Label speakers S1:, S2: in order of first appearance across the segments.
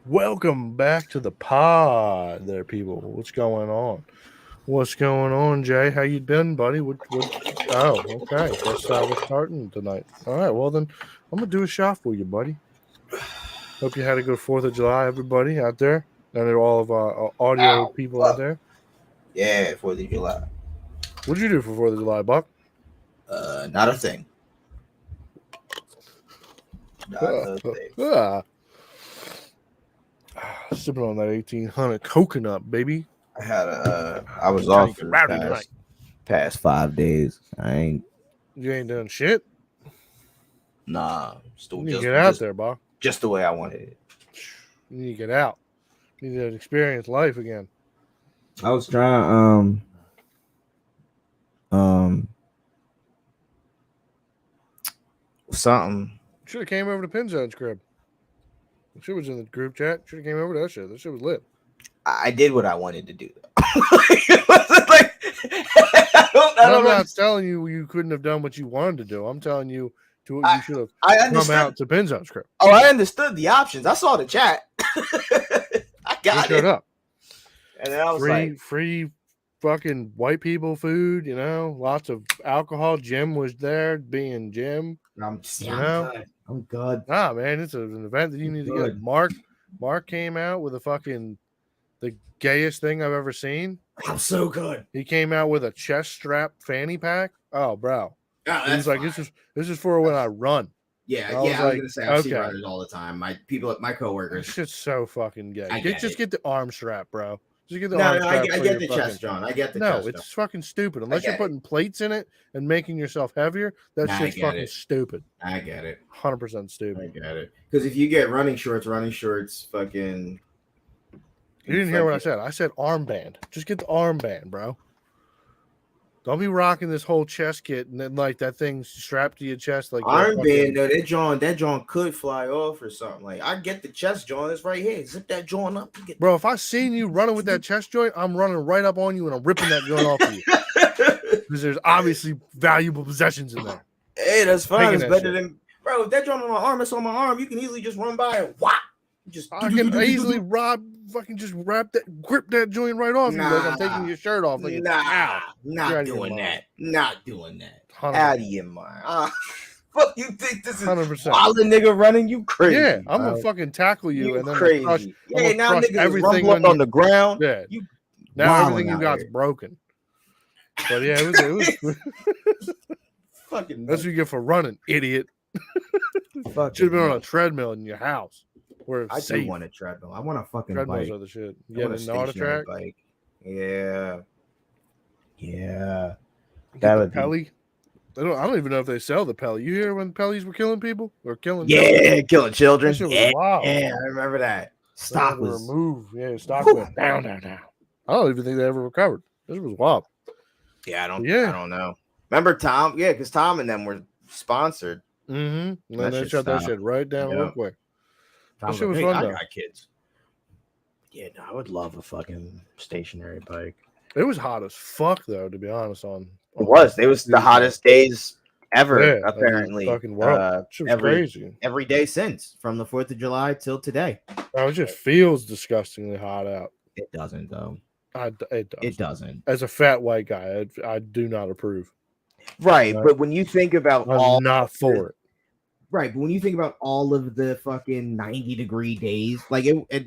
S1: Welcome back to the pod, there, people. What's going on? What's going on, Jay? How you been, buddy? What? Oh, okay. Guess we're starting tonight. All right. Well, then I'm gonna do a shot for you, buddy. Hope you had a good Fourth of July, everybody out there, and all of our audio
S2: Ow,
S1: people out
S2: fuck.
S1: there.
S2: Yeah, 4th of July.
S1: What'd you do for Fourth of July, Buck?
S2: Not a thing. Not a thing.
S1: Ah, sipping on that 1800 coconut, baby.
S2: I was
S1: Trying
S2: off
S1: to get
S2: for the
S1: rowdy tonight.
S2: past 5 days.
S1: You ain't done shit.
S2: Still
S1: You need to
S2: just
S1: get out there, Buck.
S2: just the way I wanted it.
S1: You need to get out. You need to experience life again.
S2: I was trying something.
S1: Should have came over to Pinzone's crib. She was in the group chat. Should have came over to that shit. That shit was lit.
S2: I did what I wanted to do. It wasn't like
S1: I'm not telling you couldn't have done what you wanted to do. I'm telling you you should have come out to Pinzone's crib.
S2: Oh, I understood the options. I saw the chat. I got it.
S1: Up.
S2: And then I was
S1: free fucking white people food, lots of alcohol. Jim was there being Jim.
S2: I'm good.
S1: Ah, man, it's an event that you need to get. Mark came out with the gayest thing I've ever seen.
S2: I'm so good.
S1: He came out with a chest strap fanny pack. Oh, bro. He's like, this is for when I run.
S2: Yeah, I was gonna say I see runners all the time. My coworkers.
S1: This shit's so fucking gay. Get the arm strap, bro. Just get the
S2: arm
S1: strap.
S2: I get the chest, John. I get the chest.
S1: No, it's fucking stupid. Unless you're putting plates in it and making yourself heavier, that shit's fucking stupid.
S2: I get it.
S1: 100% stupid.
S2: I get it. Because if you get running shorts, fucking.
S1: You didn't hear what I said. I said armband. Just get the armband, bro. Don't be rocking this whole chest kit and then like that thing strapped to your chest like
S2: armband. No, that John could fly off or something. Like I get the chest joint. It's right here. Zip that joint up.
S1: Bro, if I seen you running with that chest joint, I'm running right up on you and I'm ripping that joint off of you. Because there's obviously valuable possessions in there.
S2: Hey, that's fine. It's better than bro. If that joint on my arm, it's on my arm. You can easily just run by and whop.
S1: I can easily grip that joint right off you like I'm taking your shirt off. Like
S2: not doing that. Not doing that. 100%. Out of your mind. Fuck you think this is 100%. While the nigga running? You crazy.
S1: Yeah, I'm gonna fucking tackle you and then
S2: crazy. Now niggas rumble up on the ground.
S1: Yeah. Now everything you got's broken. But yeah, it was fucking that's what you get for running, idiot. Should have been on a treadmill in your house.
S2: I do want a treadmill. I want a fucking
S1: treadmills
S2: bike.
S1: Are the shit. Yeah, an auto track.
S2: Bike. Yeah.
S1: That would Pelly. I don't even know if they sell the Pelly. You hear when Pellies were killing people or killing?
S2: Killing children.
S1: That shit was wild.
S2: Yeah, I remember that. Stock was
S1: removed. Yeah, stock went down. I don't even think they ever recovered. This was wild.
S2: Yeah, I don't know. Remember Tom? Yeah, because Tom and them were sponsored.
S1: Mm-hmm. And then they shut that shit right down real quick. That shit was fun, though.
S2: I got kids. Yeah, no, I would love a fucking stationary bike.
S1: It was hot as fuck, though, to be honest. It
S2: was the hottest days ever, apparently.
S1: Fucking wild. Crazy.
S2: Every day since, from the 4th of July till today.
S1: It just feels disgustingly hot out.
S2: It doesn't, though.
S1: It does.
S2: It doesn't.
S1: As a fat white guy, I do not approve.
S2: Right, but when you think about
S1: I'm not for it.
S2: Right, but when you think about all of the fucking 90-degree days, like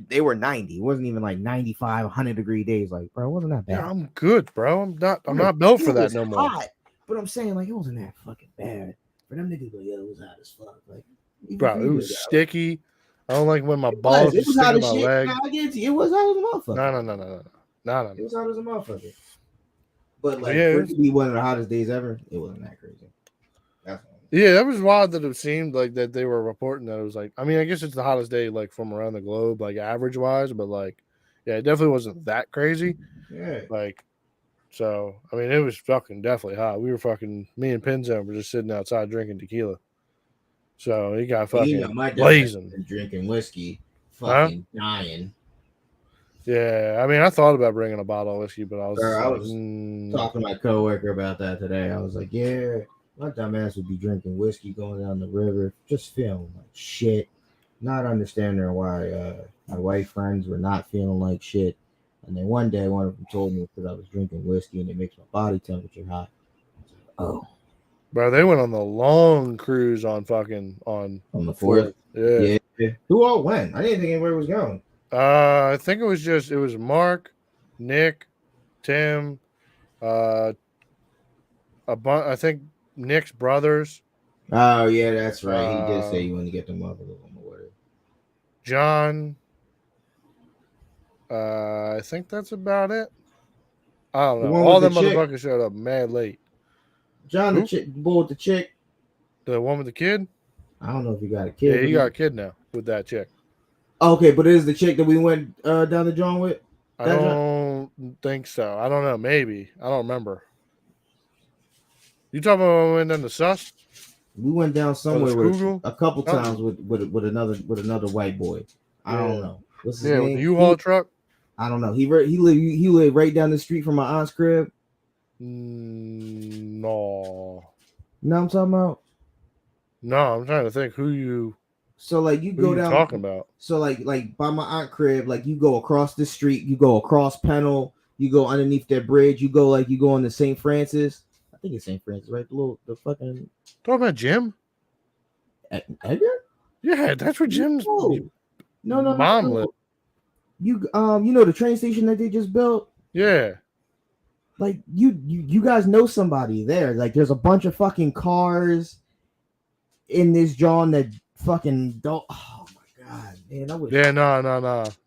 S2: they were 90. It wasn't even like 95, 100-degree days. Like, bro, it wasn't that bad.
S1: Yeah, I'm good, bro. I'm not built for that no more.
S2: Hot, but I'm saying like it wasn't that fucking bad. For them niggas, like, it was hot as fuck. Like,
S1: bro, it was sticky. I don't like when my balls
S2: was
S1: stick in my
S2: shit.
S1: leg.
S2: I guarantee it was hot as a motherfucker.
S1: No.
S2: It was hot as a motherfucker. But like, for it to be one of the hottest days ever, it wasn't that crazy.
S1: Yeah, that was wild that it seemed like that they were reporting that it was like, I mean, I guess it's the hottest day like from around the globe, like average wise, but like, yeah, it definitely wasn't that crazy.
S2: Yeah.
S1: Like, so, I mean, it was fucking definitely hot. Me and Pinzone were just sitting outside drinking tequila. So he got fucking blazing.
S2: Drinking whiskey, fucking dying.
S1: Yeah, I mean, I thought about bringing a bottle of whiskey, but I was
S2: talking to my coworker about that today. I was like, yeah. My dumb ass would be drinking whiskey going down the river, just feeling like shit. not understanding why my white friends were not feeling like shit. And then one day, one of them told me because I was drinking whiskey and it makes my body temperature hot. Oh,
S1: Bro, they went on the long cruise on fucking on
S2: on the fourth.
S1: fourth. Yeah.
S2: Yeah. Who all went? I didn't think anybody was going.
S1: I think it was Mark, Nick, Tim, uh I think Nick's brothers,
S2: Oh yeah, that's right. He did say
S1: um,
S2: you want to get the motherfuckers on the water.
S1: John. I think that's about it. I don't
S2: The
S1: know.
S2: one
S1: All
S2: with the
S1: them
S2: chick,
S1: motherfuckers showed up mad late.
S2: John, the
S1: Who?
S2: chick, the boy with the chick.
S1: The one with the kid?
S2: I don't know if he got a
S1: Yeah,
S2: kid, but
S1: he got
S2: he
S1: a kid now with that chick.
S2: okay. But it is the chick that we went down the John with.
S1: I
S2: That John,
S1: don't think so. I don't know. Maybe. I don't remember. You talking about when we went down the sus
S2: we went down
S1: or the
S2: somewhere with
S1: Schuylkill?
S2: a couple times
S1: Something.
S2: with another white boy. I don't
S1: Yeah.
S2: know what's his
S1: Yeah, with the
S2: name.
S1: U-Haul truck?
S2: I don't know. He lived right down the street from my aunt's crib.
S1: No.
S2: You know what I'm talking about?
S1: No, I'm trying to think
S2: So like you
S1: who
S2: go
S1: you
S2: down.
S1: talking about.
S2: So like by my aunt crib, like you go across the street, you go across Pennell, you go underneath that bridge, you go on to St. Francis. I think it's St. Francis, right? The fucking
S1: Talking about Jim?
S2: Edgar?
S1: Yeah, that's where Jim's
S2: No.
S1: mom lived.
S2: No. You know the train station that they just built?
S1: Yeah.
S2: Like you guys know somebody there. Like there's a bunch of fucking cars in this John that fucking don't. Oh my god, man! I wish.
S1: Yeah, no,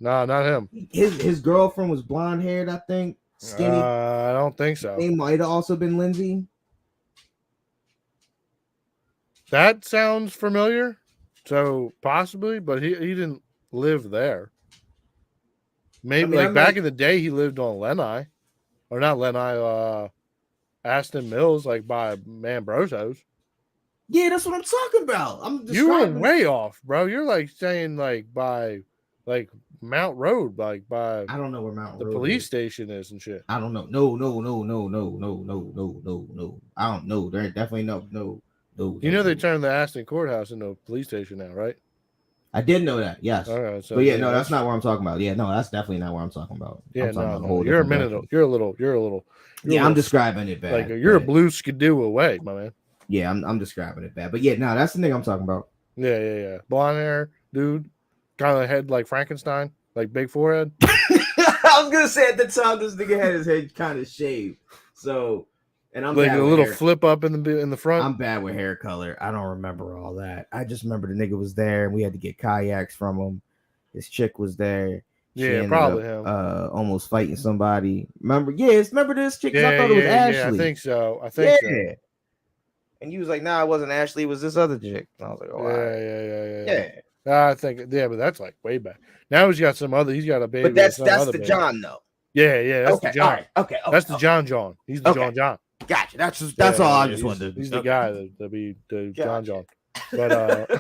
S1: not him.
S2: His girlfriend was blonde haired, I think, skinny.
S1: I don't think so.
S2: They might have also been Lindsay.
S1: That sounds familiar. So possibly, but he didn't live there.
S2: I
S1: Maybe
S2: mean,
S1: like
S2: I'm
S1: back
S2: not.
S1: in the day he lived on Lenai. Or not Lenai, Aston Mills, like by Mambroso's.
S2: Yeah, that's what I'm talking about. I'm
S1: You were
S2: describing.
S1: way off, bro. You're like saying like by like Mount Road, like by
S2: I don't know where Mountain
S1: the
S2: Road
S1: police
S2: is.
S1: station is and shit.
S2: I don't know. No. I don't know. There definitely no.
S1: You know they turned the Aston courthouse into a police station now, right?
S2: I did know that, yes.
S1: All right, so
S2: But yeah,
S1: yeah,
S2: no, that's not what I'm talking about. Yeah, no, that's definitely not what I'm talking about. I'm talking about a whole
S1: You're a
S2: different
S1: minute.
S2: direction.
S1: You're a little.
S2: Yeah, I'm describing it bad.
S1: Like you're a blue skidoo away, my man.
S2: Yeah, I'm describing it bad. But yeah, no, that's the thing I'm talking about.
S1: Yeah. Blonde hair, dude, kind of head like Frankenstein, like big forehead.
S2: I was gonna say at the time this nigga had his head kind of shaved. So, and I'm
S1: like
S2: bad
S1: a
S2: with
S1: little
S2: hair.
S1: flip up in the front.
S2: I'm bad with hair color. I don't remember all that. I just remember the nigga was there and we had to get kayaks from him. His chick was there. She
S1: Yeah,
S2: ended
S1: probably
S2: up,
S1: him.
S2: almost fighting somebody. Remember? Yes, remember this chick? I thought it was Ashley.
S1: I think so. I think so.
S2: And you was like, "Nah, it wasn't Ashley. It was this other chick." And I was like, "Oh,
S1: yeah. I think but that's like way back. Now he's got some other. He's got a baby.
S2: But that's
S1: the
S2: baby. John though.
S1: Yeah, that's the John.
S2: All right, okay,
S1: that's the John. He's the John.
S2: Gotcha. That's all I just wanted to.
S1: He's the guy that be the John. But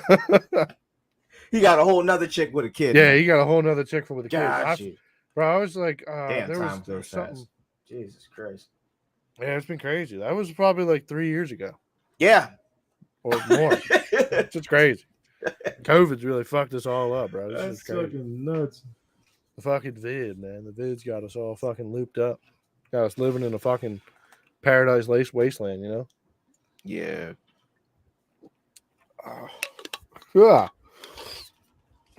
S2: he got a whole nother chick with a kid.
S1: Yeah, he got a whole nother chick with a
S2: gotcha.
S1: kid. Bro, I was like,
S2: damn,
S1: there
S2: time
S1: was something.
S2: Fast. Jesus Christ.
S1: Yeah, it's been crazy. That was probably like 3 years ago.
S2: Yeah.
S1: Or more. It's just crazy. COVID's really fucked us all up, bro. This is crazy.
S2: Fucking nuts.
S1: The fucking vid, man. The vid's got us all fucking looped up. Got us living in a fucking paradise wasteland, you know?
S2: Yeah.
S1: Yeah.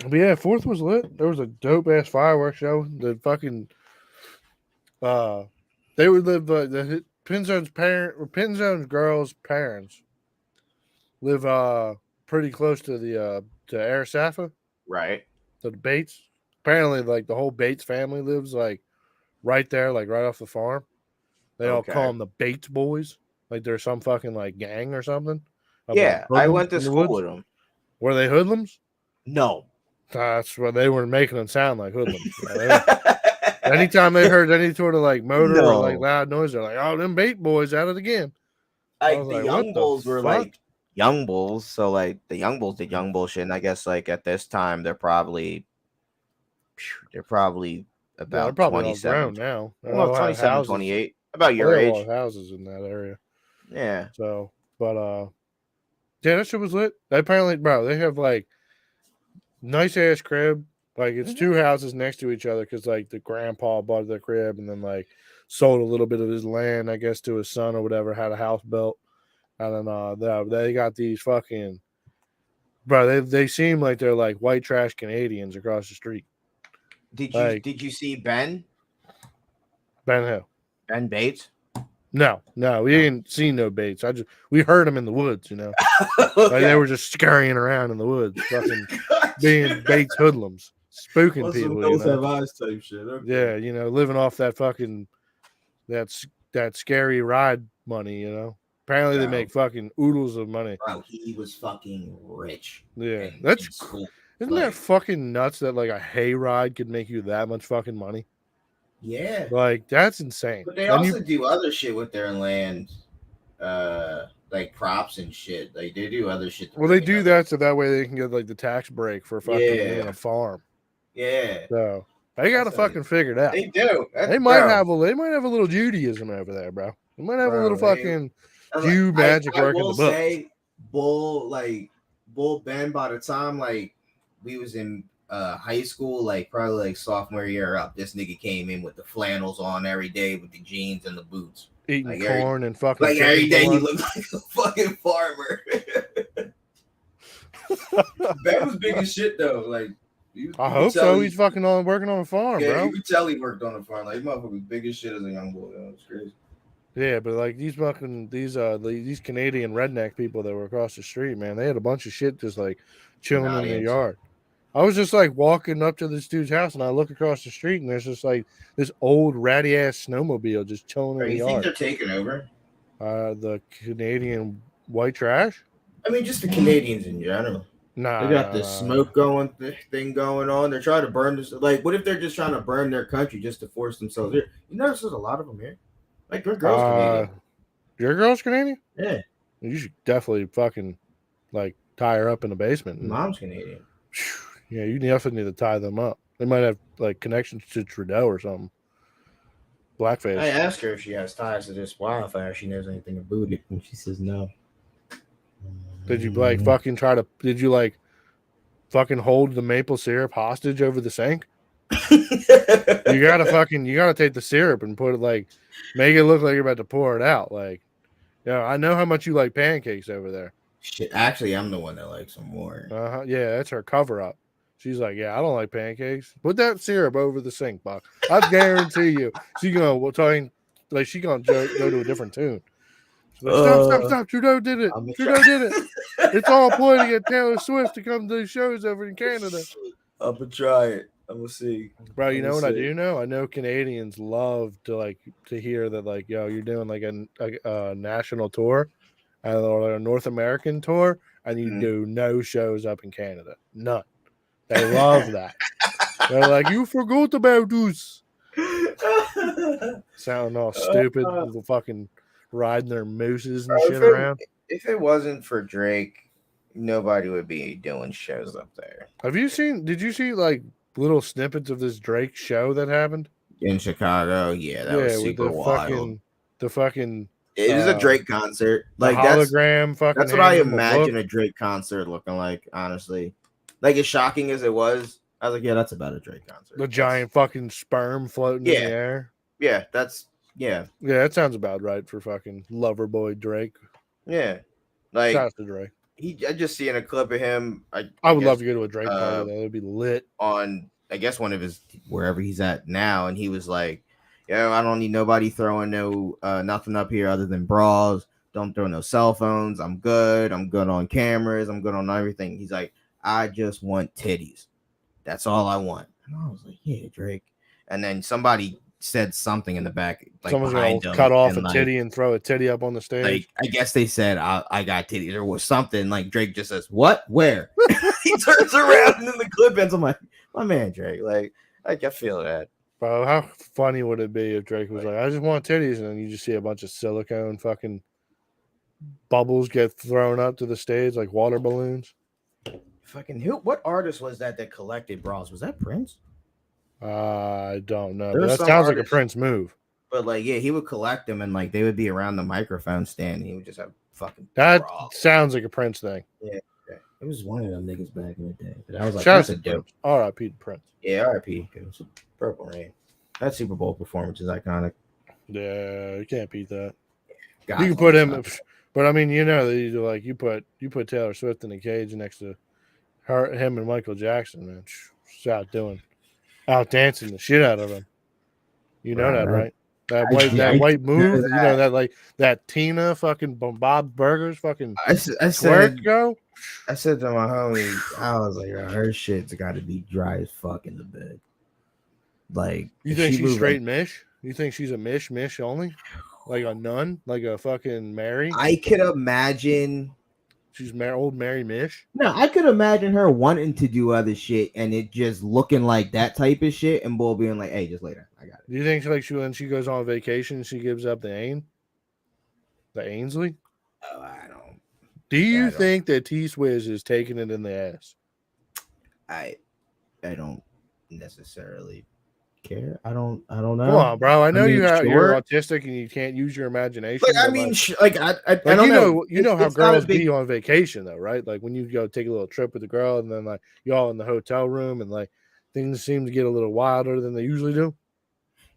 S1: But yeah, 4th was lit. There was a dope ass fireworks show. The fucking they would live the Pinzone's girls' parents live pretty close to the to Air Safa.
S2: Right.
S1: To the Bates. Apparently, like the whole Bates family lives like right there, like right off the farm. They all call them the Bates boys. Like they're some fucking like gang or something.
S2: Yeah, I went to school with them.
S1: Were they hoodlums?
S2: No.
S1: That's what they were making them sound like hoodlums. Anytime they heard any sort of like motor or like loud noise, they're like, "Oh, them Bait boys at it again."
S2: Like the young bulls were like young bulls, so like the young bulls did young bullshit. And I guess like at this time they're probably about 27
S1: now.
S2: Well, 27, 28. About your age.
S1: A lot of houses in that area.
S2: Yeah.
S1: So, but yeah, that shit was lit. Apparently, bro, they have like Nice ass crib. Like it's
S2: Mhm.
S1: 2 houses next to each other because like the grandpa bought the crib and then like sold a little bit of his land, I guess, to his son or whatever. Had a house built, and then they got these fucking bro. They seem like they're like white trash Canadians across the street. Like
S2: Did you see Ben
S1: Ben Hill.
S2: Ben Bates?
S1: No, we ain't seen no Bates. We heard them in the woods, Like they
S2: Okay.
S1: were just scurrying around in the woods, fucking being Bates hoodlums, spooking
S2: What's some
S1: people,
S2: hills have eyes type shit? Okay.
S1: Yeah, living off that fucking that scary ride money, Apparently they
S2: Bro,
S1: make fucking oodles of money.
S2: he was fucking rich.
S1: Yeah,
S2: In school.
S1: isn't that fucking nuts that like a hayride could make you that much fucking money?
S2: Yeah.
S1: Like that's insane.
S2: But they
S1: And
S2: also do other shit with their land, like props and shit. Like they do other shit.
S1: Well, they do that so that way they can get like the tax break for fucking being a farm.
S2: Yeah.
S1: So they got to fucking figure it out.
S2: They do.
S1: They might have a little Judaism over there, bro. They might have a little fucking Jew magic working the book.
S2: Say, Bull Ben, by the time like we was in high school, like probably like sophomore year up, this nigga came in with the flannels on every day with the jeans and the boots.
S1: Eating like corn and fucking
S2: like every day he looked like a fucking farmer. Ben was big as shit though. Like
S1: I hope so. He's fucking working on a farm, bro.
S2: You could tell he worked on a farm. Like motherfucker was big as shit as a young boy. It's crazy.
S1: Yeah, but like these Canadian redneck people that were across the street, man, they had a bunch of shit just like chilling in their yard. I was just like walking up to this dude's house and I look across the street and there's just like this old ratty ass snowmobile just chilling in the yard.
S2: You think they're taking over?
S1: The Canadian white trash?
S2: I mean, just the Canadians in general.
S1: Nah,
S2: they got this smoke thing going on. They're trying to burn this. Like, what if they're just trying to burn their country just to force themselves here? You notice there's a lot of them here. Like your girl's Canadian.
S1: Your girl's Canadian?
S2: Yeah.
S1: You should definitely fucking like tie her up in the basement.
S2: Mom's Canadian.
S1: Yeah, you definitely need to tie them up. They might have like connections to Trudeau or something. Blackface.
S2: I asked her if she has ties to this wildfire. She knows anything about it, and she says no.
S1: Did you like fucking try to? Did you like fucking hold the maple syrup hostage over the sink? You gotta take the syrup and put it like, make it look like you're about to pour it out. Like, I know how much you like pancakes over there.
S2: Shit, actually, I'm the one that likes them more.
S1: Yeah, that's her cover up. She's like, yeah, I don't like pancakes. Put that syrup over the sink, Buck. I guarantee you, she's gonna go to a different tune. Like, stop! Trudeau did it. Trudeau did it. It's all a ploy to get Taylor Swift to come do shows over in Canada.
S2: I'm gonna try it. I'm gonna see,
S1: bro. You know what I do know? I know Canadians love to hear that like, yo, you're doing like a national tour, or a North American tour, and you do no shows up in Canada. None. They love that. They're like, you forgot about us. Sounding all stupid, fucking riding their mooses and shit around.
S2: If it wasn't for Drake, nobody would be doing shows up there.
S1: Did you see like little snippets of this Drake show that happened
S2: in Chicago? Yeah, that was super wild.
S1: The fucking
S2: it was a Drake concert. Like
S1: hologram
S2: that's what I imagine a Drake concert looking like, honestly. Like as shocking as it was, I was like, yeah, that's about a Drake concert.
S1: The giant fucking sperm floating in the air.
S2: Yeah,
S1: yeah, that sounds about right for fucking lover boy Drake.
S2: Yeah, like
S1: shout out to Drake.
S2: I just seen a clip of him.
S1: I would love to go to a Drake party. That would be lit.
S2: On I guess one of his wherever he's at now, and he was like, "Yo, I don't need nobody throwing nothing up here other than bras. Don't throw no cell phones. I'm good. I'm good on cameras. I'm good on everything." He's like, "I just want titties. That's all I want." And I was like, "Yeah, Drake." And then somebody said something in the back, like
S1: someone's gonna cut off a titty and throw a titty up on the stage.
S2: Like, I guess they said I got titties or was something. Like Drake just says, "What? Where?" He turns around and then the clip ends. I'm like, my man Drake. Like I feel that.
S1: Bro, how funny would it be if Drake was like, "I just want titties," and then you just see a bunch of silicone fucking bubbles get thrown up to the stage like water balloons.
S2: Fucking who? What artist was that collected bras? Was that Prince?
S1: I don't know. But that sounds like a Prince move.
S2: But like, yeah, he would collect them and like they would be around the microphone stand. And he would just have fucking.
S1: That sounds like a Prince thing.
S2: Yeah. It was one of them niggas back in the day. But I was like,
S1: Shout out
S2: that's
S1: to
S2: a dope.
S1: Prince. R.I.P. to Prince.
S2: Yeah, R.I.P. It was Purple Rain. That Super Bowl performance is iconic.
S1: Yeah, you can't beat that.
S2: God,
S1: You can put him, but I mean, you know that you put Taylor Swift in a cage next to him and Michael Jackson, man. She's out dancing the shit out of him. You know that, right? That white move, you know that Tina fucking Bob's Burgers fucking
S2: I
S1: twerk, yo.
S2: I said to my homie, I was like, her shit's got to be dry as fuck in the bed. Like,
S1: you think she's straight mish? You think she's a mish only, like a nun, like a fucking Mary?
S2: I could imagine
S1: she's old Mary Mish.
S2: No, I could imagine her wanting to do other shit and it just looking like that type of shit, and Bull being like, "Hey, just later, I got it."
S1: Do you think when she goes on vacation, she gives up the Ainsley?
S2: Oh, I don't.
S1: Do you think that T Swizz is taking it in the ass?
S2: I don't necessarily care. I don't know.
S1: Come on, bro. I know you're autistic and you can't use your imagination.
S2: Like, I mean, I don't know.
S1: You know how girls be on vacation though, right? Like when you go take a little trip with the girl and then like y'all in the hotel room and like things seem to get a little wilder than they usually do.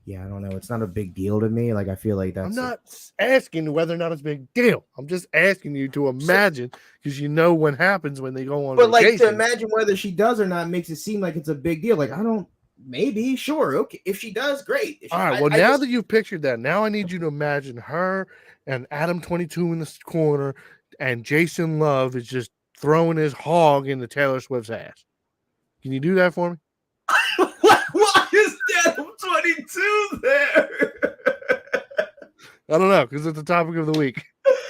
S2: Yeah, I don't know. It's not a big deal to me. Like, I feel like that's.
S1: I'm not asking whether or not it's a big deal. I'm just asking you to imagine because you know what happens when they go on. But vacation.
S2: Like to imagine whether she does or not makes it seem like it's a big deal. Like I don't. Maybe, sure, okay. If she does, great.
S1: All right. Well, now that you've pictured that, now I need you to imagine her and Adam 22 in the corner, and Jason Love is just throwing his hog into Taylor Swift's ass. Can you do that for me?
S2: Why is Adam 22 there?
S1: I don't know, because it's the topic of the week.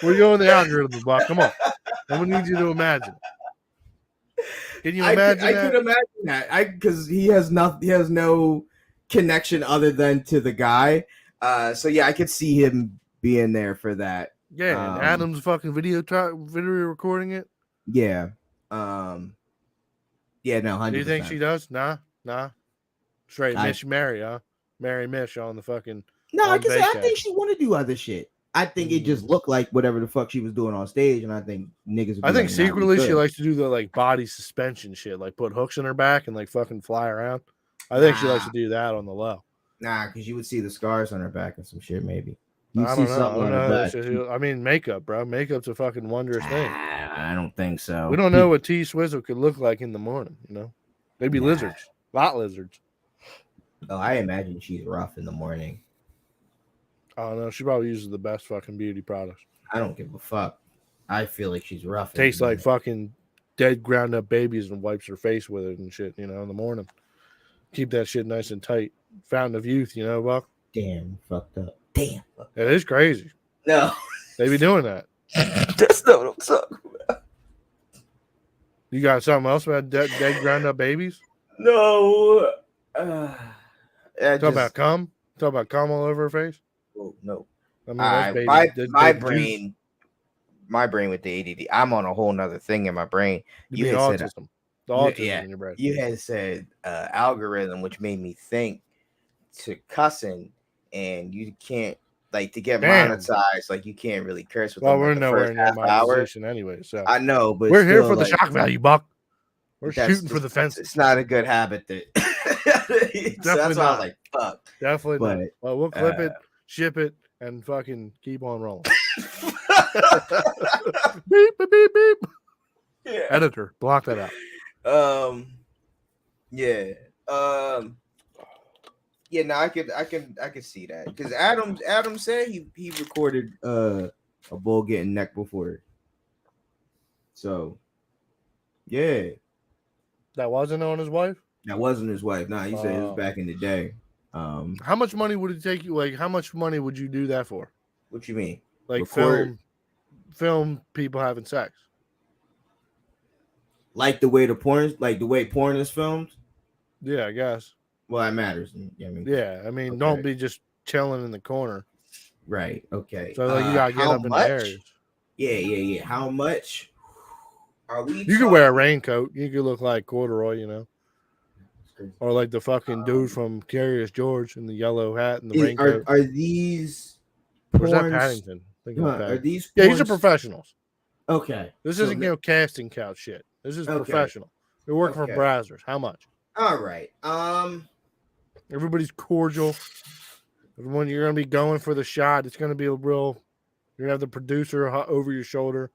S1: We're going the algorithm, Buck. Come on. I'm gonna need you to imagine. Can you imagine
S2: I could imagine that. Because he has no connection other than to the guy. So yeah, I could see him being there for that.
S1: Yeah, and Adam's fucking video recording it.
S2: Yeah. Yeah, no, 100%.
S1: Do you think she does? Nah. Straight Mish Mary, huh? Mary Mish on the fucking.
S2: No, I think she want to do other shit. I think it just looked like whatever the fuck she was doing on stage, and I think niggas.
S1: I think secretly she likes to do the like body suspension shit, like put hooks in her back and like fucking fly around. I think she likes to do that on the low.
S2: Nah, because you would see the scars on her back and some shit, maybe.
S1: I don't know. I mean, makeup, bro. Makeup's a fucking wondrous thing.
S2: I don't think so.
S1: We don't know what T Swizzle could look like in the morning. You know, maybe lizards, lot lizards.
S2: Oh, I imagine she's rough in the morning.
S1: I don't know. She probably uses the best fucking beauty products.
S2: I don't give a fuck. I feel like she's rough.
S1: Tastes like fucking dead ground up babies and wipes her face with it and shit, you know, in the morning. Keep that shit nice and tight. Fountain of youth, you know, Buck?
S2: Damn, fucked up. Damn.
S1: It is crazy.
S2: No.
S1: They be doing that.
S2: That's not what I'm talking about.
S1: You got something else about dead ground up babies?
S2: No.
S1: Talk about cum all over her face?
S2: Oh, no.
S1: I mean,
S2: my brain with the ADD. I'm on a whole nother thing in my brain.
S1: You had autism. The autism in your brain.
S2: You had said algorithm, which made me think to cussing, and you can't like to get monetized. Like you can't really curse with.
S1: Well, we're nowhere near monetization anyway. So
S2: I know, but
S1: we're here for the shock value, Buck. We're shooting for the fence.
S2: It's not a good habit. That so that's why I was like, "Fuck."
S1: Definitely not. Well, we'll clip it, ship it, and fucking keep on rolling. Beep beep beep beep. Yeah. Editor, block that out.
S2: Yeah. Yeah, no, I could see that because Adam said he recorded a bull getting neck before. So, yeah,
S1: that wasn't on his wife.
S2: That wasn't his wife. Nah, he said it was back in the day.
S1: How much money would it take you? Like, how much money would you do that for?
S2: What you mean?
S1: Like film people having sex.
S2: Like the way porn is filmed.
S1: Yeah, I guess.
S2: Well, that matters.
S1: I mean, don't be just chilling in the corner.
S2: Right. Okay.
S1: So like you gotta get up in the areas.
S2: Yeah. How much are we?
S1: You could wear a raincoat. You could look like corduroy, you know, or like the fucking dude from Curious George in the yellow hat and the raincoat.
S2: Are these?
S1: Or is that Paddington?
S2: Are these?
S1: Yeah, these are professionals.
S2: Okay.
S1: This isn't casting couch shit. This is
S2: Okay.
S1: professional. You're working for Brazzers. How much?
S2: All right.
S1: Everybody's cordial. When you're gonna be going for the shot, it's gonna be a real. You're gonna have the producer over your shoulder,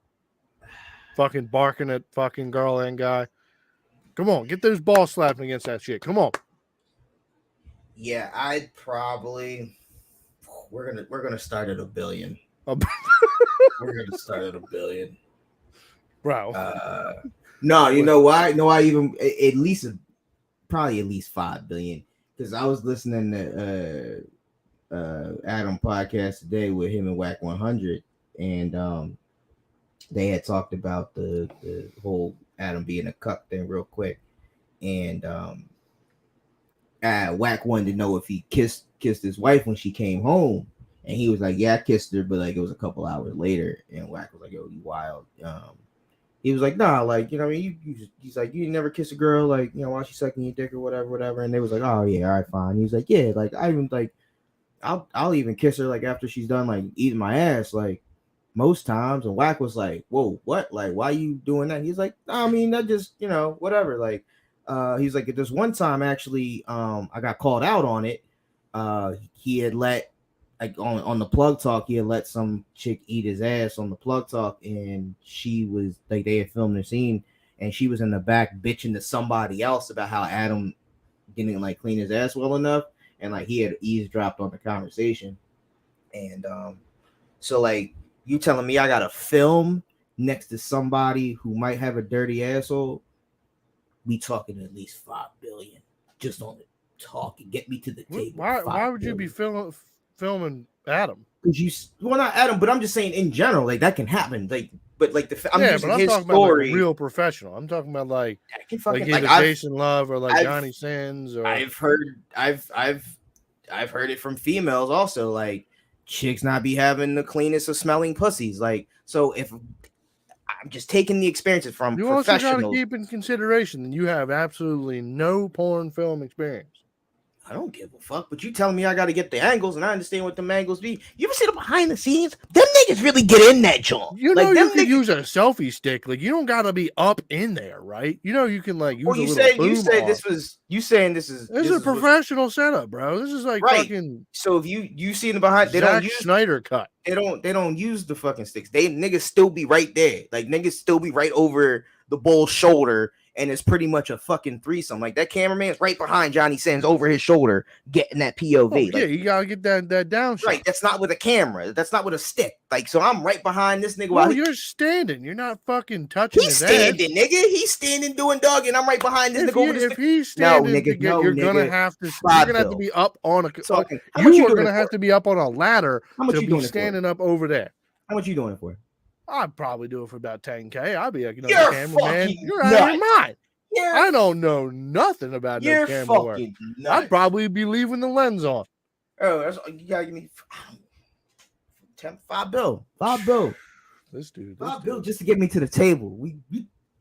S1: fucking barking at fucking girl and guy. Come on, get those balls slapping against that shit. Come on.
S2: Yeah, I'd probably. We're gonna start at $1 billion. We're gonna start at $1 billion,
S1: bro.
S2: No, you know why? No, I even at least probably at least $5 billion, because I was listening to Adam podcast today with him and Whack 100, and they had talked about the whole Adam being a cuck thing real quick, and Whack wanted to know if he kissed his wife when she came home, and he was like, yeah, I kissed her, but like it was a couple hours later, and Whack was like, yo, you wild. He was like, nah, like, you know, he's like, you never kiss a girl, like, you know, while she's sucking your dick or whatever, and they was like, oh yeah, all right, fine. He was like, yeah, like I even like I'll even kiss her like after she's done like eating my ass like most times. And Whack was like, whoa, what? Like, why you doing that? He's like, I mean, that just, you know, whatever. Like, he's like, this one time actually, I got called out on it. He had let like on the plug talk, he had let some chick eat his ass on the plug talk, and she was like, they had filmed the scene, and she was in the back bitching to somebody else about how Adam didn't like clean his ass well enough. And like he had eavesdropped on the conversation, and so like you telling me I gotta film next to somebody who might have a dirty asshole? We talking at least $5 billion just on the talk and get me to the table.
S1: Why would you be filming Adam?
S2: Because well, not Adam, but I'm just saying in general, like that can happen. Like, but like I'm
S1: yeah,
S2: using
S1: but I'm
S2: his
S1: talking
S2: story.
S1: About like a real professional. I'm talking about like
S2: like
S1: Jason Love or like Johnny Sins. Or
S2: I've heard it from females also. Like chicks not be having the cleanest of smelling pussies. Like, so if I'm just taking the experiences from professionals,
S1: you also got to keep in consideration that you have absolutely no porn film experience.
S2: I don't give a fuck, but you telling me I got to get the angles, and I understand what the angles be. You ever see the behind the scenes? Them niggas really get in that joint.
S1: You know, like, you can use a selfie stick. Like, you don't got to be up in there, right? You know, you can like use
S2: you
S1: a little
S2: say this was you saying this is
S1: a professional setup, bro. This is like
S2: right.
S1: Fucking.
S2: So if you see in the behind, they
S1: Zack
S2: don't use
S1: Snyder cut.
S2: They don't use the fucking sticks. They niggas still be right there. Like niggas still be right over the bull's shoulder. And it's pretty much a fucking threesome. Like that cameraman's right behind Johnny Sins over his shoulder, getting that POV.
S1: Oh,
S2: like,
S1: yeah, you gotta get that down shot.
S2: Right, that's not with a camera. That's not with a stick. Like, so I'm right behind this nigga.
S1: Well, you're standing. You're not fucking touching.
S2: He's standing, nigga. He's standing doing dog, and I'm right behind this nigga.
S1: If he's standing, you're gonna have to. You're gonna have to be up on a. You are gonna have to be up on a ladder to be standing up over there.
S2: How much you doing it for?
S1: I'd probably do it for about $10K. I'd be like, you know,
S2: you're
S1: cameraman. You're out of your mind. I don't know nothing about no camera work. I'd probably be leaving the lens on.
S2: Oh, you gotta give me $5 bill. $5 bill.
S1: This dude.
S2: $5 bill just to get me to the table. We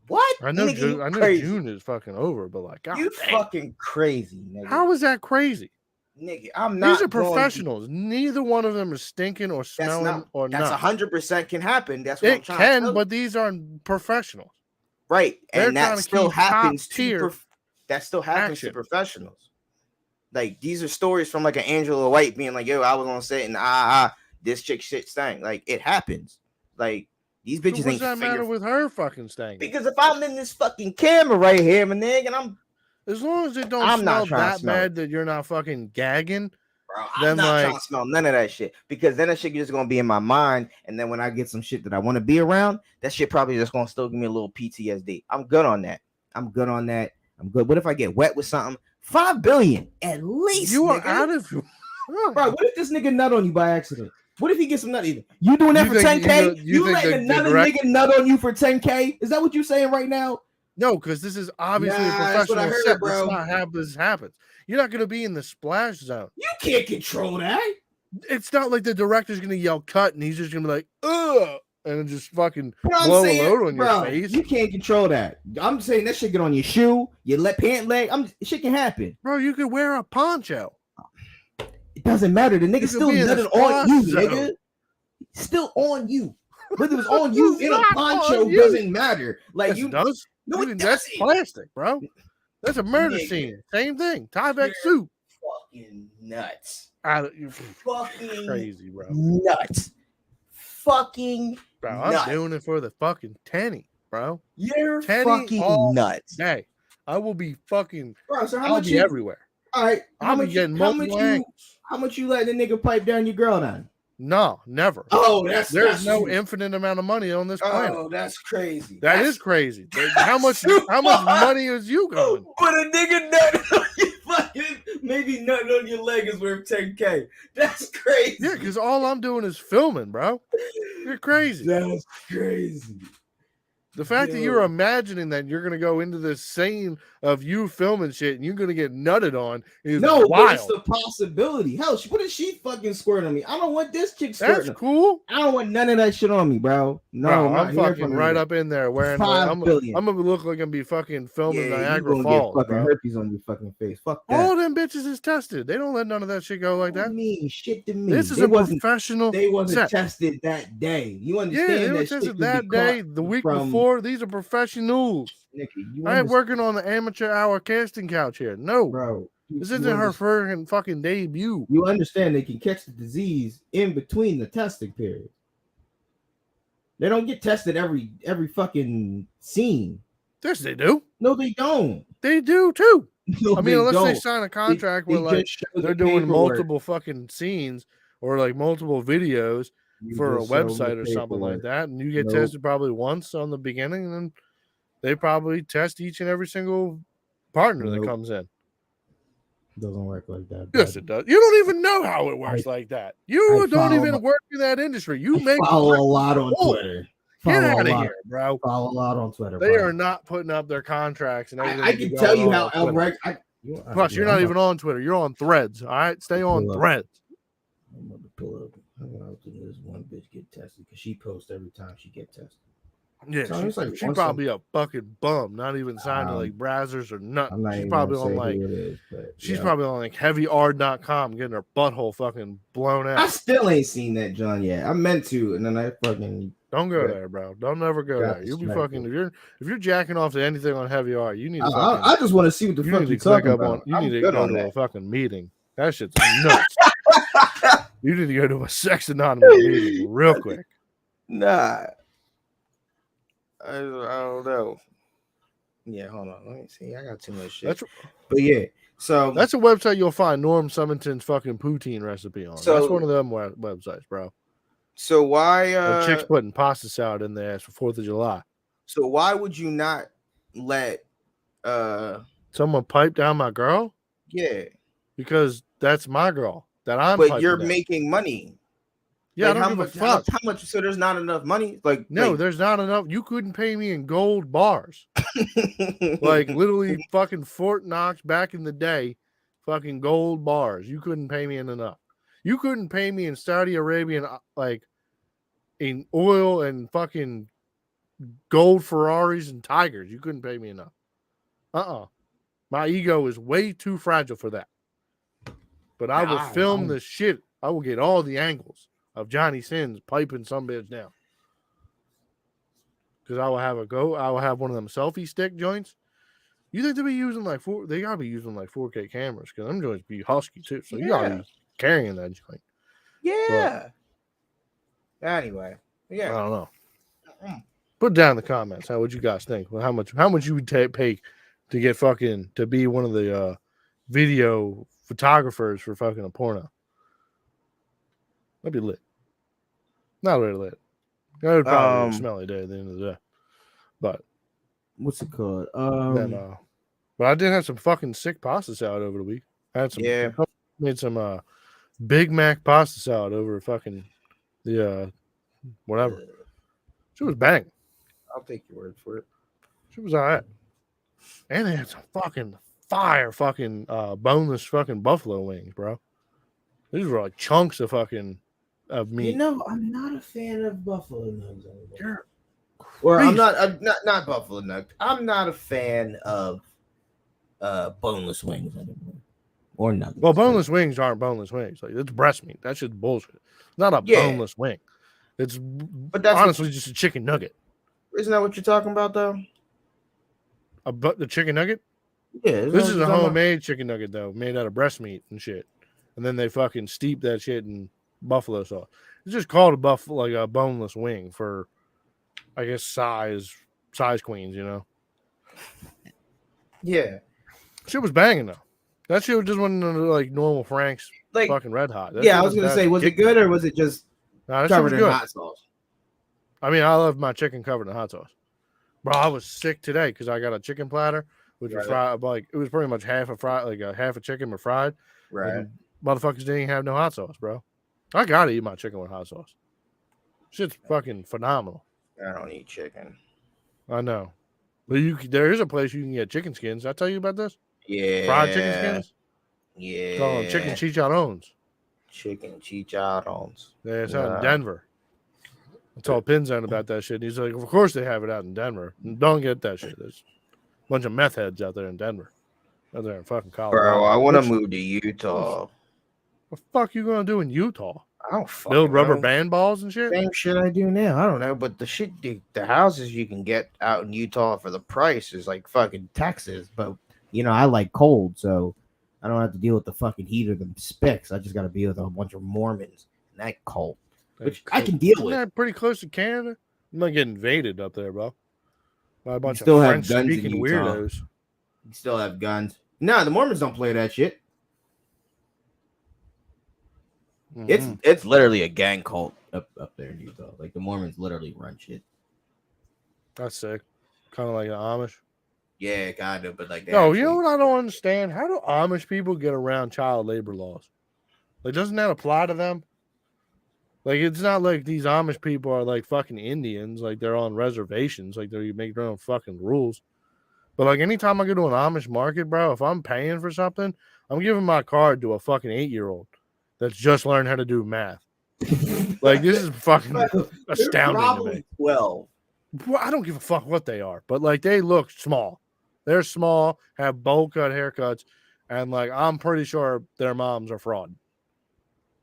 S2: what?
S1: I know.
S2: Nigga,
S1: I know June is fucking over, but like, God,
S2: you fucking crazy, nigga.
S1: How is that crazy?
S2: Nigga, I'm not.
S1: These are professionals. Neither one of them is stinking or smelling or not.
S2: That's 100% can happen. That's what I'm trying to tell you.
S1: But these aren't professionals.
S2: Right, and that still happens to professionals. Like these are stories from like an Angela White being like, "Yo, I was on set and this chick shit stank." Like it happens. Like these bitches
S1: ain't. What's that matter with her fucking stank?
S2: Because if I'm in this fucking camera right here, my nigga, and I'm
S1: as long as it don't smell that bad that you're not fucking gagging.
S2: Bro, I'm not trying to smell none of that shit, because then that shit is just gonna be in my mind, and then when I get some shit that I want to be around, that shit probably just gonna still give me a little PTSD. I'm good on that. I'm good. What if I get wet with something? $5 billion at least.
S1: You are out of.
S2: Bro, what if this nigga nut on you by accident? What if he gets some nut either? You doing that for 10K? You letting another nigga nut on you for 10K? Is that what you're saying right now?
S1: No, because this is obviously a professional set. Bro. That's not how this happens. You're not going to be in the splash zone.
S2: You can't control that.
S1: It's not like the director's going to yell cut and he's just going to be like, ugh, and just fucking blow a load on your face.
S2: You can't control that. I'm saying that shit get on your shoe, your pant leg. Shit can happen.
S1: Bro, you could wear a poncho.
S2: It doesn't matter. The nigga still nutted on you, nigga. Still on you. Whether it was on you in a poncho doesn't matter. Like
S1: yes, it does.
S2: No, it
S1: That's
S2: doesn't.
S1: plastic, bro. That's a murder
S2: Nigga.
S1: scene. Same thing. Tyvek
S2: You're
S1: soup.
S2: fucking nuts.
S1: You're
S2: Fucking
S1: crazy, bro.
S2: nuts. Fucking
S1: Bro, I'm
S2: nuts.
S1: doing it for the fucking tenny, bro.
S2: You're
S1: Tenny
S2: fucking
S1: all
S2: nuts.
S1: day. I will be fucking.
S2: Bro, so
S1: I'll be everywhere.
S2: All right.
S1: I'll be getting multiple angles.
S2: How much you let the nigga pipe down your girl then?
S1: No, never.
S2: Oh,
S1: there's no infinite amount of money on this planet.
S2: Oh, that's crazy.
S1: That is crazy. How much money is you going?
S2: But a nigga nut on your fucking maybe nutting on your leg is worth 10K. That's crazy.
S1: Yeah, because all I'm doing is filming, bro. You're crazy.
S2: That's crazy.
S1: The fact that you're imagining that you're gonna go into this scene of you filming shit and you're gonna get nutted on is wild.
S2: But it's the possibility. Hell, what if she fucking squirt on me? I don't want this chick squirting.
S1: That's cool.
S2: I don't want none of that shit on me, bro. No,
S1: bro, I'm fucking right up in there wearing. I'm gonna look like I'm gonna be fucking filming Niagara Falls.
S2: Get fucking
S1: bro.
S2: herpes on your fucking face. Fuck that.
S1: All them bitches is tested. They don't let none of that shit go like that.
S2: Shit to me.
S1: This is a professional.
S2: They wasn't tested that day. You understand?
S1: Yeah, they were tested that day. The week before. These are professionals. I ain't working on the amateur hour casting couch here. No,
S2: bro.
S1: This isn't her fucking debut.
S2: You understand they can catch the disease in between the testing period. They don't get tested every fucking scene.
S1: Yes, they do.
S2: No, they don't.
S1: They do too.
S2: No,
S1: I mean, unless they sign a contract where like they're doing multiple fucking scenes or like multiple videos for a website or something like that, and you get tested probably once on the beginning, and then they probably test each and every single partner that comes in.
S2: Doesn't work like that.
S1: Yes, it does. You don't even know how it works like that. You don't even work in that industry. You
S2: follow a lot on Twitter.
S1: Get out of here, bro.
S2: Follow a lot on Twitter.
S1: They are not putting up their contracts and everything.
S2: I can tell you how
S1: Plus, you're not even on Twitter. You're on Threads. All right, stay on Threads.
S2: I'm going to pull up. This one bitch get tested because she posts every time she get tested.
S1: Yeah, so she's probably a fucking bum, not even signed to like Brazzers or nothing. She's probably on like probably on like heavyr.com getting her butthole fucking blown out.
S2: I still ain't seen that John yet. I meant to, and then I fucking
S1: don't go there, bro. Don't ever go there. You'll be fucking if you're jacking off to anything on Heavy R, you need to
S2: I just want to see what the fuck you're talking about.
S1: You need to go to a fucking meeting. That shit's nuts. You need to go to a Sex Anonymous meeting real quick.
S2: Nah. I don't know. Yeah, hold on. Let me see. I got too much shit. But yeah, so
S1: that's a website you'll find Norm Summerton's fucking poutine recipe on. So, that's one of them websites, bro.
S2: So why
S1: chicks putting pasta salad in their ass for 4th of July?
S2: So why would you not let
S1: someone pipe down my girl?
S2: Yeah,
S1: because that's my girl that I'm.
S2: But you're making money.
S1: Yeah,
S2: like
S1: I don't give a fuck.
S2: How much? So there's not enough money.
S1: There's not enough. You couldn't pay me in gold bars. Like literally, fucking Fort Knox back in the day, fucking gold bars. You couldn't pay me in enough. You couldn't pay me in Saudi Arabian like in oil and fucking gold Ferraris and Tigers. You couldn't pay me enough. My ego is way too fragile for that. But I will film the shit. I will get all the angles of Johnny Sins piping some bitch down. Because I will have one of them selfie stick joints. You think they'll be using like they gotta be using like 4K cameras because them joints be husky too. So you gotta be carrying that joint.
S2: Yeah. But, anyway. Yeah.
S1: I don't know. Put down in the comments. How would you guys think? Well, how much you would pay to get fucking to be one of the video photographers for fucking a porno? That'd be lit. Not really lit. That would probably be a smelly day at the end of the day. But
S2: what's it called?
S1: But I did have some fucking sick pasta salad over the week. I had some made some Big Mac pasta salad over fucking the whatever. She was bang.
S2: I'll take your word for it.
S1: She was all right. And they had some fucking fire fucking boneless fucking buffalo wings, bro. These were like chunks of fucking of meat.
S2: You know, I'm not a fan of buffalo nugs anymore. I'm not buffalo nugs. I'm not a fan of boneless wings anymore. Or nuggets.
S1: Well, boneless wings aren't boneless wings. Like it's breast meat. That's just bullshit. It's not a boneless wing. But that's honestly just a chicken nugget.
S2: Isn't that what you're talking about though?
S1: The chicken nugget.
S2: Yeah,
S1: This is a homemade chicken nugget though, made out of breast meat and shit. And then they fucking steep that shit in buffalo sauce. It's just called a buffalo, like a boneless wing for, I guess, size queens. You know.
S2: Yeah.
S1: Shit was banging though. That shit just wasn't like normal Frank's
S2: Like
S1: fucking red hot. That
S2: yeah,
S1: shit
S2: I was gonna
S1: that
S2: say, was it good or was it just
S1: Nah, that shit was
S2: covered in
S1: good.
S2: hot sauce?
S1: I mean, I love my chicken covered in hot sauce. Bro, I was sick today because I got a chicken platter, which was fried. Like it was pretty much half a chicken but fried.
S2: Right.
S1: And motherfuckers didn't even have no hot sauce, bro. I gotta eat my chicken with hot sauce. Shit's fucking phenomenal.
S2: I don't eat chicken.
S1: I know, but there is a place you can get chicken skins. Did I tell you about this?
S2: Yeah.
S1: Fried chicken skins.
S2: Yeah.
S1: It's called chicken chicharrones.
S2: Chicken chicharrones.
S1: Yeah, it's out in Denver. I told Pinzone about that shit. He's like, of course they have it out in Denver. Don't get that shit. There's a bunch of meth heads out there in Denver. Out there in fucking Colorado.
S2: Bro, I want to move to Utah.
S1: What the fuck you gonna do in Utah?
S2: I don't fucking
S1: build rubber
S2: know.
S1: band balls and shit?
S2: Same shit I do now. I don't know, but the houses you can get out in Utah for the price is like fucking Texas. But you know, I like cold, so I don't have to deal with the fucking heat or the sticks. I just got to be with a bunch of Mormons and that cold, which I can deal with.
S1: That pretty close to Canada. I'm not getting invaded up there, bro. By a bunch of
S2: French-speaking
S1: weirdos.
S2: You still have guns. No, the Mormons don't play that shit. Mm-hmm. It's literally a gang cult up there in Utah. Like the Mormons literally run shit.
S1: That's sick. Kind of like an Amish.
S2: Yeah, kind of, but like
S1: you know what I don't understand? How do Amish people get around child labor laws? Like, doesn't that apply to them? Like, it's not like these Amish people are like fucking Indians, like they're on reservations, like they make their own fucking rules. But like anytime I go to an Amish market, bro, if I'm paying for something, I'm giving my card to a fucking 8-year-old that's just learned how to do math. Like, this is fucking astounding to me.
S2: 12.
S1: Well, I don't give a fuck what they are, but like they look small. They're small, have bowl cut haircuts, and like I'm pretty sure their moms are fraud.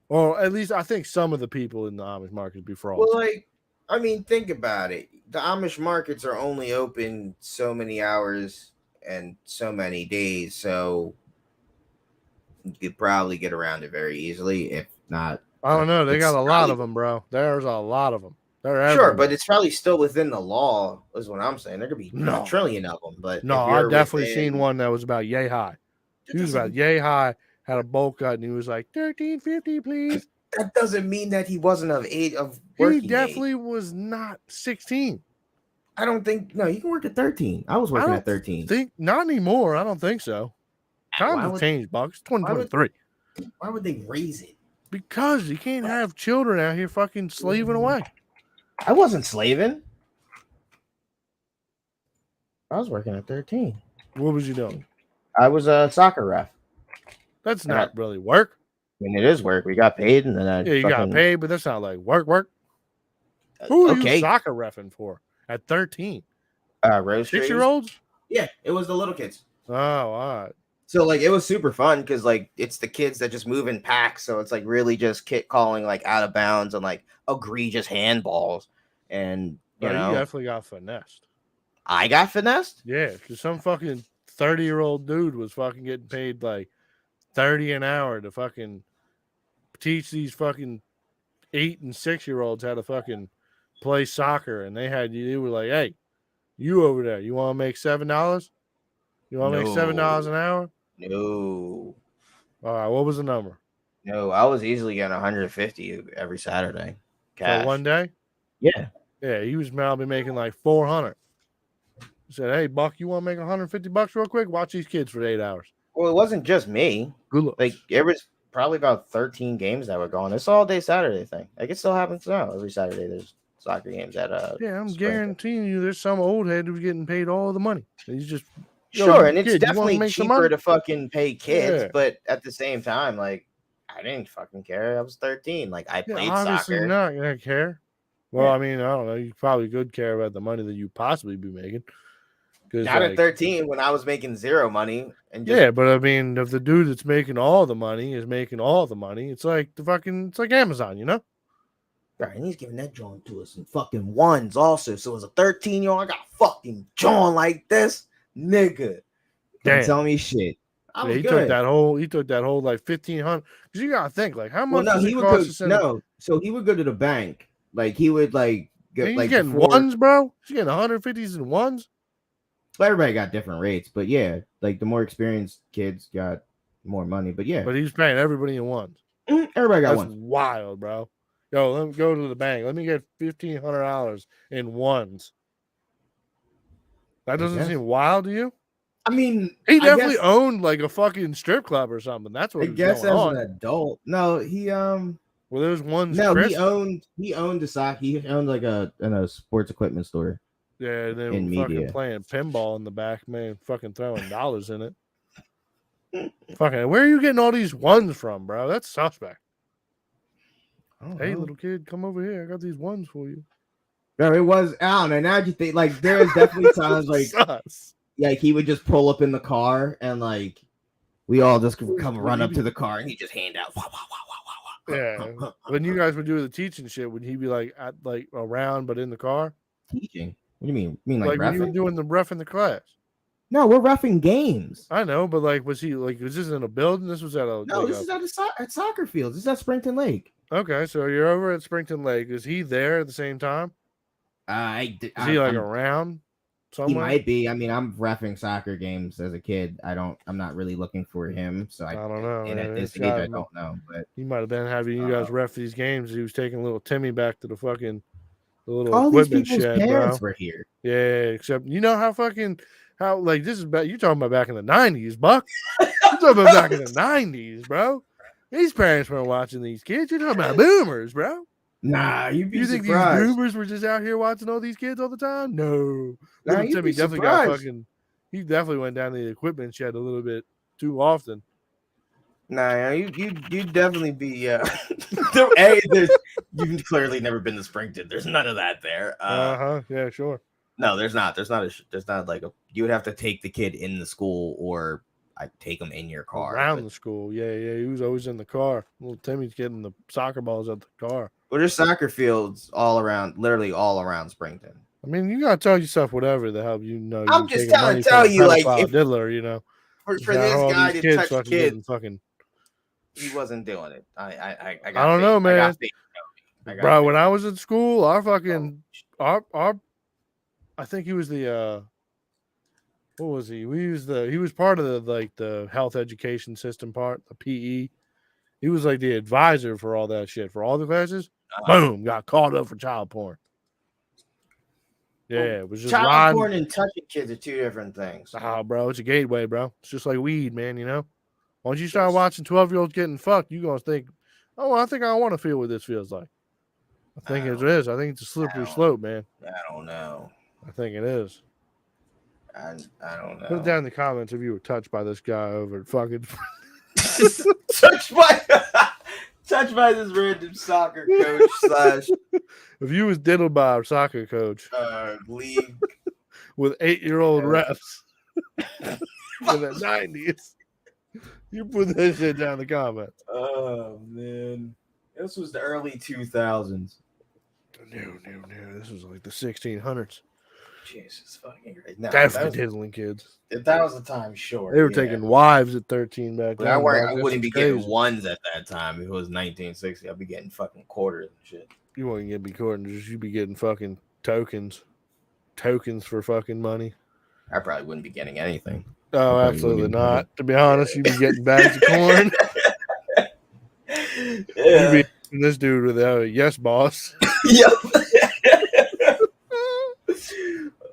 S1: Or at least I think some of the people in the Amish market be fraud.
S2: Well, like, I mean, think about it. The Amish markets are only open so many hours and so many days, so you could probably get around it very easily. If not,
S1: I don't know. They got a lot of them, bro. There's a lot of them. They're
S2: sure, but it's probably still within the law, is what I'm saying. There could be a trillion of them, but
S1: no, I've definitely seen one that was about yay high. He was about yay high, had a bowl cut, and he was like $13.50, please.
S2: That doesn't mean that he wasn't of age of working.
S1: He definitely was not 16.
S2: I don't think. No, you can work at 13. I was working at 13.
S1: Not anymore. I don't think so. Times have changed, Bucks. 2023.
S2: Why would they raise it?
S1: Because you can't have children out here fucking slaving away.
S2: I wasn't slaving. I was working at 13.
S1: What was you doing?
S2: I was a soccer ref.
S1: That's not really work.
S2: I mean, it is work. We got paid, and then
S1: you got paid, but that's not like work. Who are you soccer reffing for at 13?
S2: Rose
S1: 6-year-olds?
S2: Yeah, it was the little kids.
S1: Oh, all right.
S2: So like it was super fun because like it's the kids that just move in packs, so it's like really just kit calling like out of bounds and like egregious handballs, and you know,
S1: you definitely got finessed.
S2: I got finessed.
S1: Yeah, because some fucking 30-year-old dude was fucking getting paid like $30 an hour to fucking teach these fucking 8 and 6-year-olds how to fucking play soccer, and they were like, "Hey, you over there, you want to make $7? You want to make $7 an hour?"
S2: No.
S1: All right, what was the number?
S2: No, I was easily getting 150 every Saturday. Cash.
S1: For one day?
S2: Yeah.
S1: Yeah, he was probably making like 400. He said, "Hey, Buck, you want to make $150 real quick? Watch these kids for 8 hours."
S2: Well, it wasn't just me.
S1: Good luck.
S2: Like there was probably about 13 games that were going. It's all day Saturday thing. Like it still happens now. Every Saturday there's soccer games at
S1: Yeah, I'm guaranteeing you there's some old head who's getting paid all the money. He's just
S2: and it's definitely cheaper to fucking pay kids, but at the same time, like I didn't fucking care. I was 13. Like I played
S1: obviously
S2: soccer.
S1: Not gonna care. Well, I mean, I don't know. You probably could care about the money that you possibly be making.
S2: Not at 13 when I was making zero money. And
S1: but I mean, if the dude that's making all the money is making all the money, it's like it's like Amazon, you know?
S2: Right, and he's giving that joint to us in fucking ones also. So as a 13-year-old, I got fucking John like this. nigga. Don't
S1: Damn.
S2: tell me shit. I
S1: Yeah,
S2: was
S1: he
S2: good.
S1: took that whole like 1,500. Because you gotta think like how
S2: Well,
S1: much
S2: no,
S1: does
S2: he
S1: it
S2: would
S1: cost
S2: go.
S1: to send?
S2: No, so he would go to the bank. Like he would like go
S1: And he's
S2: like
S1: getting
S2: before.
S1: ones, bro. He's getting 150s and ones.
S2: Well, everybody got different rates, but yeah, like the more experienced kids got more money. But yeah,
S1: But he's paying everybody in ones.
S2: everybody got
S1: That's
S2: one.
S1: wild, bro. Yo, let me go to the bank. Let me get $1,500 in ones. That doesn't seem wild to you?
S2: I mean,
S1: He
S2: I
S1: definitely
S2: guess
S1: owned like a fucking strip club or something. That's what was going
S2: as an
S1: on.
S2: adult, no,
S1: Well, there's ones
S2: no,
S1: crisp.
S2: he owned a sock. He owned like a sports equipment store.
S1: Yeah, and then
S2: In
S1: fucking
S2: media.
S1: playing pinball in the back, man. Fucking throwing dollars in it. Fucking, where are you getting all these ones from, bro? That's suspect. Hey, little kid, come over here. I got these ones for you.
S2: No, it was. I don't know. Now you think like there's definitely times like
S1: Sus.
S2: like he would just pull up in the car and like we all just come run up to the car and he just hand out. Wah, wah, wah, wah,
S1: Yeah. When you guys would do the teaching shit, would he be like at like around but in the car?
S2: Teaching? What do you mean? You mean like
S1: Like when you were
S2: reffing?
S1: doing the ref in the class?
S2: No, we're reffing games.
S1: I know, but like, was this in a building? This was at a
S2: No, this is at soccer fields. This is at Springton Lake.
S1: Okay, so you're over at Springton Lake. Is he there at the same time? Is he like around somewhere?
S2: He might be. I mean, I'm reffing soccer games as a kid. I'm not really looking for him. So I
S1: don't know.
S2: And
S1: Man.
S2: at this age, I don't know. But
S1: he might have been having you guys ref these games. He was taking little Timmy back to the little
S2: all these
S1: equipment
S2: people's
S1: shed,
S2: parents
S1: bro.
S2: were here.
S1: Yeah, except you know how like this is back. You talking about back in the 90s, Buck? You talking about back in the 90s, bro? These parents weren't watching these kids. You're talking about boomers, bro.
S2: Nah, you'd be
S1: You think
S2: surprised.
S1: these boomers were just out here watching all these kids all the time? No.
S2: Nah,
S1: Little Timmy definitely he definitely went down to the equipment shed a little bit too often.
S2: Nah, you definitely be
S3: you clearly never been to Springton. There's none of that there.
S1: Yeah, sure.
S3: No, there's not. There's not like you would have to take the kid in the school or I take him in your car.
S1: Around the school. Yeah. He was always in the car. Little Timmy's getting the soccer balls at the car.
S2: Well, there's soccer fields literally all around Springton.
S1: I mean, you gotta tell yourself whatever the hell you know.
S2: I'm just trying to tell you, like, if
S1: diddler, you know,
S2: for this guy to touch kids,
S1: fucking,
S2: he wasn't doing it. I
S1: don't know, man. Bro, when I was in school, our I think he was the what was he? He was part of the health education system part, the PE. He was like the advisor for all that shit for all the classes. Boom, got called up for child porn. Yeah, it was just
S2: child porn and touching kids are two different things.
S1: Bro, it's a gateway, bro. It's just like weed, man. You know, once you start watching 12-year-olds getting fucked, you gonna think, oh, I think I want to feel what this feels like. I think it is. I think it's a slippery slope, man.
S2: I don't know.
S1: I think it is.
S2: I don't know.
S1: Put it down in the comments if you were touched by this guy over at fucking
S2: touched by this random soccer coach slash.
S1: If you was diddled by a soccer coach,
S2: league
S1: with 8-year-old refs in the 90s, you put that shit down in the comments.
S2: Oh man, this was the early 2000s.
S1: No. This was like the 1600s.
S2: Jesus fucking great. No,
S1: definitely diddling kids.
S2: If that was the time, sure.
S1: They were taking wives at 13 back then.
S2: I wouldn't be getting ones at that time. If it was 1960, I'd be getting fucking quarters and shit.
S1: You wouldn't get quarters. You'd be getting fucking tokens for fucking money.
S2: I probably wouldn't be getting anything.
S1: Oh, absolutely not. To be honest, you'd be getting bags of corn. You'd be this dude with yes, boss.
S2: Yep.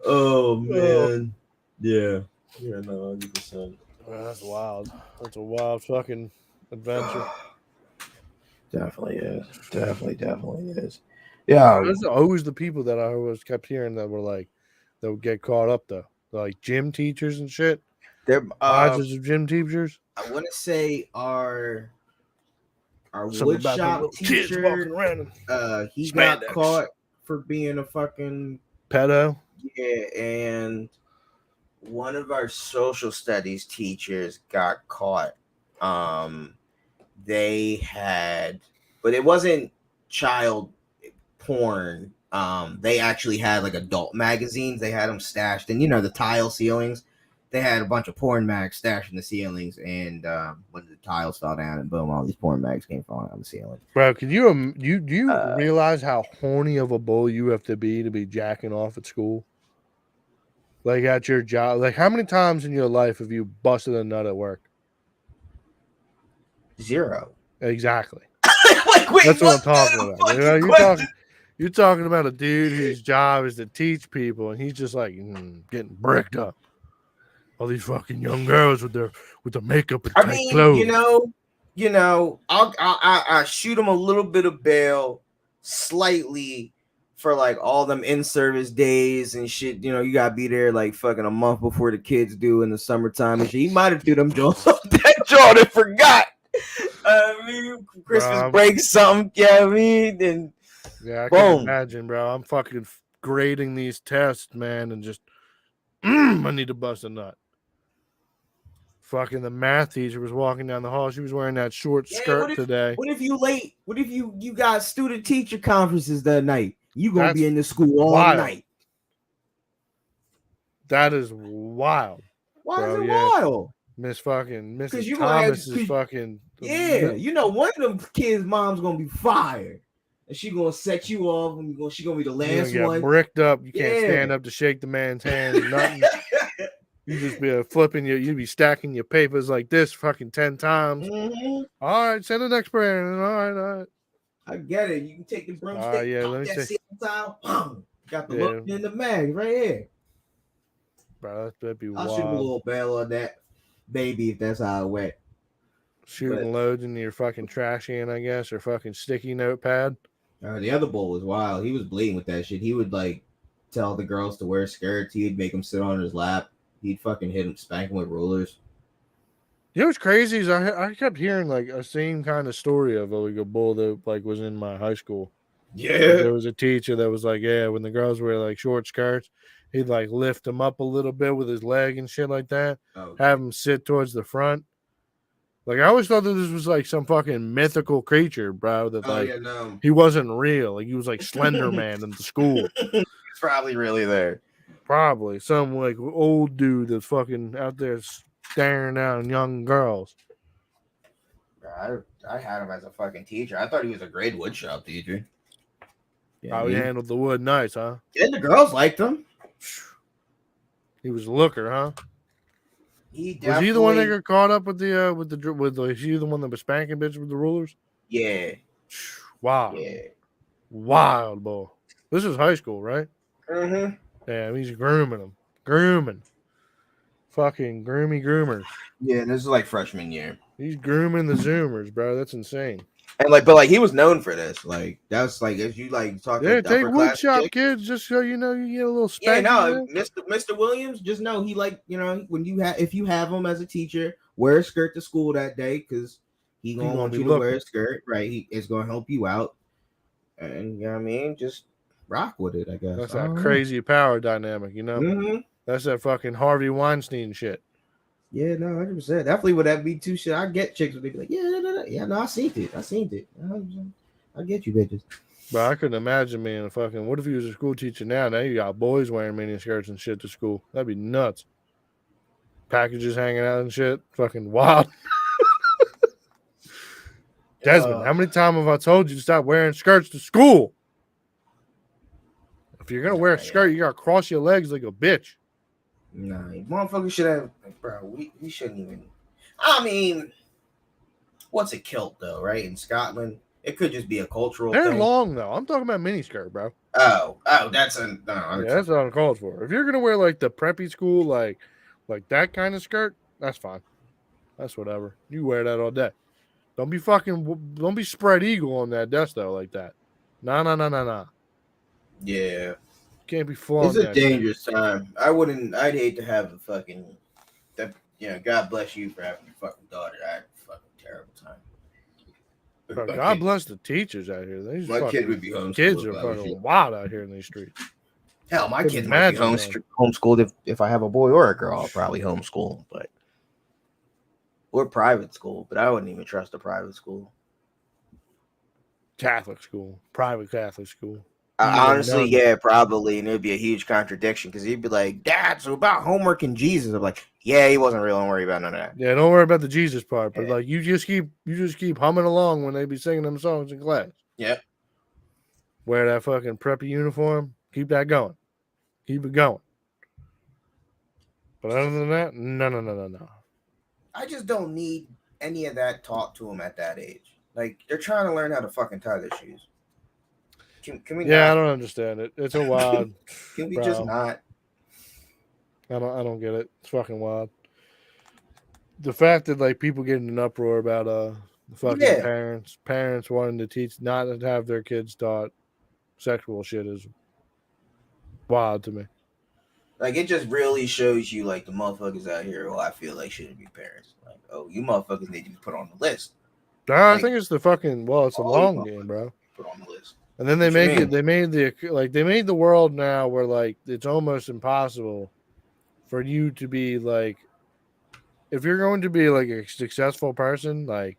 S2: Oh man, yeah, no, 100%.
S1: That's wild. That's a wild fucking adventure.
S2: Definitely is. Yeah,
S1: there's always the people that I always kept hearing that were like that would get caught up though, like gym teachers and shit.
S2: They're
S1: of gym teachers.
S2: I want to say our wood shop teacher. He got caught for being a fucking
S1: pedo.
S2: Yeah, and one of our social studies teachers got caught. They had, but it wasn't child porn. They actually had like adult magazines. They had them stashed in, the tile ceilings. they had a bunch of porn mags stashed in the ceilings, and when the tiles fell down, and boom, all these porn mags came falling on the ceiling.
S1: Bro, can you do you realize how horny of a bull you have to be jacking off at school? Like at your job, like how many times in your life have you busted a nut at work?
S2: 0.
S1: Exactly.
S2: Like, wait,
S1: That's what I'm
S2: what
S1: talking
S2: kind of
S1: about. You know,
S2: fucking question?
S1: you're talking about a dude whose job is to teach people, and he's just like getting bricked up. All these fucking young girls with their makeup and
S2: I
S1: tight
S2: mean,
S1: clothes.
S2: I shoot him a little bit of bail, slightly, for like all them in-service days and shit. You know, you gotta be there like fucking a month before the kids do in the summertime and shit. He might have threw them jaws off that jaw and forgot. I mean, Christmas break something. Yeah, I mean, then
S1: yeah, I
S2: boom.
S1: can imagine, bro. I'm fucking grading these tests, man, and just I need to bust a nut. Fucking the math teacher was walking down the hall. She was wearing that short skirt today.
S2: What if you late? What if you got student teacher conferences that night? You gonna
S1: That's
S2: be in the school all
S1: wild.
S2: night.
S1: That is wild.
S2: Why is it wild?
S1: Mrs. Thomas is fucking.
S2: Yeah, you know, one of them kids' mom's gonna be fired, and she gonna set you off, and she gonna be the last
S1: you
S2: one.
S1: Bricked up. You can't stand up to shake the man's hand. Nothing. You just be flipping you'd be stacking your papers like this fucking 10 times.
S2: Mm-hmm.
S1: All right, send the next prayer. All right.
S2: I get it. You can take the broomstick,
S1: let me see.
S2: Got the look in the mag right here.
S1: Bro, that'd be wild.
S2: I'll shoot a little bail on that baby if that's how it went.
S1: Shooting loads into your fucking trash can, I guess, or fucking sticky notepad.
S2: The other bull was wild. He was bleeding with that shit. He would like tell the girls to wear skirts. He'd make them sit on his lap. He'd fucking hit him, spank him with rulers.
S1: You know what's crazy is I kept hearing like a same kind of story of like a bull that like was in my high school.
S2: Yeah,
S1: like, there was a teacher that was like, yeah, when the girls wear like short skirts, he'd like lift them up a little bit with his leg and shit like that. Have them sit towards the front. Like I always thought that this was like some fucking mythical creature, bro. That he wasn't real. Like he was like Slender Man in the school.
S2: He's probably really there.
S1: Probably some like old dude that's fucking out there staring down young girls.
S2: I had him as a fucking teacher. I thought he was a great woodshop teacher.
S1: How he handled the wood nice, huh?
S2: Yeah, the girls liked him.
S1: He was a looker, huh? Was he the one that got caught up with is he the one that was spanking bitches with the rulers?
S2: Yeah.
S1: Wow.
S2: Yeah.
S1: Wild boy. This is high school, right?
S2: Mm-hmm.
S1: Yeah, he's grooming them. Grooming. Fucking groomers.
S2: Yeah, this is like freshman year.
S1: He's grooming the Zoomers, bro. That's insane.
S2: And but he was known for this. Like that's like if you like talk.
S1: Yeah, take woodshop kids just so you know you get a little spank.
S2: Yeah, no, Mr. Williams, just know he when if you have him as a teacher, wear a skirt to school that day because he gonna want you to wear a skirt, right? He is gonna help you out, and you know what I mean, just rock with it. I guess
S1: that's that crazy power dynamic, you know.
S2: Mm-hmm.
S1: That's that fucking Harvey Weinstein shit.
S2: Yeah, no, 100%. Definitely would that be too shit. I get chicks would be like, yeah, no, I seen it. I get you, bitches.
S1: But I couldn't imagine being a fucking. What if he was a school teacher now? Now you got boys wearing mini skirts and shit to school. That'd be nuts. Packages hanging out and shit. Fucking wild. Desmond, how many times have I told you to stop wearing skirts to school? If you're gonna wear a skirt, you gotta cross your legs like a bitch.
S2: Nah, motherfuckers should have, bro. We shouldn't even. I mean, what's a kilt though, right? In Scotland, it could just be a cultural.
S1: They're
S2: thing.
S1: long though. I'm talking about mini skirt, bro.
S2: Oh, that's
S1: that's uncalled for. If you're gonna wear like the preppy school, like that kind of skirt, that's fine. That's whatever. You wear that all day. Don't be spread eagle on that desk though, like that. Nah.
S2: Yeah.
S1: Can't be flaunting.
S2: It's a dangerous time. I'd hate to have a fucking God bless you for having your fucking daughter. I had a fucking terrible time.
S1: Bro, God bless the teachers out here.
S2: My kid would be homeschooled.
S1: Kids are fucking wild out here in these streets.
S2: Hell, my kids might be homeschooled if I have a boy or a girl. I'll probably homeschool, or private school. But I wouldn't even trust a private school.
S1: Catholic school, private Catholic school. Even
S2: Honestly,
S1: none.
S2: yeah, probably, and it would be a huge contradiction because he'd be like, "Dad, so about homework and Jesus." I'm like, "Yeah, he wasn't real. Don't worry about none of that."
S1: Yeah, don't worry about the Jesus part, but
S2: Yeah.
S1: like you just keep humming along when they be singing them songs in class.
S2: Yep.
S1: Wear that fucking preppy uniform. Keep that going. Keep it going. But other than that, no.
S2: I just don't need any of that taught to him at that age. Like they're trying to learn how to fucking tie their shoes. Can we
S1: Yeah, I
S2: not?
S1: don't understand it. It's a wild,
S2: Can we just
S1: bro.
S2: not?
S1: I don't get it. It's fucking wild. The fact that like people get in an uproar about the fucking
S2: Yeah.
S1: parents wanting to teach not to have their kids taught sexual shit is wild to me.
S2: Like it just really shows you like the motherfuckers out here who I feel like shouldn't be parents. Like, oh, you motherfuckers need to be put on the list.
S1: I
S2: Like
S1: think it's the fucking it's a
S2: all you
S1: long game,
S2: motherfuckers
S1: bro.
S2: put on the list.
S1: And then they
S2: What you
S1: make it.
S2: mean?
S1: They made the world now where like it's almost impossible for you to be like, if you're going to be like a successful person, like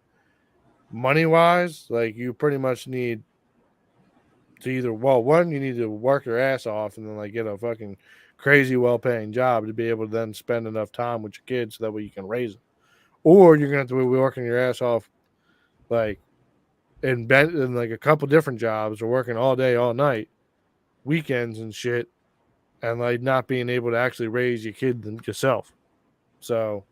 S1: money wise, like you pretty much need to either one, you need to work your ass off and then like get a fucking crazy well paying job to be able to then spend enough time with your kids so that way you can raise them, or you're gonna have to be working your ass off like in like a couple different jobs or working all day all night, weekends and shit, and like not being able to actually raise your kid yourself. So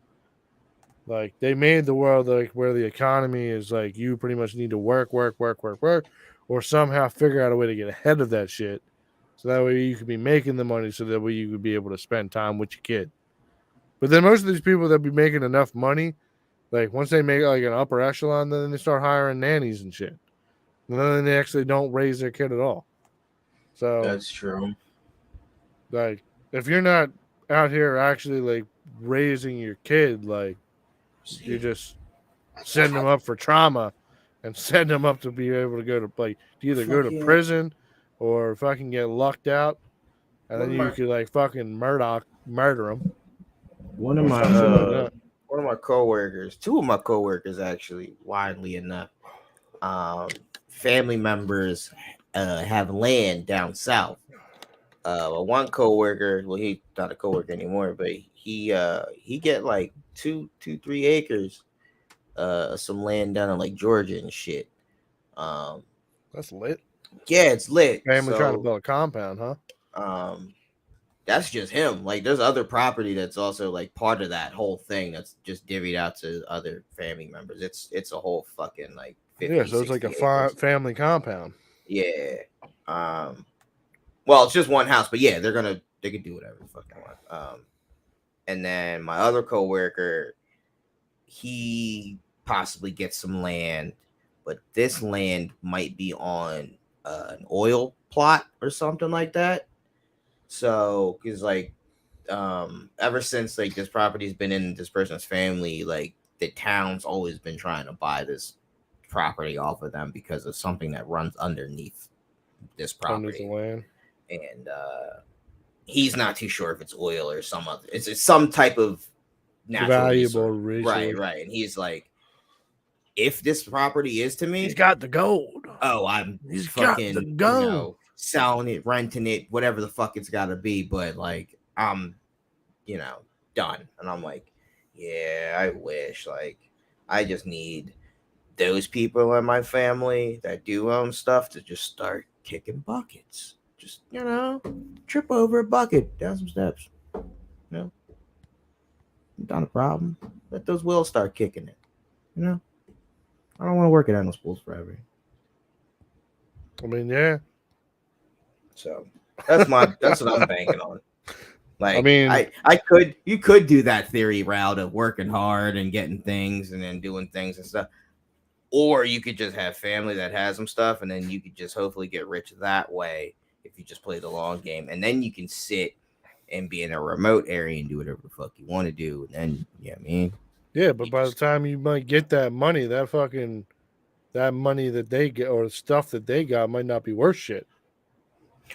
S1: like they made the world like where the economy is like you pretty much need to work, or somehow figure out a way to get ahead of that shit. So that way you could be making the money so that way you could be able to spend time with your kid. But then most of these people that be making enough money, like once they make like an upper echelon, then they start hiring nannies and shit. And then they actually don't raise their kid at all. So
S2: That's true.
S1: like if you're not out here actually like raising your kid, like you're just setting them up for trauma and setting them up to be able to go to like to either go to
S2: Fucking
S1: prison or fucking get lucked out, and
S2: one
S1: then
S2: of
S1: you
S2: my
S1: could like fucking murder them
S2: one of
S1: or
S2: my
S1: some shit like that.
S2: one of my coworkers, two of my coworkers actually, widely enough, family members have land down south. One coworker, well, he's not a coworker anymore, but he get like 3 acres, some land down in like Georgia and shit. Um,
S1: That's lit.
S2: yeah, it's lit.
S1: Family trying to
S2: So,
S1: build a compound, huh?
S2: um, that's just him. Like, there's other property that's also like part of that whole thing that's just divvied out to other family members. It's a whole fucking like
S1: Yeah,
S2: 50,
S1: so it's like
S2: 60
S1: a
S2: acres.
S1: family compound.
S2: Yeah. Um, well, it's just one house, but yeah, they can do whatever the fuck they want. And then my other coworker, he possibly gets some land, but this land might be on an oil plot or something like that. So, because like, ever since like this property's been in this person's family, like the town's always been trying to buy this property off of them because of something that runs underneath this
S1: Underneath the
S2: property,
S1: land.
S2: and he's not too sure if it's oil or some other. It's some type of natural
S1: Valuable
S2: resource. Right,
S1: resource.
S2: right. And he's like, if this property is to me,
S1: He's got the gold.
S2: oh, I'm
S1: He's got the
S2: fucking,
S1: gold.
S2: selling it, renting it, whatever the fuck it's got to be. But like, I'm, done. And I'm like, yeah, I wish. Like, I just need those people in my family that do own stuff to just start kicking buckets. Just, trip over a bucket, down some steps. Not a problem. Let those wheels start kicking it. I don't want to work at animal schools forever.
S1: I mean, yeah.
S2: So that's what I'm banking on. Like,
S1: I mean,
S2: you could do that theory route of working hard and getting things and then doing things and stuff. Or you could just have family that has some stuff and then you could just hopefully get rich that way if you just play the long game. And then you can sit and be in a remote area and do whatever the fuck you want to do. And then,
S1: yeah, but by the time you might get that money, that money that they get or stuff that they got might not be worth shit.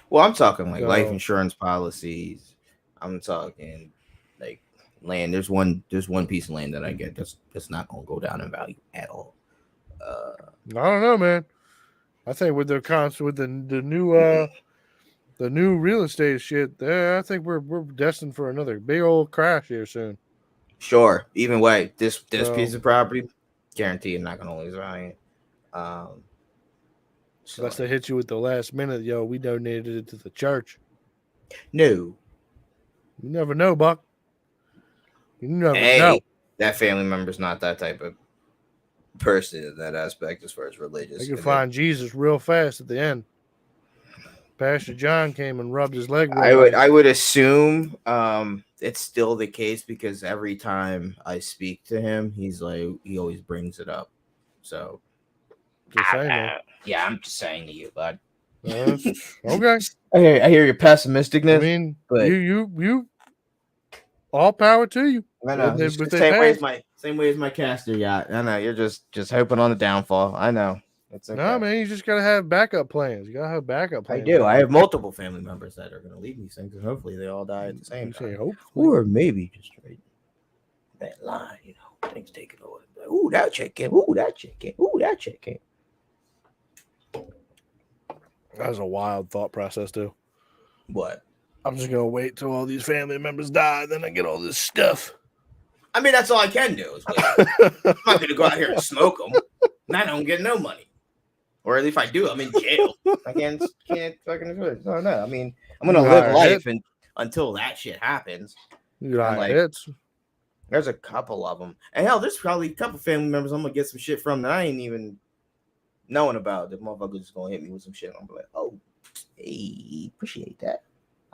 S2: Well, I'm talking like life
S1: So-
S2: insurance policies. I'm talking like land. There's one piece of land that I get that's not gonna go down in value at all.
S1: I don't know, man. I think with the new real estate shit, I think we're destined for another big old crash here soon.
S3: Sure. Even way, this
S1: So-
S3: piece of property, guarantee you're not gonna lose value. So
S1: Unless they hit you with the last minute, yo, we donated it to the church.
S3: no.
S1: You never know, Buck. You never
S3: Hey,
S1: know.
S3: that family member's not that type of person in that aspect as far as religious.
S1: They could find Jesus real fast at the end. Pastor John came and rubbed his leg.
S3: I would assume it's still the case because every time I speak to him, he always brings it up. So
S1: Just saying, man.
S3: yeah, I'm just saying to you, bud.
S1: Okay.
S3: I hear your pessimisticness.
S1: I mean,
S3: but
S1: you all power to you.
S3: I know.
S1: If they
S3: Same way as my caster yacht. I know you're just hoping on the downfall. I know. It's okay.
S1: No, man, you just gotta have backup plans. You gotta have backup plans.
S3: I do. I have multiple family members that are gonna leave these things, and hopefully they all die at the same time.
S1: Hopefully.
S3: Or maybe just right that line, things taking over. Ooh, that chick in. Ooh, that chick in. Ooh, that chick in.
S1: That was a wild thought process, too.
S3: What?
S1: I'm just gonna wait till all these family members die, then I get all this stuff.
S3: I mean, that's all I can do. Is wait. I'm not gonna go out here and smoke them, and I don't get no money. Or at least if I do, I'm in jail. I can't fucking do it. No. I mean, I'm gonna live life until that shit happens. There's a couple of them, and hell, there's probably a couple family members I'm gonna get some shit from that I ain't even knowing about. The motherfucker's just gonna hit me with some shit. I'm gonna be like, oh, hey, appreciate that.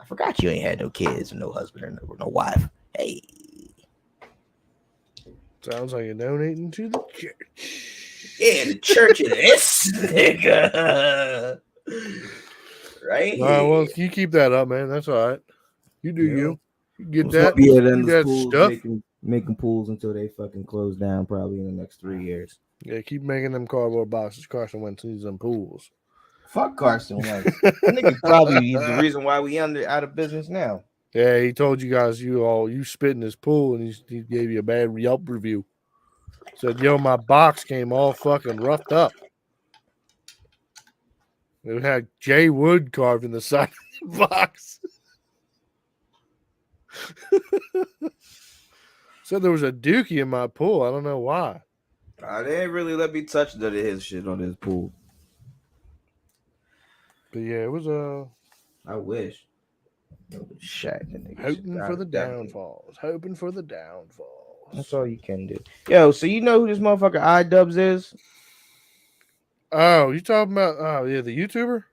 S3: I forgot you ain't had no kids or no husband or no wife. Hey,
S1: sounds like you're donating to the church.
S3: Yeah, the church of this nigga. Right?
S1: All right, well, you keep that up, man. That's all right. You do you. You get that.
S2: Be
S1: that stuff.
S2: Making pools until they fucking close down, probably in the next 3 years.
S1: Yeah, keep making them cardboard boxes. Carson Wentz needs them pools.
S3: Fuck Carson Wentz. I think probably he's the reason why we out of business now.
S1: Yeah, he told you guys you spit in his pool, and he gave you a bad Yelp review. Said, yo, my box came all fucking roughed up. It had Jay Wood carved in the side of the box. Said there was a dookie in my pool. I don't know why.
S2: They didn't really let me touch none of his shit on his pool.
S1: But yeah, it was
S2: I wish.
S1: Hoping for the downfalls. Hoping for the downfalls.
S2: That's all you can do. Yo, so you know who this motherfucker iDubbbz is?
S1: Oh, you talking about the YouTuber?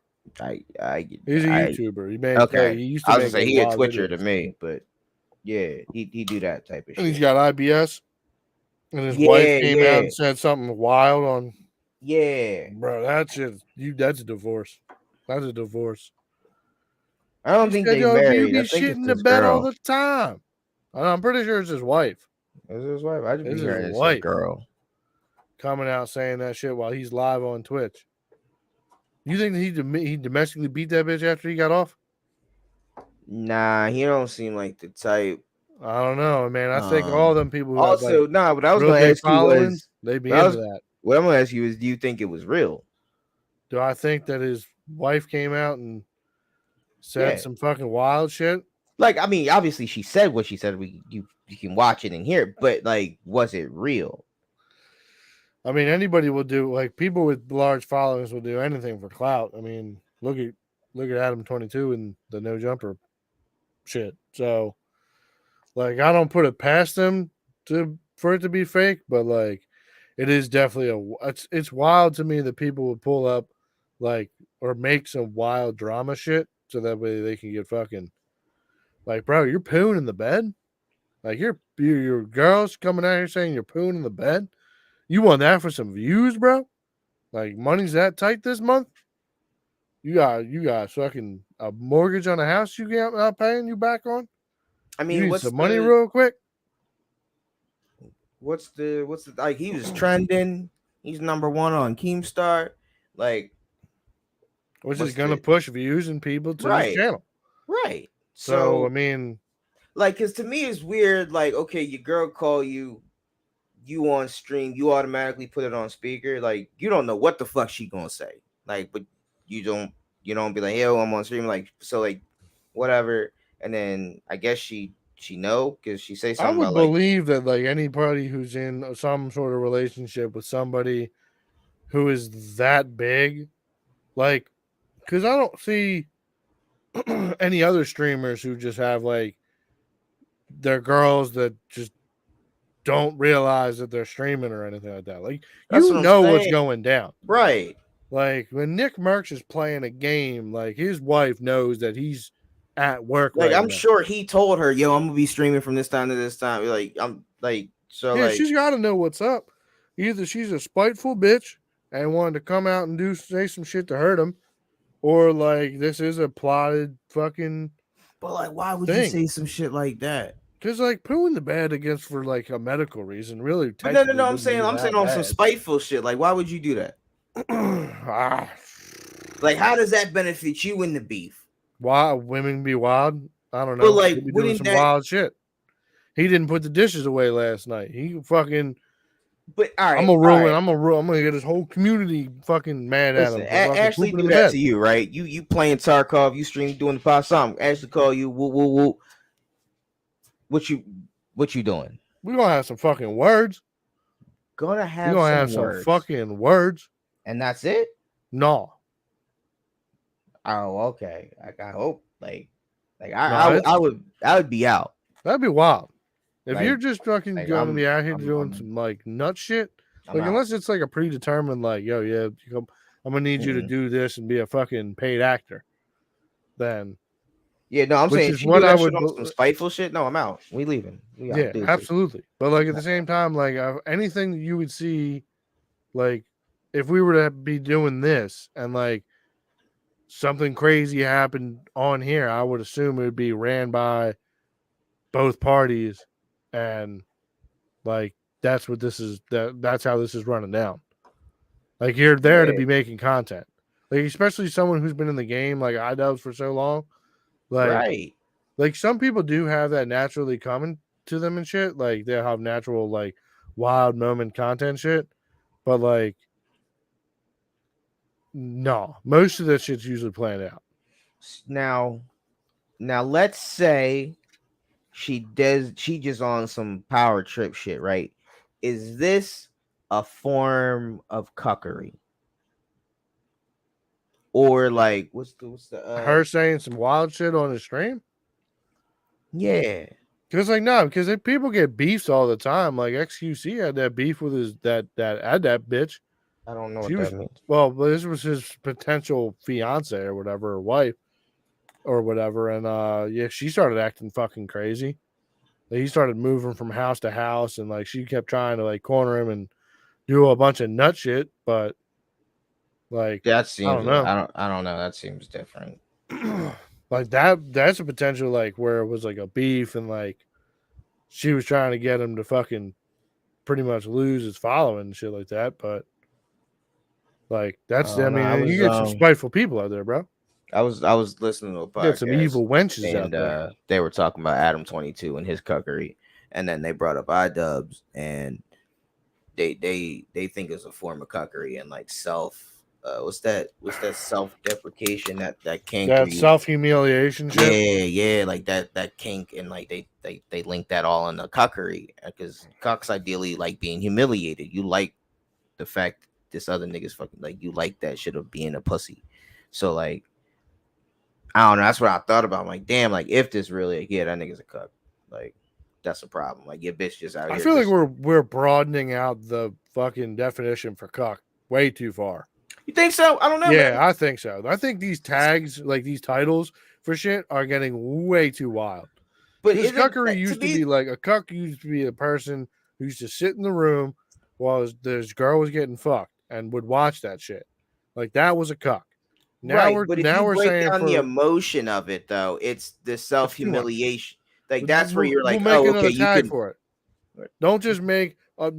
S1: He's a YouTuber. He used to
S3: I was gonna say he a Twitcher
S1: videos.
S3: to me, but yeah, he do that type of
S1: and
S3: shit.
S1: He's got IBS. And his wife came out and said something wild on.
S3: Yeah,
S1: bro, that's a divorce. That's a divorce.
S3: I don't think they married.
S1: You
S3: I
S1: be
S3: think
S1: shitting
S3: it's
S1: the bed all
S3: girl.
S1: the time. I'm pretty sure it's his wife.
S3: Is his wife? I just
S1: It's
S3: be hearing
S1: his
S3: it's
S1: wife.
S3: a girl
S1: Coming out saying that shit while he's live on Twitch. You think that he domestically beat that bitch after he got off?
S3: Nah, he don't seem like the type.
S1: I don't know, man. I think all them people who
S3: also,
S1: have
S3: what I was going to ask you was,
S1: they'd be into that.
S3: What I'm going to ask you is, do you think it was real?
S1: Do I think that his wife came out and said some fucking wild shit?
S3: Like, I mean, obviously she said what she said. You can watch it and hear it, but like, was it real?
S1: I mean, anybody will do, like, people with large followings will do anything for clout. I mean, look at Adam 22 and the no jumper shit. So, like, I don't put it past them for it to be fake, but like, it is definitely it's wild to me that people would pull up, like, or make some wild drama shit so that way they can get fucking, like, bro, you're pooing in the bed, like, your girls coming out here saying you're pooing in the bed. You want that for some views, bro? Like, money's that tight this month? You got fucking a mortgage on a house you can't not paying you back on?
S3: I mean,
S1: what's some money real quick?
S3: What's the like, he was trending, he's number one on Keemstar, like,
S1: which is gonna push views and people to his channel.
S3: Right.
S1: So I mean,
S3: like, because to me it's weird, like, okay, your girl call you on stream, you automatically put it on speaker, like, you don't know what the fuck she gonna say. Like, but you don't be like, yo, I'm on stream, like, so like whatever. And then I guess she know because she say
S1: I
S3: something
S1: would
S3: about like,
S1: believe that like anybody who's in some sort of relationship with somebody who is that big, like, because I don't see any other streamers who just have like their girls that just don't realize that they're streaming or anything like that. Like,
S3: that's
S1: you
S3: what I'm
S1: know what's
S3: saying,
S1: going down.
S3: right?
S1: Like when Nick Merckx is playing a game, like his wife knows that he's at work
S3: Like,
S1: right
S3: I'm
S1: now.
S3: sure he told her, yo, I'm gonna be streaming from this time to this time. Like, I'm like, so
S1: Yeah,
S3: like,
S1: she's got to know what's up. Either she's a spiteful bitch and wanted to come out and say some shit to hurt him, or like this is a plotted fucking
S3: but like, why would you
S1: thing.
S3: say some shit like that?
S1: Because like pooing the bed against for like a medical reason really
S3: But
S1: technically
S3: no, I'm
S1: wouldn't be
S3: saying
S1: that
S3: on some
S1: bad.
S3: spiteful shit. Like, why would you do that? Like, how does that benefit you in the beef?
S1: Why women be wild? I don't know.
S3: But like,
S1: They be doing
S3: wouldn't
S1: some
S3: that?
S1: wild shit. He didn't put the dishes away last night. He fucking.
S3: But all right,
S1: I'm gonna get his whole community fucking mad at
S3: listen,
S1: him for fucking
S3: Ashley
S1: pooping in
S3: do
S1: the
S3: that
S1: bed.
S3: to you, right? You playing Tarkov, you stream doing the pop something. Ashley call you, woo woo woo. What you doing?
S1: We're gonna have some fucking words.
S3: Gonna
S1: We're
S3: have
S1: gonna
S3: some
S1: have some
S3: words,
S1: fucking words.
S3: and that's it.
S1: No.
S3: Oh, okay. I hope like
S1: No,
S3: I would be out.
S1: that'd be wild. If
S3: Like-
S1: you're just fucking
S3: like,
S1: gonna be out here
S3: I'm-
S1: doing some like nut shit,
S3: I'm
S1: like
S3: out.
S1: unless it's like a predetermined, like, yo, yeah, I'm gonna need you to do this and be a fucking paid actor, then
S3: Yeah, no, I'm
S1: which
S3: saying
S1: is
S3: she
S1: what
S3: do
S1: I
S3: that shit
S1: would.
S3: on some spiteful shit. No, I'm out. We leaving. We out.
S1: Yeah,
S3: Dude,
S1: absolutely. But like at the same time, like anything that you would see, like if we were to be doing this and like something crazy happened on here, I would assume it would be ran by both parties, and like that's what this is. That's how this is running down. Like you're there to be making content, like especially someone who's been in the game like iDubbbz for so long. Like,
S3: right.
S1: like some people do have that naturally coming to them and shit. Like they have natural like wild moment content shit, but like no, most of that shit's usually planned out.
S3: Now let's say she just on some power trip shit, right? Is this a form of cuckery? Or like what's the
S1: Her saying some wild shit on his stream?
S3: Yeah.
S1: Because like no, because people get beefs all the time. Like XQC had that beef with his that bitch.
S3: I don't know
S1: She
S3: what
S1: was
S3: that means.
S1: well, but this was his potential fiance or whatever, or wife or whatever, and yeah, she started acting fucking crazy. Like, he started moving from house to house, and like she kept trying to like corner him and do a bunch of nut shit, but like
S3: That seems
S1: I don't know.
S3: I don't know. That seems different.
S1: Like that's a potential like where it was like a beef and like she was trying to get him to fucking pretty much lose his following and shit like that, but like that's I mean you get some spiteful people out there, bro.
S3: I was listening to a podcast.
S1: Get some evil wenches out there.
S3: They were talking about Adam 22 and his cuckery, and then they brought up iDubbbz, and they think it's a form of cuckery and like self. What's that self-deprecation that kink?
S1: That self-humiliation shit.
S3: Yeah, like that kink, and like they link that all in the cuckery because cucks ideally like being humiliated. You like the fact this other nigga's fucking like you like that shit of being a pussy. So like I don't know. That's what I thought about. I'm like, damn, like if this really, like, yeah, that nigga's a cuck. Like, that's a problem. Like your bitch just out here.
S1: I feel like we're broadening out the fucking definition for cuck way too far.
S3: You think so? I don't know.
S1: Yeah,
S3: man.
S1: I think so. I think these tags, like these titles for shit, are getting way too wild. But this cuckery used to be like a cuck used to be a person who used to sit in the room while this girl was getting fucked and would watch that shit. Like that was a cuck. Now
S3: right, but if
S1: we're
S3: break
S1: saying
S3: down the emotion of it, though, it's the self-humiliation. Like that's where you're like,
S1: we'll
S3: oh, okay, you
S1: tag
S3: can
S1: for it. Don't just make a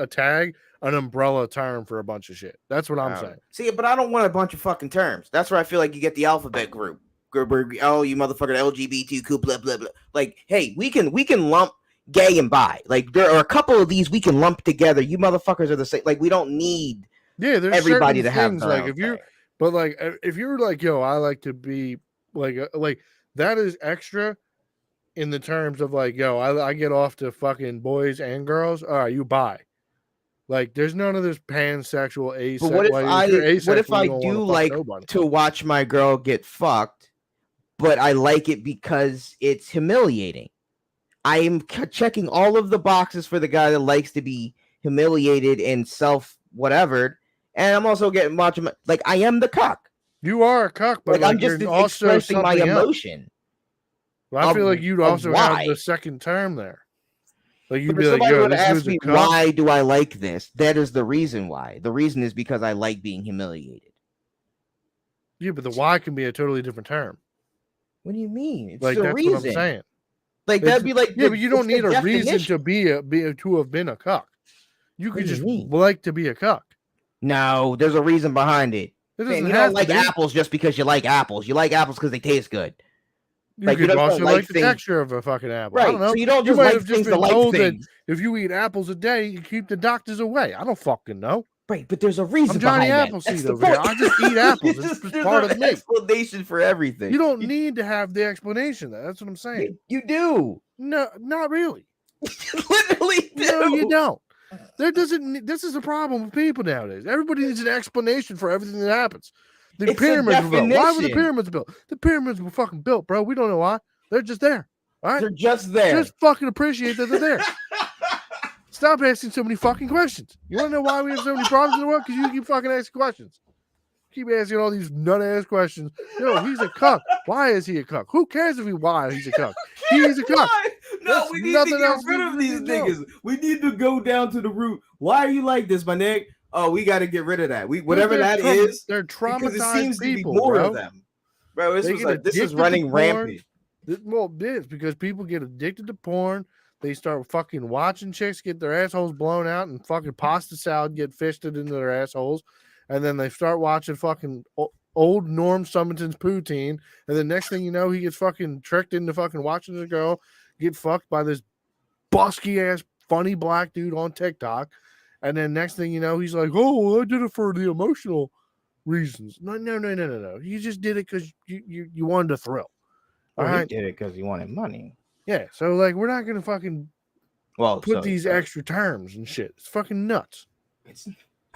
S1: tag an umbrella term for a bunch of shit. That's what I'm saying.
S3: See, but I don't want a bunch of fucking terms. That's where I feel like you get the alphabet group. Oh, you motherfucker, LGBTQ, blah blah blah. Like, hey, we can lump gay and bi. Like, there are a couple of these we can lump together. You motherfuckers are the same. Like, we don't need
S1: Yeah, there's
S2: everybody
S1: certain
S2: to have
S1: things
S2: their
S1: like
S2: own
S1: if you're,
S2: thing.
S1: but like if you're like, yo, I like to be like that is extra in the terms of like, yo, I get off to fucking boys and girls. All right, you buy. Like, there's none of this pansexual,
S2: But
S1: asexual. Like, if you're
S2: what if
S1: asexual, you
S2: I
S1: don't want
S2: do
S1: to fuck
S2: like
S1: nobody.
S2: to watch my girl get fucked, but I like it because it's humiliating? I am checking all of the boxes for the guy that likes to be humiliated and self whatever, and I'm also getting watching like I am the cuck.
S1: You are a cuck, but
S2: Like I'm
S1: you're
S2: just
S1: also
S2: expressing my
S1: something else.
S2: emotion.
S1: Well, I feel like you'd
S2: of
S1: also have
S2: why.
S1: the second term there. Like you'd
S2: But
S1: be
S2: if
S1: like,
S2: somebody
S1: yo,
S2: would
S1: this
S2: ask
S1: dude's a
S2: me
S1: cuck.
S2: why do I like this, that is the reason why. The reason is because I like being humiliated.
S1: Yeah, but the why can be a totally different term.
S2: What do you mean? It's
S1: Like
S2: the
S1: that's
S2: reason.
S1: what I'm saying.
S2: Like that'd be like
S1: yeah, but you don't need a
S2: definition.
S1: reason to be to have been a cuck. You could just like to be a cuck.
S2: No, there's a reason behind it.
S1: Man,
S2: you don't like apples just because you like apples. You like apples because they taste good.
S1: You could also like the texture of a fucking apple.
S2: Right.
S1: I don't know.
S2: So you don't
S1: you
S2: just
S1: might
S2: like
S1: have just
S2: things
S1: been
S2: to like
S1: told
S2: things.
S1: that if you eat apples a day, you keep the doctors away. I don't fucking know.
S2: Right, but there's a reason.
S1: I'm Johnny
S2: behind
S1: Appleseed
S2: that.
S1: over here. I just eat apples. It's just part of me.
S2: Explanation for everything.
S1: You don't need to have the explanation. That's what I'm saying.
S2: You do.
S1: No, not really.
S2: Literally do.
S1: No, you don't. There doesn't. This is a problem with people nowadays. Everybody needs an explanation for everything that happens. The pyramids were built. Why were the pyramids built? The pyramids were fucking built, bro. We don't know why. They're just there. All right?
S2: They're just there.
S1: Just fucking appreciate that they're there. Stop asking so many fucking questions. You want to know why we have so many problems in the world? Because you keep fucking asking questions. Keep asking all these nut-ass questions. Yo, he's a cuck. Why is he a cuck? Who cares if he's a cuck? He's a cuck.
S3: No, we need to get rid of these niggas. We need to go down to the root. Why are you like this, my nigga? Oh, we got to get rid of that. Whatever that is.
S1: They're traumatized
S3: because it seems
S1: people,
S3: to be more
S1: bro.
S3: of them. Bro, this is
S1: porn.
S3: running rampant.
S1: Well, it is because people get addicted to porn. They start fucking watching chicks get their assholes blown out and fucking pasta salad get fisted into their assholes. And then they start watching fucking old Norm Summerton's poutine. And the next thing you know, he gets fucking tricked into fucking watching the girl get fucked by this busky ass funny black dude on TikTok. And then next thing you know, he's like, oh, I did it for the emotional reasons. No. You just did it because you wanted a thrill. All right.
S2: He did it because he wanted money.
S1: Yeah. So, like, we're not going to fucking put these extra terms and shit. It's fucking nuts. It's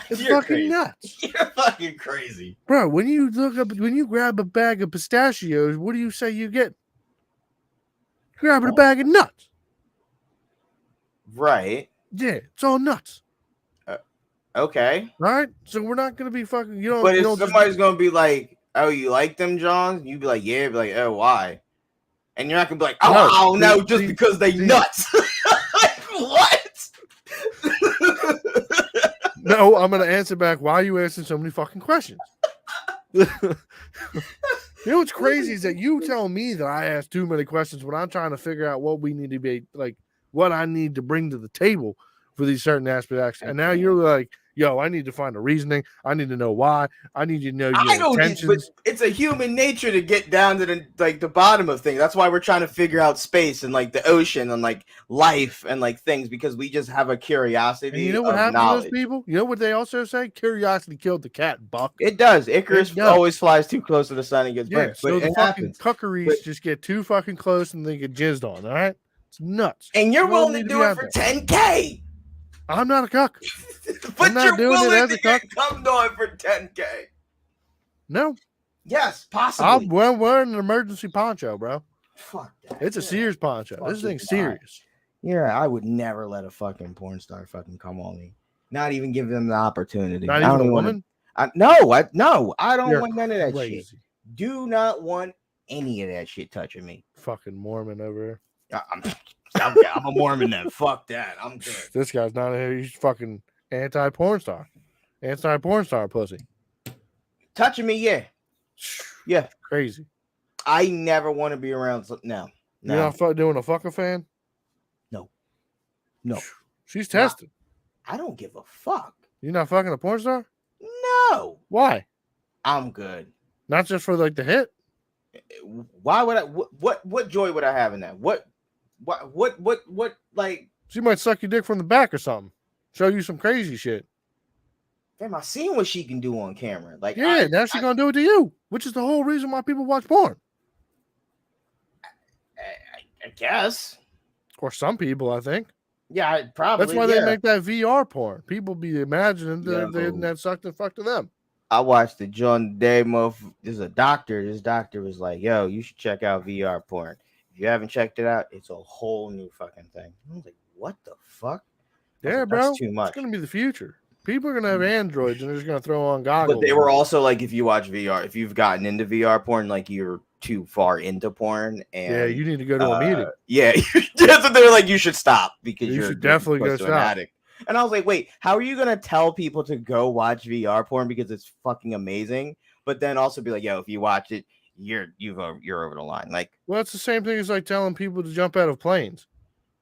S1: fucking
S3: crazy.
S1: nuts.
S3: You're fucking crazy.
S1: Bro, when you grab a bag of pistachios, what do you say you get? Grabbing a bag of nuts.
S3: Right.
S1: Yeah, it's all nuts.
S3: Okay.
S1: Right? So we're not gonna be fucking
S3: But if somebody's gonna be like, oh, you like them, John? You'd be like, yeah, be like, oh, why? And you're not gonna be like, oh, no, just because they nuts. Like, what?
S1: No, I'm gonna answer back. Why are you asking so many fucking questions? You know what's crazy is that you tell me that I ask too many questions when I'm trying to figure out what we need to be like, what I need to bring to the table for these certain aspects. And now you're like, yo, I need to find a reasoning. I need to know why. I need to know your intentions.
S3: But it's a human nature to get down to the bottom of things. That's why we're trying to figure out space and like the ocean and like life and like things, because we just have a curiosity.
S1: And you know what happens to those people? You know what they also say? Curiosity killed the cat, Buck.
S3: It does. Icarus always flies too close to the sun and gets burnt.
S1: So the fucking cuckeries just get too fucking close and they get jizzed on. All right, it's nuts.
S3: And you're willing to do it for 10K.
S1: I'm not a cuck.
S3: But
S1: I'm not
S3: you're
S1: doing
S3: willing
S1: it as
S3: to
S1: a cuck.
S3: get cummed on for 10K.
S1: No.
S3: Yes, possibly.
S1: I'm wearing an emergency poncho, bro.
S3: Fuck that.
S1: It's a Sears poncho. This thing's serious.
S2: Yeah, I would never let a fucking porn star fucking come on me. Not even give them the opportunity.
S1: Not even a woman?
S2: I don't want none of that
S1: crazy
S2: shit. Do not want any of that shit touching me.
S1: Fucking Mormon over
S2: here. I'm a Mormon then. Fuck that. I'm good.
S1: This guy's not he's fucking anti-porn star. Anti-porn star pussy.
S2: Touching me, yeah. Yeah.
S1: Crazy.
S2: I never want to be around. No.
S1: You're not doing a fucker fan?
S2: No.
S1: She's tested.
S2: I don't give a fuck.
S1: You're not fucking a porn star?
S2: No.
S1: Why?
S2: I'm good.
S1: Not just for like the hit?
S2: Why would I? What joy would I have in that? What like?
S1: She might suck your dick from the back or something. Show you some crazy shit.
S3: Damn, I seen what she can do on camera. Like,
S1: Yeah, now she's gonna do it to you, which is the whole reason why people watch porn.
S3: I guess.
S1: Or some people, I think.
S3: Yeah, probably.
S1: That's why they make that VR porn. People be imagining that the internet sucked and fucked to them.
S3: I watched the John Day There's a doctor. This doctor was like, "Yo, you should check out VR porn. If you haven't checked it out, it's a whole new fucking thing." I was like, "What the fuck?"
S1: Yeah,
S3: like,
S1: bro.
S3: That's too much.
S1: It's gonna be the future. People are gonna have Androids and they're just gonna throw on goggles.
S3: But they were also like, if you watch VR, if you've gotten into VR porn, like you're too far into porn, and
S1: yeah, you need to go to a meeting.
S3: Yeah, that's what they're like. You should stop because
S1: you
S3: you're
S1: should definitely go
S3: close to an
S1: stop.
S3: addict. And I was like, wait, how are you gonna tell people to go watch VR porn because it's fucking amazing? But then also be like, yo, if you watch it, you're over the line. Like,
S1: well, it's the same thing as like telling people to jump out of planes.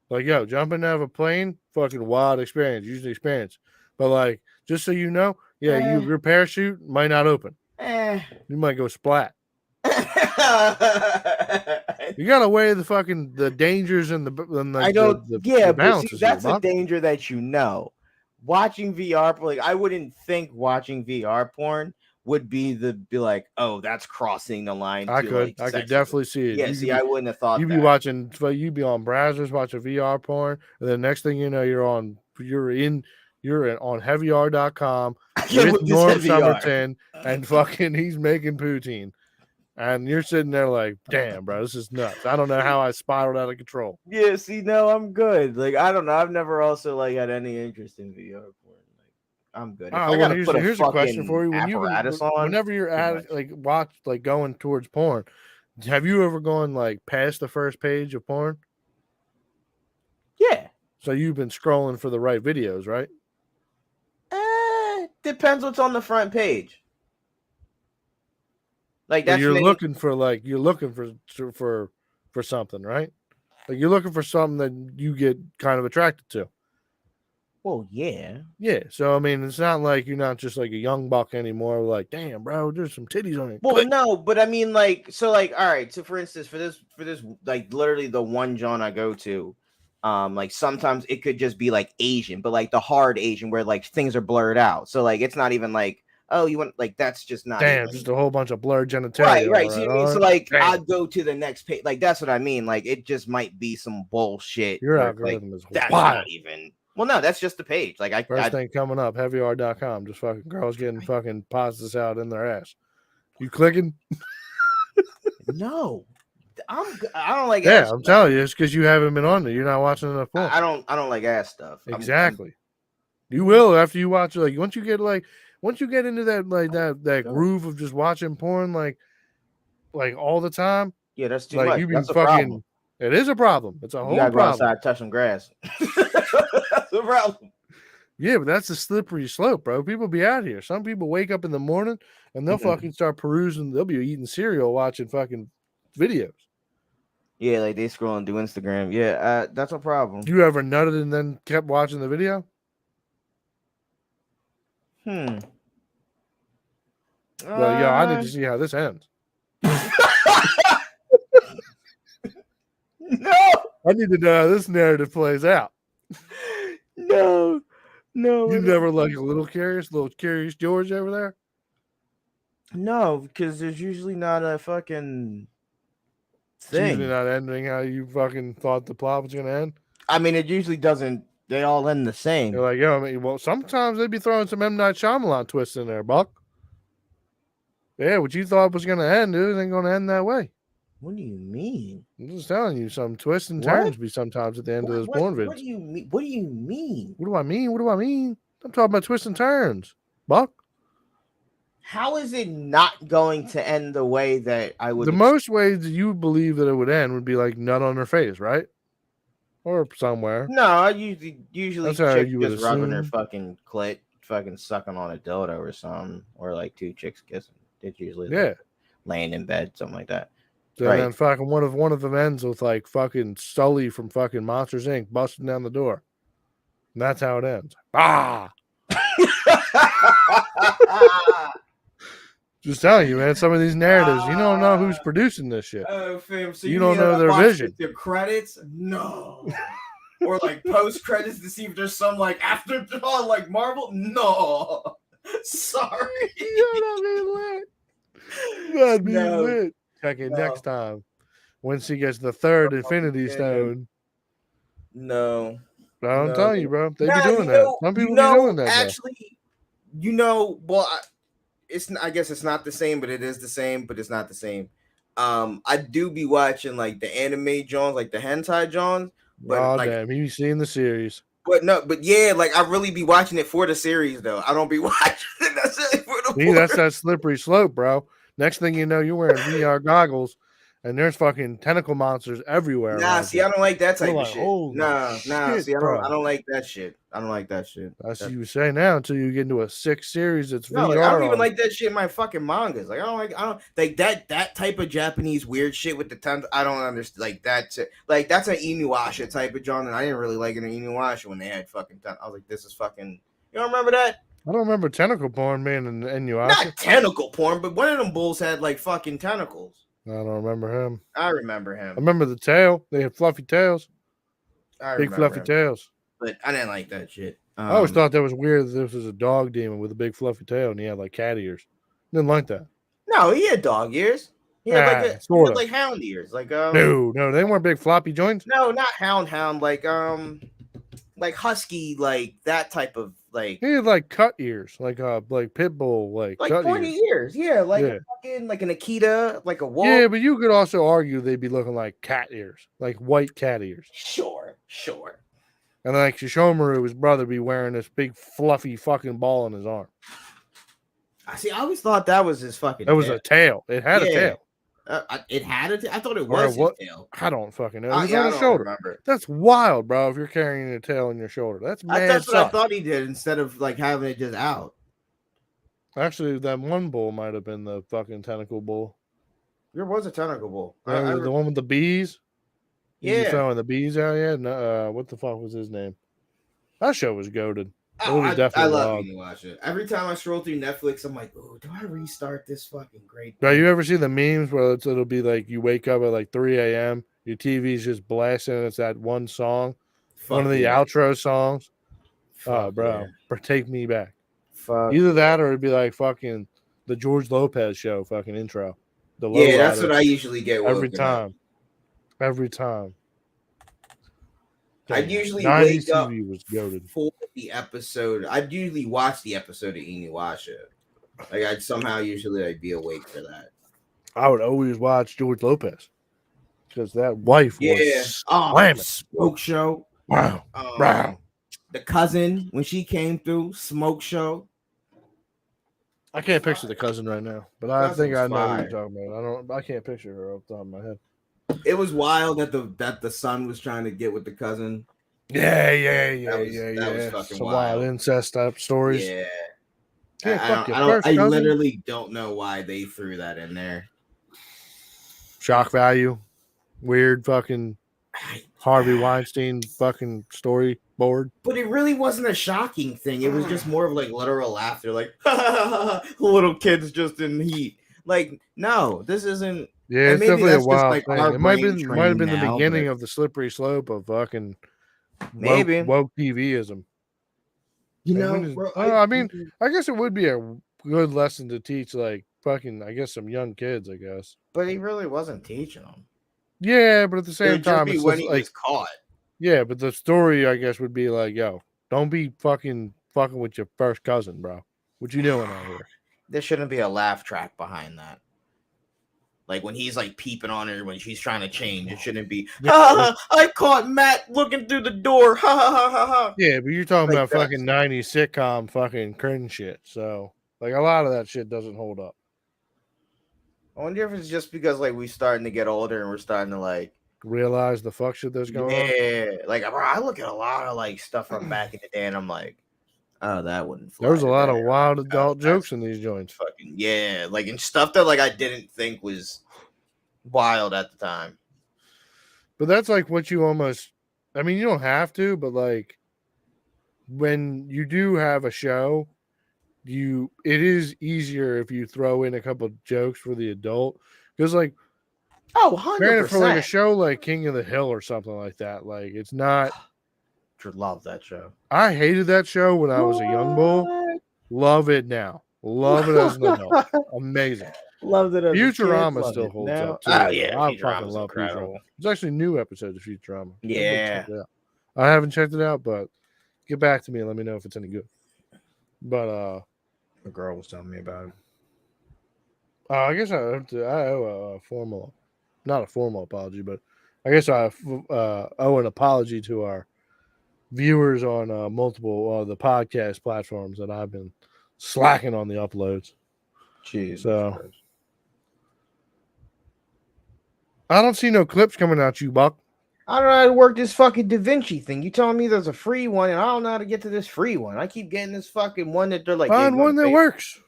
S1: Like, yo, jumping out of a plane, fucking wild experience, usually experience. But like, just so you know, yeah, your parachute might not open. You might go splat. You gotta weigh the dangers and the
S3: but see, that's a danger that you know. Watching VR, like I wouldn't think watching VR porn would be like, oh, that's crossing the line.
S1: I could definitely see it.
S3: Yeah, I wouldn't have thought
S1: you'd be watching, you'd be on browsers watching VR porn, and the next thing you know, you're on heavyr.com with Norm Somerton, and fucking he's making poutine. And you're sitting there like, damn, bro, this is nuts. I don't know how I spiraled out of control.
S3: Yeah, see, no, I'm good. Like, I don't know. I've never also like had any interest in VR porn. Like, I'm good.
S1: Here's a question for you. Whenever you're at going towards porn, have you ever gone like past the first page of porn?
S3: Yeah.
S1: So you've been scrolling for the right videos, right?
S3: Depends what's on the front page. Like that's
S1: you're looking for something, right? Like you're looking for something that you get kind of attracted to.
S3: Well, yeah.
S1: Yeah. So I mean, it's not like you're not just like a young buck anymore. Like, damn, bro, there's some titties on it.
S3: Well, no, but I mean, like, so, like, all right. So, for instance, for this, like, literally the one John I go to, like sometimes it could just be like Asian, but like the hard Asian where like things are blurred out. So like it's not even like, oh, you want like that's just not
S1: just a whole bunch of blurred genitalia.
S3: Right. So, so like I'd go to the next page. Like that's what I mean. Like it just might be some bullshit.
S1: Your algorithm is
S3: that's not even. Well, no, that's just the page. Like
S1: first thing coming up, heavyr.com. Just fucking girls getting fucking pastas out in their ass. You clicking?
S3: No. I don't like
S1: ass I'm telling you, it's because you haven't been on there. You're not watching enough porn.
S3: I don't like ass stuff.
S1: Exactly. You will after you watch it. Like once you get into that groove of just watching porn like all the time.
S3: Yeah, that's too much.
S1: That's a problem. It is a problem. It's a whole problem.
S3: Go outside, touch some grass. That's a problem.
S1: Yeah, but that's a slippery slope, bro. People be out here. Some people wake up in the morning and they'll fucking start perusing. They'll be eating cereal, watching fucking videos.
S3: Yeah, like they scrolling through Instagram. Yeah, that's a problem.
S1: You ever nutted and then kept watching the video? Well, yeah, I need to see how this ends.
S3: No,
S1: I need to know how this narrative plays out.
S3: No.
S1: You never like a little curious George over there?
S3: No, because there's usually not a fucking thing.
S1: It's usually not ending how you fucking thought the plot was gonna end.
S3: I mean, it usually doesn't. They all end the same.
S1: You're like, yo, I mean, well, sometimes they'd be throwing some M. Night Shyamalan twists in there, Buck. Yeah, what you thought was gonna end, dude, ain't gonna end that way.
S3: What do you mean?
S1: I'm just telling you, some twists and turns be sometimes at the end of those porn videos.
S3: What do you mean? What do you mean?
S1: What do I mean? What do I mean? I'm talking about twists and turns, Buck.
S3: How is it not going to end the way that I would?
S1: The most ways that you believe that it would end would be like nut on her face, right? Or somewhere.
S3: No, I usually
S1: chick
S3: just rubbing her fucking clit, fucking sucking on a dildo or something, or like two chicks kissing. It's usually like laying in bed, something like that.
S1: So then fucking one of them ends with like fucking Sully from fucking Monsters Inc. busting down the door. And that's how it ends. Ah! Just telling you, man, some of these narratives, you don't know who's producing this shit.
S3: Oh, fam, so
S1: you don't know their vision.
S3: The credits? No. Or like post credits to see if there's some like afterthought like Marvel? No. Sorry.
S1: That'd be lit. That'd be
S3: No,
S1: lit. Check it
S3: no.
S1: next time. When she gets the third Infinity
S3: Yeah,
S1: Stone.
S3: No.
S1: I'm telling you, bro. They be
S3: Nah,
S1: doing that. Some people be doing that, though.
S3: actually, well, I guess it's not the same, but it is the same, but it's not the same. I do be watching like the anime Johns, like the hentai Johns, but
S1: Oh,
S3: like,
S1: damn. You seen the series.
S3: but yeah, like I really be watching it for the series though. I don't be watching it necessarily for the
S1: See, that's
S3: porn.
S1: that slippery slope, bro. Next thing you know, you're wearing VR goggles, and there's fucking tentacle monsters everywhere.
S3: Nah,
S1: around
S3: see,
S1: you.
S3: I don't like that
S1: You're
S3: type of
S1: like,
S3: shit.
S1: holy
S3: Nah,
S1: shit,
S3: see, I
S1: bro.
S3: don't like that shit. I don't like that shit.
S1: That's what you say now until you get into a 6 series that's
S3: No, like,
S1: VR.
S3: I don't even
S1: on.
S3: like that shit in my fucking mangas. Like I don't like that type of Japanese weird shit with the tons. I don't understand like that's that's an Inuyasha type of genre. And I didn't really like it in Inuyasha when they had fucking I was like, this is fucking. You don't remember that?
S1: I don't remember tentacle porn being in Inuyasha.
S3: Not tentacle porn, but one of them bulls had like fucking tentacles.
S1: I don't remember him.
S3: I remember him.
S1: I remember the tail. They had fluffy tails.
S3: I
S1: Big
S3: remember
S1: fluffy
S3: him.
S1: tails.
S3: But I didn't like that shit.
S1: I always thought that was weird that this was a dog demon with a big fluffy tail and he had like cat ears. Didn't like that.
S3: No, he had dog ears. He had
S1: Ah,
S3: he had
S1: sorta.
S3: like hound ears. Like
S1: No, they weren't big floppy joints.
S3: No, not hound, like husky, like that type of like
S1: He had like cut ears, like pit bull, like cut
S3: pointy
S1: ears.
S3: ears. Yeah, like
S1: Yeah.
S3: a fucking like an Akita, like a wolf.
S1: Yeah, but you could also argue they'd be looking like cat ears, like white cat ears.
S3: Sure.
S1: And like Shishomaru, his brother, be wearing this big fluffy fucking ball on his arm.
S3: I see. I always thought that was his fucking.
S1: That was a tail. It had a tail.
S3: It had a. I thought it
S1: Or
S3: was
S1: what?
S3: his tail.
S1: I don't fucking know. It was
S3: I
S1: on his
S3: don't
S1: shoulder.
S3: remember.
S1: That's wild, bro. If you're carrying a tail on your shoulder, that's mad.
S3: That's what I thought he did instead of like having it just out.
S1: Actually, that one bull might have been the fucking tentacle bull.
S3: There was a tentacle bull.
S1: The one with the bees.
S3: Yeah.
S1: Throwing the bees out. Yeah. No, what the fuck was his name? That show was goated.
S3: I love Inuyasha. Every time I scroll through Netflix, I'm like, oh, do I restart this fucking great?
S1: Bro, you ever see the memes where it'll be like you wake up at like 3 a.m. Your TV's just blasting. And it's that one song, one of the outro songs. Oh, bro, take me back. Either that or it'd be like fucking the George Lopez show, fucking intro.
S3: That's what I usually get
S1: every time. Every time.
S3: I'd usually
S1: 90s
S3: wake up
S1: TV was goated.
S3: for the episode. I'd usually watch the episode of Inuyasha. Like I'd somehow usually be awake for that.
S1: I would always watch George Lopez because that wife was slamming.
S3: Smoke Show.
S1: Wow.
S3: The cousin when she came through, Smoke Show.
S1: I can't picture the cousin right now, but I think I know what you're talking about. I can't picture her off the top of my head.
S3: It was wild that the son was trying to get with the cousin.
S1: Yeah.
S3: That was fucking
S1: some
S3: wild
S1: incest type stories.
S3: Yeah.
S1: I
S3: literally don't know why they threw that in there.
S1: Shock value. Weird fucking Harvey Weinstein fucking storyboard.
S3: But it really wasn't a shocking thing. It was just more of like literal laughter, like little kids just in heat. Like, no, this isn't.
S1: Yeah, it's definitely a wild thing. It might have been
S3: the
S1: beginning of the slippery slope of fucking
S3: maybe
S1: woke TVism.
S3: Bro,
S1: I guess it would be a good lesson to teach, like fucking, I guess some young kids, I guess.
S3: But he really wasn't teaching them.
S1: Yeah, but at the same time,
S3: it's when he was caught.
S1: Yeah, but the story, I guess, would be like, yo, don't be fucking with your first cousin, bro. What you doing out here?
S3: There shouldn't be a laugh track behind that. Like when he's like peeping on her when she's trying to change, it shouldn't be. I caught Matt looking through the door. Ha ha ha ha ha.
S1: Yeah, but you're talking about fucking 90s sitcom fucking cringe shit. So like a lot of that shit doesn't hold up.
S3: I wonder if it's just because like we're starting to get older and we're starting to like
S1: realize the fuck shit that's going on.
S3: Yeah, like bro, I look at a lot of like stuff from back in the day and I'm like, oh, that wouldn't fly.
S1: There was a lot of wild adult jokes in these joints.
S3: Fucking yeah, like and stuff that like I didn't think was wild at the time.
S1: But that's like what you almost, I mean, you don't have to, but like when you do have a show, it is easier if you throw in a couple of jokes for the adult. Because like,
S3: 100%.
S1: For like a show like King of the Hill or something like that, like it's not.
S3: Love that show.
S1: I hated that show when I was a young bull. Love it now. Love it as an adult. Amazing.
S3: Loved it as a kid.
S1: Futurama
S3: Love
S1: still
S3: it
S1: holds
S3: now.
S1: up too.
S3: Oh
S1: though.
S3: yeah,
S1: I fucking
S3: Futurama's
S1: love Futurama.
S3: incredible.
S1: There's actually new episodes of Futurama. Everybody
S3: Yeah.
S1: check it out. I haven't checked it out, but get back to me and let me know if it's any good. But
S3: The girl was telling me about it.
S1: I guess I owe a formal, not a formal apology, but I guess I owe an apology to our viewers on multiple the podcast platforms that I've been slacking on the uploads.
S3: Jesus
S1: So
S3: Christ.
S1: I don't see no clips coming out, you buck.
S3: I don't know how to work this fucking Da Vinci thing. You telling me there's a free one, and I don't know how to get to this free one. I keep getting this fucking one that they're like,
S1: Find one that works.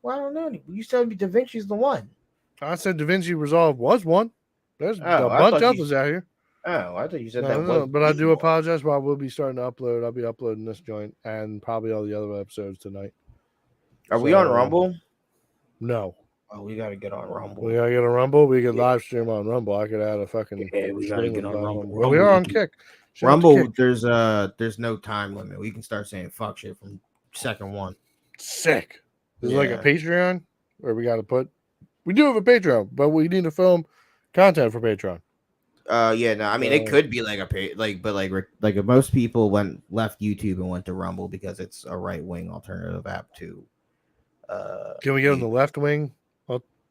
S3: Well, I don't know. You telling me Da Vinci's the one?
S1: I said DaVinci Resolve was one. There's a
S3: I
S1: bunch
S3: thought
S1: of
S3: you
S1: others out here.
S3: Oh, I thought you said
S1: No,
S3: that
S1: no,
S3: was.
S1: but I
S3: the
S1: do
S3: one.
S1: apologize. But I will be starting to upload. I'll be uploading this joint and probably all the other episodes tonight.
S3: Are we
S1: So,
S3: on Rumble?
S1: No.
S3: Oh, we gotta get on Rumble.
S1: We gotta get a Rumble. We could live stream on Rumble. I could add a fucking.
S3: Yeah, we gotta get
S1: streaming
S3: on
S1: platform.
S3: Rumble.
S1: Well, we are on Kick. Shout out to
S3: Rumble,
S1: Kick.
S3: there's no time limit. We can start saying fuck shit from second one.
S1: Sick. Is it like a
S3: Yeah.
S1: Patreon where we got to put? We do have a Patreon, but we need to film content for Patreon.
S3: Yeah, no, I mean it could be like a pay, but most people left YouTube and went to Rumble because it's a right wing alternative app to.
S1: Can we get on the left wing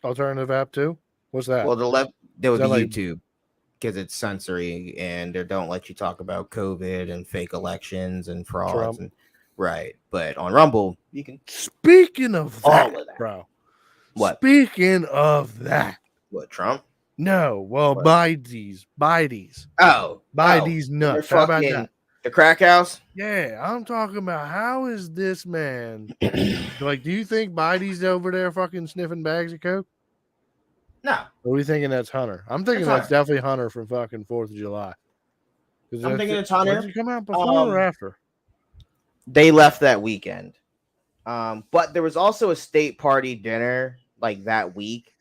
S1: alternative app too? What's that?
S3: Well, there would
S1: Is
S3: be
S1: that like-
S3: YouTube because it's censory and they don't let you talk about COVID and fake elections and frauds
S1: Trump.
S3: and right. But on Rumble, you can.
S1: Speaking of
S3: All
S1: that,
S3: of that.
S1: bro.
S3: What?
S1: Speaking of that.
S3: What, Trump?
S1: No, well,
S3: What?
S1: Bides.
S3: Oh,
S1: Bides
S3: they're
S1: nuts. How about
S3: fucking-
S1: that?
S3: The crack house.
S1: Yeah, I'm talking about how is this man like? Do you think Bides over there fucking sniffing bags of coke?
S3: No,
S1: Or are we thinking that's Hunter? I'm thinking
S3: That's
S1: that's definitely Hunter from fucking 4th of July.
S3: I'm thinking it's Hunter.
S1: Did you come out before or after?
S3: they left that weekend. But there was also a state party dinner like that week,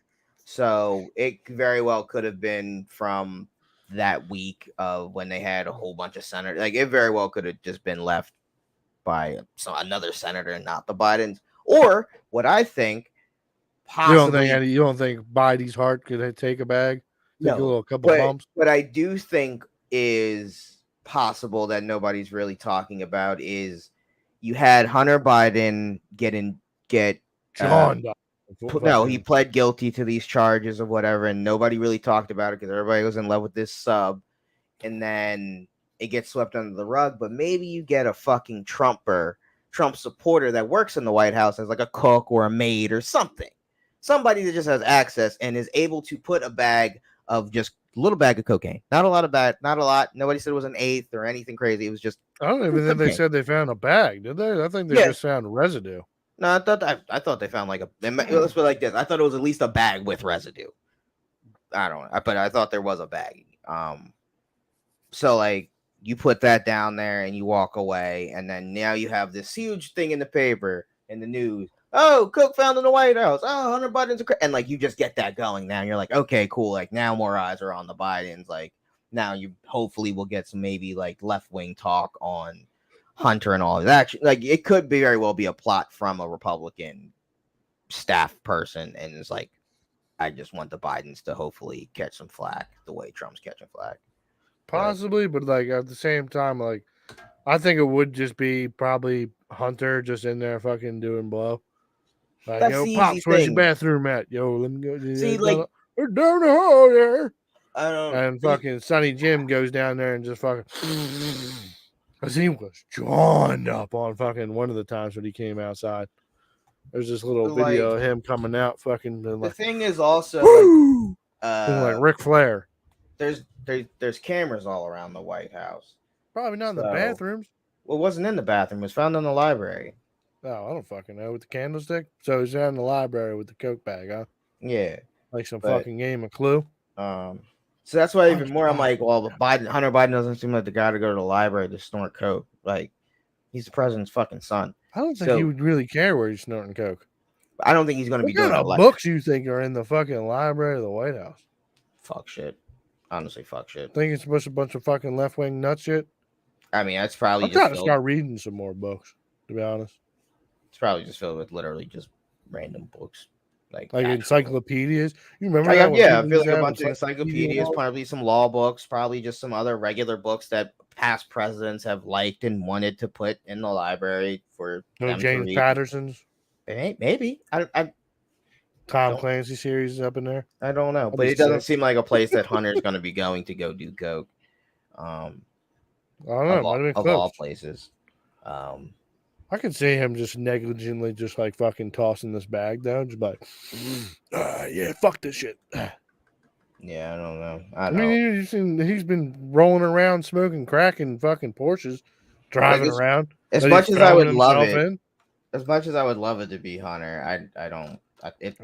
S3: so it very well could have been from that week of when they had a whole bunch of senators. Like it very well could have just been left by another senator, not the Bidens. Or what I think, possibly,
S1: You don't think Biden's heart could take a bag, take a
S3: No,
S1: little couple bumps?
S3: what I do think is possible that nobody's really talking about is you had Hunter Biden get
S1: John,
S3: no, he pled guilty to these charges of whatever, and nobody really talked about it because everybody was in love with this sub, and then it gets swept under the rug. But maybe you get a fucking Trump supporter that works in the White House as like a cook or a maid or something, somebody that just has access and is able to put a bag of just a little bag of cocaine, not a lot. Nobody said it was an eighth or anything crazy. It was just.
S1: I don't even think they
S3: cocaine.
S1: said they found a bag, did they? I think they
S3: Yeah.
S1: just found residue.
S3: No, I thought they found like let's put it like this. I thought it was at least a bag with residue. I don't know, but I thought there was a bag. So like you put that down there and you walk away, and then now you have this huge thing in the paper in the news. Oh, coke found in the White House. Oh, Hunter Biden's and like you just get that going now. And you're like, okay, cool. Like now more eyes are on the Bidens. Like now you hopefully will get some maybe like left wing talk on Hunter and all of that. Actually, like it could very well be a plot from a Republican staff person, and it's like, I just want the Bidens to hopefully catch some flack the way Trump's catching flack.
S1: Possibly, but like at the same time, like I think it would just be probably Hunter just in there fucking doing blow. Like,
S3: That's
S1: yo,
S3: the
S1: Pops,
S3: easy
S1: where's
S3: thing.
S1: your bathroom at? Yo, let me go.
S3: See, like,
S1: we're down the hall there.
S3: I don't.
S1: And fucking Sonny Jim goes down there and just fucking. Because he was joined up on fucking one of the times when he came outside. There's this little video of him coming out fucking.
S3: The
S1: Like,
S3: thing is also
S1: woo!
S3: like,
S1: Like Ric Flair.
S3: there's cameras all around the White House.
S1: Probably not in the
S3: So-
S1: bathrooms.
S3: Well, it wasn't in the bathroom. It was found in the library.
S1: Oh, I don't fucking know. With the candlestick? So he's out in the library with the Coke bag, huh?
S3: Yeah.
S1: Like some
S3: But-
S1: fucking game of Clue.
S3: So that's why even more I'm like, well, Hunter Biden doesn't seem like the guy to go to the library to snort coke. Like, he's the president's fucking son.
S1: I don't think he would really care where he's snorting Coke.
S3: I don't think he's going to
S1: What
S3: be doing
S1: kind
S3: the
S1: of books you think are in the fucking library of the White House?
S3: Fuck shit. Honestly, fuck shit.
S1: Think it's supposed to be a bunch of fucking left wing nut shit?
S3: I mean, that's probably
S1: I'm
S3: just
S1: trying to
S3: filled-
S1: start reading some more books, to be honest.
S3: It's probably just filled with literally just random books,
S1: like
S3: actual-
S1: encyclopedias. You remember that when
S3: yeah, I
S1: people
S3: feel
S1: used
S3: like
S1: to
S3: a
S1: have
S3: bunch of encyclopedias,
S1: walls?
S3: probably some law books, probably just some other regular books that past presidents have liked and wanted to put in the library for
S1: No
S3: them to
S1: James
S3: read.
S1: Patterson's
S3: Maybe
S1: Tom
S3: don't
S1: Clancy series is up in there.
S3: I don't know,
S1: That'd
S3: but
S1: be
S3: it doesn't
S1: sick.
S3: seem like a place that Hunter's going to be going to go do coke.
S1: I don't know. Might have been
S3: Of
S1: close.
S3: all places.
S1: I could see him just negligently just like fucking tossing this bag down, just like, yeah, fuck this shit.
S3: Yeah, I don't know.
S1: I mean, he's been rolling around smoking crack in fucking Porsches, driving around.
S3: As
S1: that
S3: much
S1: he's
S3: as I would
S1: filming
S3: love
S1: himself
S3: it,
S1: in.
S3: as much as I would love it to be Hunter, I don't.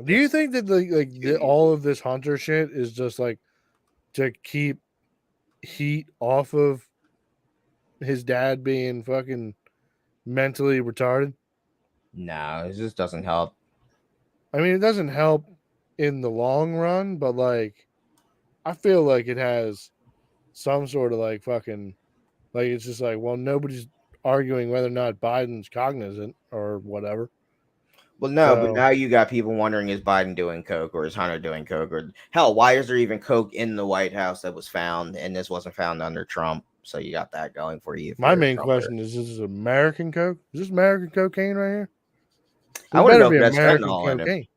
S1: Do you think that all of this Hunter shit is just like to keep heat off of his dad being fucking mentally retarded?
S3: No, it just doesn't help.
S1: I mean, it doesn't help in the long run, but like, I feel like it has some sort of like fucking, like, it's just like, well, nobody's arguing whether or not Biden's cognizant or whatever.
S3: Well, no, but now you got people wondering, is Biden doing coke or is Hunter doing coke? Or hell, why is there even coke in the White House that was found and this wasn't found under Trump? So you got that going for you.
S1: My main question is this American coke? Is this American cocaine right here?
S3: I want to know if that's fentanyl in it.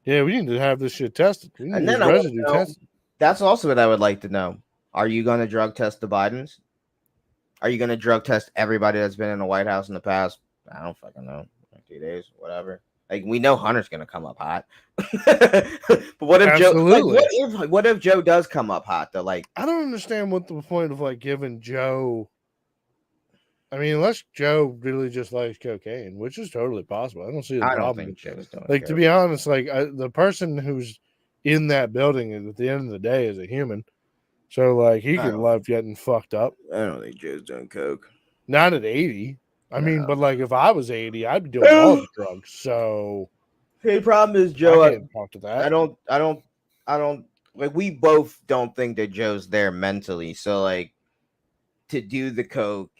S1: Yeah, we need to have this shit tested. We need
S3: And
S1: this
S3: then
S1: residue tested.
S3: That's also what I would like to know. Are you going to drug test the Bidens? Are you going to drug test everybody that's been in the White House in the past? I don't fucking know. 2 days, whatever. Like, we know Hunter's going to come up hot. But what if
S1: Absolutely.
S3: Joe? What if Joe does come up hot? Though, like,
S1: I don't understand what the point of like giving Joe. I mean, unless Joe really just likes cocaine, which is totally possible. I don't see the problem.
S3: I don't think Joe's doing
S1: like, to be honest, like the person who's in that building at the end of the day is a human. So like he can love getting fucked up.
S3: I don't think Joe's doing coke.
S1: Not at 80. I mean, but like if I was 80, I'd be doing all the drugs. So
S3: the problem is, Joe,
S1: I can't talk to that.
S3: I don't like, we both don't think that Joe's there mentally. So like, to do the coke,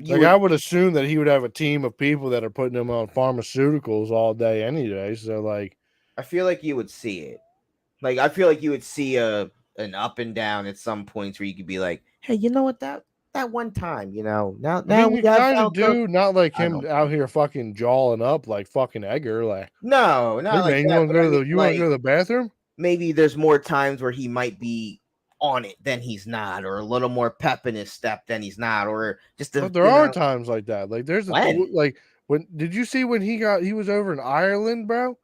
S1: I would assume that he would have a team of people that are putting him on pharmaceuticals all day, any day. So like,
S3: I feel like you would see it. Like, I feel like you would see an up and down at some points where you could be like, hey, you know what, that one time, now
S1: I mean, you kind of do, not like him out here fucking jawing up like fucking Edgar. Like,
S3: no, not
S1: hey, man, you want to go to you want to go to the bathroom?
S3: Maybe there's more times where he might be on it than he's not, or a little more pep in his step than he's not, or just.
S1: But there are times like that. Like, there's when did you see when he was over in Ireland, bro?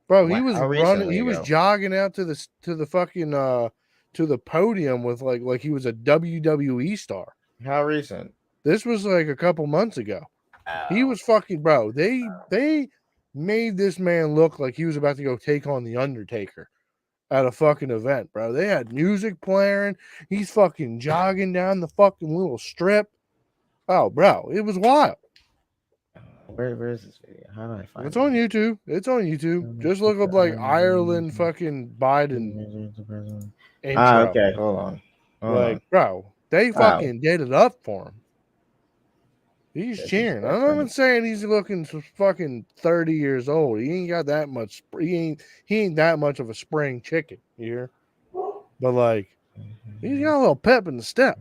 S1: Bro, he was running. He was jogging out to the fucking to the podium with like he was a WWE star.
S3: How recent?
S1: This was like a couple months ago. Oh. He was fucking, bro. They made this man look like he was about to go take on the Undertaker at a fucking event, bro. They had music playing. He's fucking jogging down the fucking little strip. Oh, bro, it was wild.
S3: Where is this video? How do I find it?
S1: It's on YouTube. It's on YouTube. Just look up like Ireland fucking Biden intro.
S3: Okay, hold on.
S1: Bro, they fucking did it up for him. He's cheering. I'm not even saying he's looking fucking 30 years old. He ain't got that much. He ain't that much of a spring chicken here. But like, he's got a little pep in the step.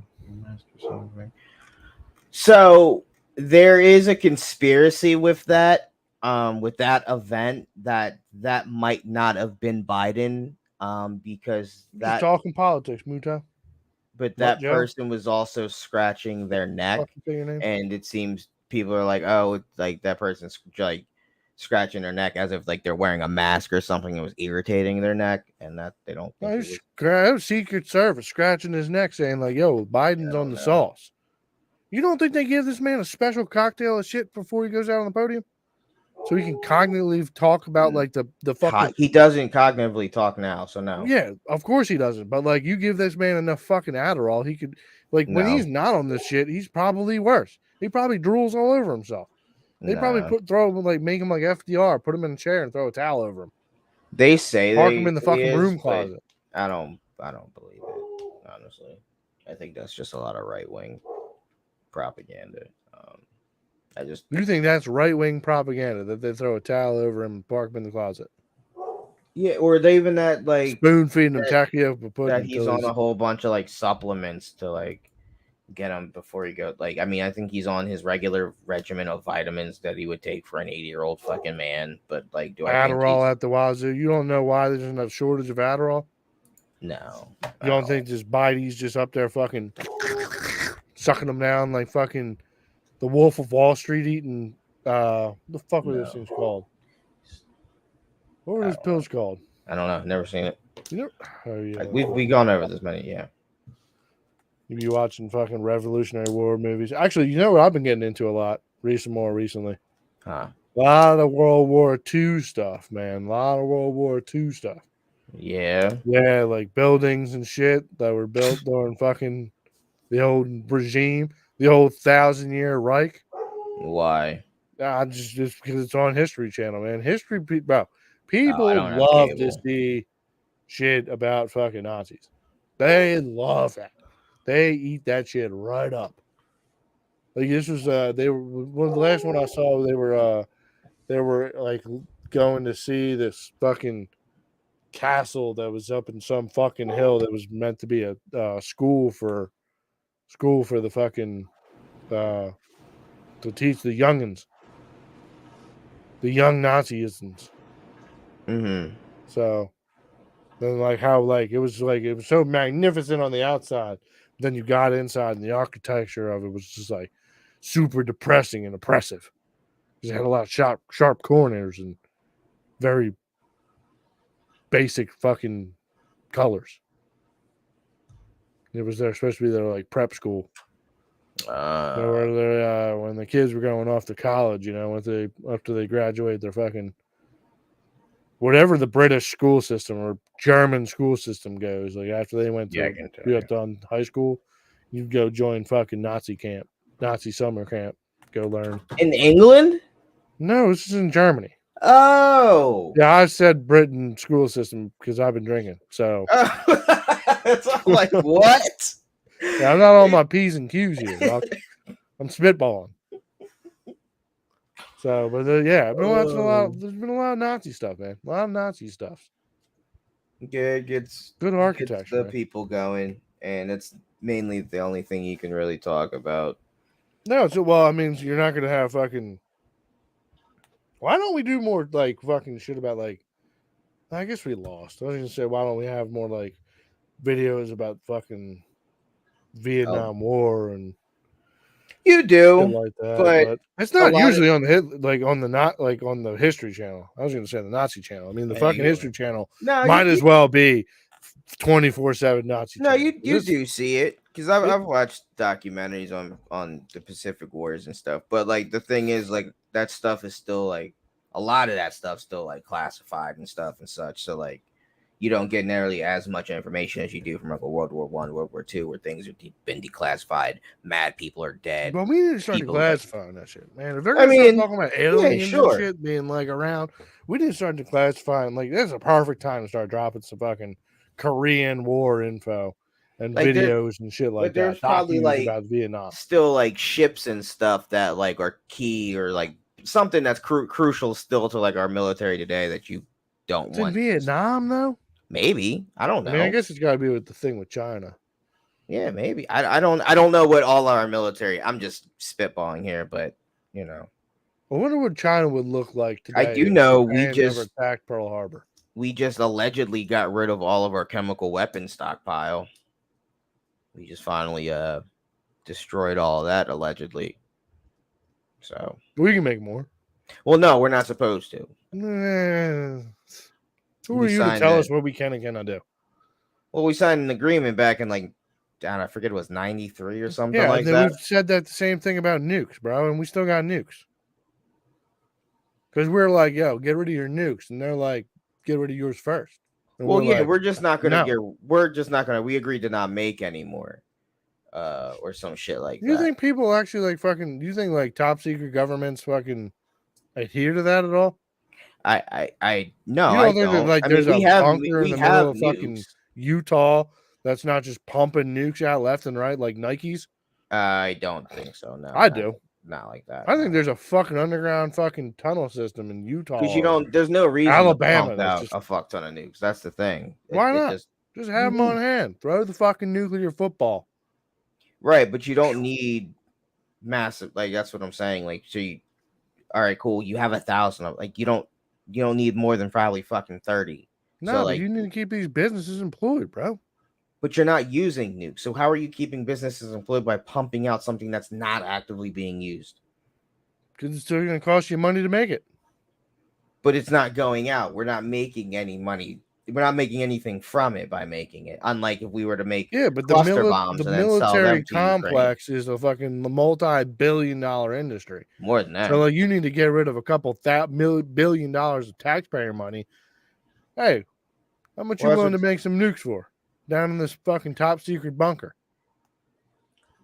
S3: So there is a conspiracy with that event that might not have been Biden, because
S1: just talking politics, Muto.
S3: But that person was also scratching their neck, and it seems people are like, oh, it's like that person's like scratching their neck as if like they're wearing a mask or something that was irritating their neck, and that they don't think
S1: it was Secret Service scratching his neck saying like, yo, Biden's on the sauce. You don't think they give this man a special cocktail of shit before he goes out on the podium? So he can cognitively talk about like the fucking.
S3: He doesn't cognitively talk now, so no.
S1: Yeah, of course he doesn't. But like, you give this man enough fucking Adderall, he could when he's not on this shit, he's probably worse. He probably drools all over himself. They probably make him like FDR, put him in a chair and throw a towel over him.
S3: They say
S1: park him in the fucking room closet.
S3: I don't believe it, honestly. I think that's just a lot of right wing propaganda. I just
S1: You think that's right wing propaganda that they throw a towel over him and park him in the closet,
S3: or they even that like
S1: spoon feeding him
S3: that,
S1: taquio for pudding
S3: that he's
S1: until
S3: on
S1: he's
S3: a whole bunch of like supplements to like get him before he goes. Like, I mean, I think he's on his regular regimen of vitamins that he would take for an 80-year-old fucking man. But like, do I think
S1: Adderall
S3: he's
S1: at the wazoo. You don't know why there's enough shortage of Adderall.
S3: no?
S1: You don't think this Biden's just up there fucking sucking them down like fucking the Wolf of Wall Street eating what the fuck were those things called? What were those pills called?
S3: I don't know. Never seen it.
S1: You know, oh yeah.
S3: We've gone over this many. Yeah.
S1: You be watching fucking Revolutionary War movies. Actually, you know what I've been getting into a lot more recently?
S3: Huh.
S1: A lot of World War II stuff, man. A lot of World War II stuff.
S3: Yeah.
S1: Yeah, like buildings and shit that were built during fucking the old regime, the old 1,000-year Reich.
S3: Why?
S1: Just because it's on History Channel, man. Bro,
S3: I
S1: people
S3: don't have
S1: love to
S3: cable.
S1: see shit about fucking Nazis. They love that. They eat that shit right up. Like this was they were one of the last one I saw. They were like going to see this fucking castle that was up in some fucking hill that was meant to be a school for the fucking to teach the youngins, the young Nazisms.
S3: Mm-hmm.
S1: So then like how like it was so magnificent on the outside, but then you got inside and the architecture of it was just like super depressing and oppressive. It had a lot of sharp corners and very basic fucking colors. It was supposed to be their like prep school. When the kids were going off to college, you know, after they graduate their fucking whatever the British school system or German school system goes, like after they went
S3: Yeah, I
S1: to
S3: can tell
S1: be
S3: you.
S1: up on high school, you go join fucking Nazi camp, Nazi summer camp, go learn.
S3: In England?
S1: No, this is in Germany.
S3: Oh.
S1: Yeah, I said Britain school system because I've been drinking. So
S3: It's like what?
S1: yeah, I'm not on my P's and Q's here. I'm spitballing. So, but yeah, I've been watching a lot. There's been a lot of Nazi stuff, man. A lot of Nazi stuff.
S3: Yeah, it gets
S1: Good architecture,
S3: the
S1: man.
S3: people going, and it's mainly the only thing you can really talk about.
S1: No, so well, I mean, you're not gonna have fucking. Why don't we do more like fucking shit about like? I guess we lost. I was gonna say, why don't we have more like videos about fucking Vietnam War and
S3: You
S1: shit
S3: do,
S1: like that?
S3: but
S1: But it's
S3: a
S1: not
S3: lot
S1: usually on the hit like on the not like on the History Channel. I was gonna say the Nazi channel. I mean, the
S3: Yeah,
S1: fucking
S3: you
S1: History
S3: are.
S1: Channel
S3: No,
S1: might as well be 24/7 Nazi.
S3: no,
S1: channel.
S3: you
S1: This-
S3: do see it because I've watched documentaries on the Pacific Wars and stuff. But like the thing is, like that stuff is still like a lot of that stuff still like classified and stuff and such. So like you don't get nearly as much information as you do from like a World War One, World War Two, where things have been declassified. Mad people are dead.
S1: But we need to start
S3: People like-
S1: declassifying that shit, man. If they're
S3: I
S1: gonna start
S3: mean,
S1: talking about aliens
S3: sure.
S1: and shit being like around, we need to start declassifying. Like, that's a perfect time to start dropping some fucking Korean War info and
S3: Like,
S1: videos and shit like that.
S3: there's probably
S1: Docus
S3: like
S1: about Vietnam.
S3: still like ships and stuff that like are key or like something that's crucial still to like our military today that you don't
S1: It's in
S3: want.
S1: Vietnam though.
S3: Maybe I don't know.
S1: I mean, I guess it's got to be with the thing with China.
S3: Yeah, maybe. I don't know what all our military. I'm just spitballing here, but you know,
S1: I wonder what China would look like today.
S3: I do
S1: if
S3: know
S1: Japan never attacked Pearl Harbor.
S3: we just allegedly got rid of all of our chemical weapon stockpile. We just finally destroyed all of that allegedly. So
S1: We can make more.
S3: well, no, we're not supposed to.
S1: Who
S3: We
S1: are you to
S3: signed
S1: tell
S3: it.
S1: us what we can and cannot do?
S3: Well, we signed an agreement back in like I forget it was 93 or something
S1: Yeah,
S3: like
S1: and then
S3: that.
S1: we've said that the same thing about nukes, bro, and we still got nukes. Because we're like, yo, get rid of your nukes, and they're like, get rid of yours first. And
S3: Well, yeah,
S1: like,
S3: we're just not gonna
S1: no.
S3: we're just not gonna. We agreed to not make anymore, or some shit like
S1: You
S3: that.
S1: think people actually like fucking? Do you think like top secret governments fucking adhere to that at all?
S3: I no,
S1: You
S3: I
S1: don't think that
S3: don't.
S1: like
S3: I
S1: there's
S3: mean,
S1: a bunker in
S3: we
S1: the
S3: have
S1: middle of fucking
S3: nukes.
S1: Utah that's not just pumping nukes out left and right like Nikes?
S3: I don't think so. No,
S1: I do.
S3: not like that.
S1: I think there's a fucking underground fucking tunnel system in Utah.
S3: because you don't. There's no reason
S1: Alabama,
S3: to pump
S1: that's
S3: out
S1: just-
S3: a fuck ton of nukes. That's the thing.
S1: Why not?
S3: Just
S1: have them on hand. Throw the fucking nuclear football.
S3: right, but you don't need massive. Like that's what I'm saying. Like, so you, all right, cool. You have 1,000. Like you don't need more than probably fucking 30.
S1: No,
S3: so,
S1: but
S3: like,
S1: you need to keep these businesses employed, bro.
S3: But you're not using nukes. So how are you keeping businesses employed by pumping out something that's not actively being used?
S1: Because it's still going to cost you money to make it.
S3: But it's not going out. We're not making any money. We're not making anything from it by making it. Unlike if we were to make
S1: but
S3: cluster bombs
S1: the
S3: and then sell
S1: military
S3: them to
S1: complex is a fucking multi-billion-dollar industry.
S3: More than that.
S1: So like, you need to get rid of a couple billion dollars of taxpayer money. Hey, how much you willing to make some nukes for? Down in this fucking top secret bunker.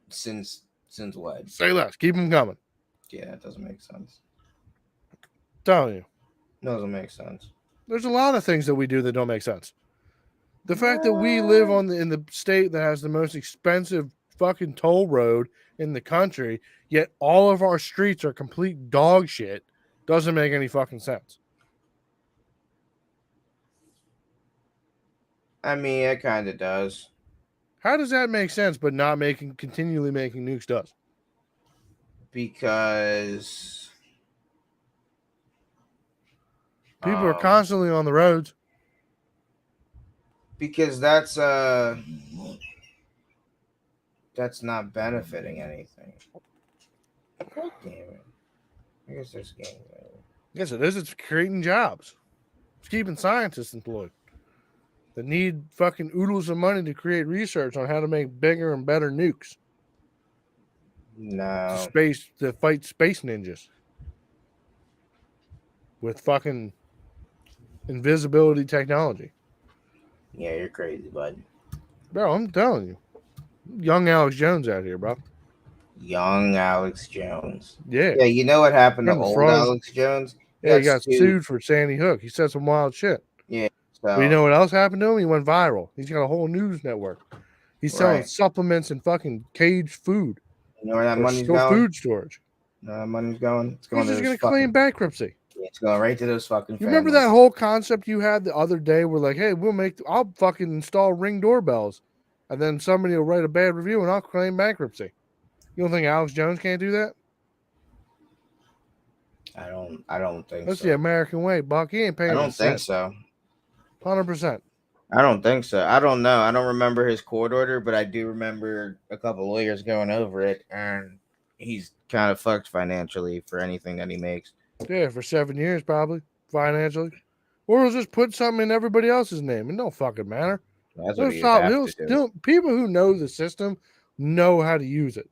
S3: Since what?
S1: Say less. Keep them coming.
S3: Yeah, it doesn't make sense.
S1: I'm telling you.
S3: It doesn't make sense.
S1: There's a lot of things that we do that don't make sense. The fact that we live in the state that has the most expensive fucking toll road in the country, yet all of our streets are complete dog shit, doesn't make any fucking sense.
S3: I mean, it kind of does.
S1: How does that make sense, but not continually making nukes does?
S3: Because
S1: people are constantly on the roads.
S3: Because that's not benefiting anything. God damn it. I guess there's games.
S1: Yes, it is. It's creating jobs. It's keeping scientists employed that need fucking oodles of money to create research on how to make bigger and better nukes.
S3: No.
S1: To fight space ninjas with fucking invisibility technology.
S3: Yeah, you're crazy, bud.
S1: Bro, I'm telling you. Young Alex Jones out here, bro.
S3: Young Alex Jones.
S1: Yeah.
S3: Yeah, you know what happened to old Alex Jones?
S1: Yeah, he got sued for Sandy Hook. He said some wild shit.
S3: Yeah. So,
S1: but you know what else happened to him? He went viral. He's got a whole news network. He's selling supplements and fucking caged food.
S3: You know where that money's going?
S1: Food storage.
S3: You know where that money's going? It's going
S1: He's just going to claim bankruptcy.
S3: It's going right to those fucking
S1: You remember that whole concept you had the other day where like, hey, I'll fucking install Ring doorbells. And then somebody will write a bad review and I'll claim bankruptcy. You don't think Alex Jones can't do that?
S3: I don't think
S1: That's the American way, Buck. He ain't paying.
S3: I don't think so.
S1: 100%.
S3: I don't think so. I don't know. I don't remember his court order, but I do remember a couple lawyers going over it, and he's kind of fucked financially for anything that he makes.
S1: Yeah, for 7 years probably, financially. Or he'll just put something in everybody else's name. It don't fucking matter.
S3: That's what he have to do.
S1: People who know the system know how to use it.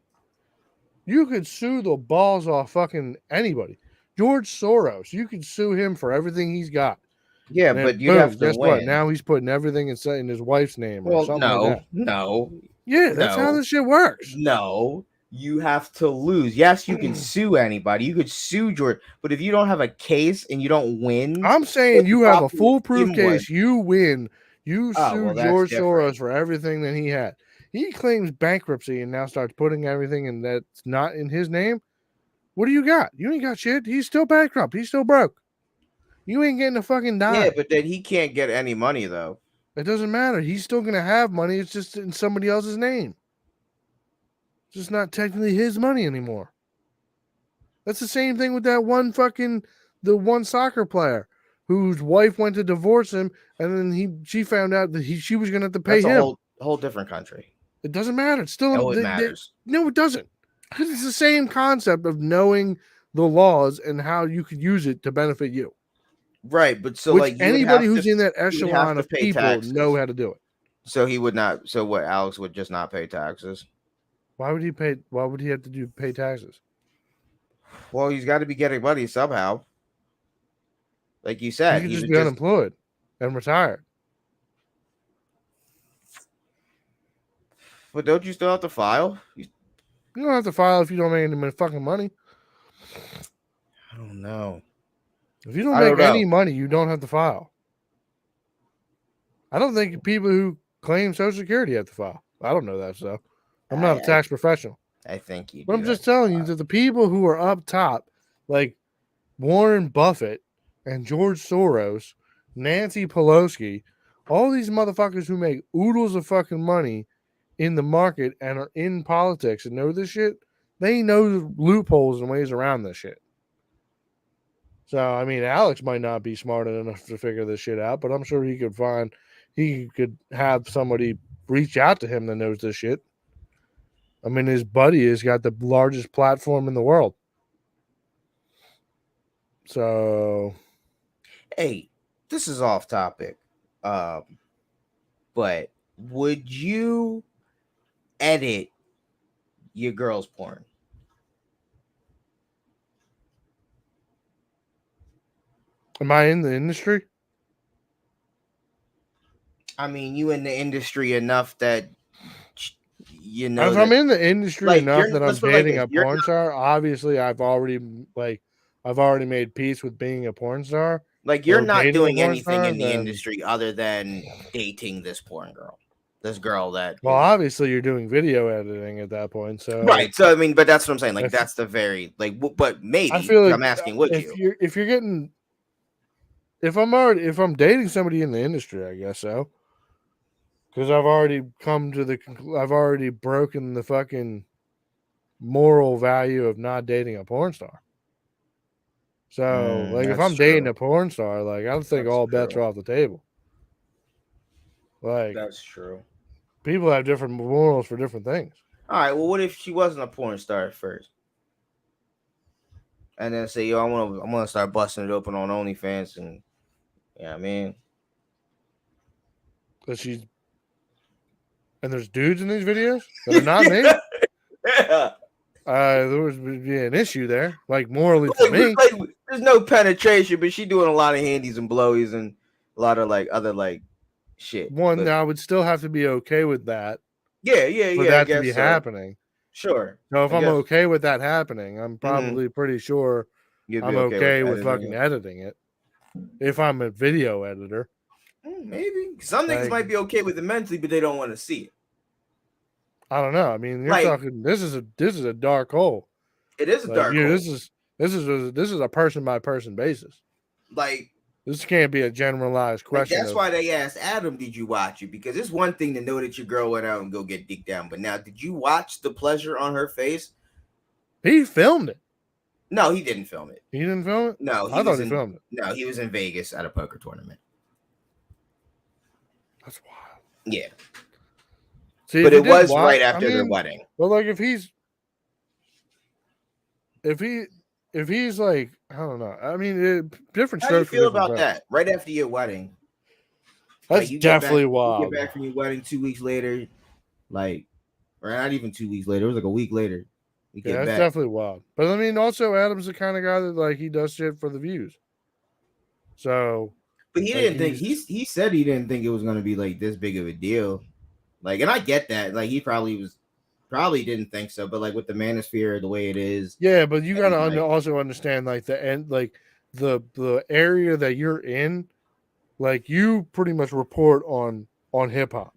S1: You could sue the balls off fucking anybody. George Soros, you could sue him for everything he's got.
S3: Yeah, but you have to
S1: guess
S3: win.
S1: What? Now he's putting everything in his wife's name or something like that.
S3: No.
S1: Yeah, that's how this shit works.
S3: No, you have to lose. Yes, you can sue anybody. You could sue George, but if you don't have a case and you don't win,
S1: I'm saying you have a foolproof case. You win. You sue George Soros for everything that he had. He claims bankruptcy and now starts putting everything in that's not in his name. What do you got? You ain't got shit. He's still bankrupt. He's still broke. You ain't getting a fucking dime.
S3: Yeah, but then he can't get any money though.
S1: It doesn't matter. He's still gonna have money. It's just in somebody else's name. It's just not technically his money anymore. That's the same thing with that the one soccer player whose wife went to divorce him, and then she found out that she was gonna have to pay him.
S3: A whole different country.
S1: It doesn't matter. It's still
S3: it matters.
S1: No, it doesn't. Because it's the same concept of knowing the laws and how you could use it to benefit you.
S3: Right, but so
S1: which
S3: like
S1: anybody who's in that echelon of people know how to do it.
S3: So he would not. So what? Alex would just not pay taxes.
S1: Why would he pay? Why would he have to pay taxes?
S3: Well, he's got to be getting money somehow. Like you said,
S1: he could just be unemployed and retired.
S3: But don't you still have to file?
S1: You don't have to file if you don't make any fucking money.
S3: I don't know.
S1: If you don't make any money, you don't have to file. I don't think people who claim Social Security have to file. I don't know that stuff. I'm not a tax professional.
S3: I think you do.
S1: But I'm just telling you that the people who are up top, like Warren Buffett and George Soros, Nancy Pelosi, all these motherfuckers who make oodles of fucking money in the market and are in politics and know this shit, they know the loopholes and ways around this shit. So, I mean, Alex might not be smart enough to figure this shit out, but I'm sure he could have somebody reach out to him that knows this shit. I mean, his buddy has got the largest platform in the world. So,
S3: Hey, this is off topic. But would you edit your girl's porn?
S1: am I in the industry?
S3: I mean, you in the industry enough that you know.
S1: If I'm in the industry
S3: like,
S1: enough that I'm
S3: let's put it like
S1: dating
S3: this,
S1: a
S3: you're
S1: porn star, obviously I've already made peace with being a porn star.
S3: Like, you're
S1: or
S3: not
S1: dating a
S3: doing
S1: porn
S3: anything
S1: star,
S3: in the
S1: then-
S3: industry other than dating this porn girl. This girl that
S1: Well,
S3: is-
S1: obviously you're doing video editing at that point. So
S3: right. So I mean, but that's what I'm saying. Like,
S1: if-
S3: that's the very like. But maybe
S1: I feel like
S3: I'm asking, would you?
S1: if I'm dating somebody in the industry, I guess so. Because I've already I've already broken the fucking moral value of not dating a porn star. So, like, if
S3: that's
S1: I'm dating
S3: true.
S1: a porn star, like, I think
S3: That's
S1: all bets
S3: true.
S1: are off the table. Like,
S3: That's true.
S1: people have different morals for different things.
S3: All right. Well, what if she wasn't a porn star at first, and then say, "Yo, I'm gonna start busting it open on OnlyFans," and yeah, I mean,
S1: That she's and there's dudes in these videos that are not me.
S3: yeah.
S1: There would be an issue there, like morally for me.
S3: Like, there's no penetration, but she doing a lot of handies and blowies and a lot of like other like shit.
S1: One,
S3: But,
S1: I would still have to be okay with that
S3: yeah,
S1: for
S3: I
S1: that to
S3: guess
S1: be
S3: so.
S1: happening.
S3: Sure.
S1: So if
S3: I
S1: I'm
S3: guess
S1: okay with that happening, I'm probably pretty sure
S3: you'd be
S1: I'm okay with
S3: editing
S1: fucking
S3: it.
S1: editing it. If I'm a video editor,
S3: Maybe some niggas
S1: Like-
S3: might be okay with it mentally, but they don't want to see it.
S1: I don't know. I mean, you're
S3: Like-
S1: talking. This is a dark hole.
S3: It is a
S1: Like,
S3: dark
S1: you-
S3: hole.
S1: this is a person by person basis.
S3: Like
S1: This can't be a generalized question.
S3: that's why they asked Adam, "Did you watch it?" Because it's one thing to know that your girl went out and go get dick down, but now, did you watch the pleasure on her face?
S1: He filmed it.
S3: No, he didn't film it.
S1: He didn't film it.
S3: No,
S1: I thought he filmed it.
S3: No, he was in Vegas at a poker tournament.
S1: That's wild.
S3: Yeah,
S1: See,
S3: but
S1: if
S3: it
S1: he did
S3: was
S1: watch-
S3: right after
S1: I
S3: their
S1: mean,
S3: wedding.
S1: Well, like if he's like, I don't know. I mean, different
S3: How do you
S1: strokes. for
S3: feel
S1: different
S3: about
S1: folks.
S3: that? Right after your wedding,
S1: That's
S3: like, you get
S1: definitely
S3: back,
S1: wild.
S3: You get back from your wedding 2 weeks later, like, or not even 2 weeks later. It was like a week later. You
S1: Yeah,
S3: get
S1: that's
S3: back.
S1: definitely wild. But I mean, also Adam's the kind of guy that like he does shit for the views. So,
S3: But he
S1: like,
S3: didn't think he said he didn't think it was gonna be like this big of a deal. Like, and I get that. Like, he probably didn't think so. But like with the manosphere the way it is,
S1: yeah, but you
S3: And,
S1: gotta
S3: like-
S1: also understand like the end, like the area that you're in, like you pretty much report on hip hop,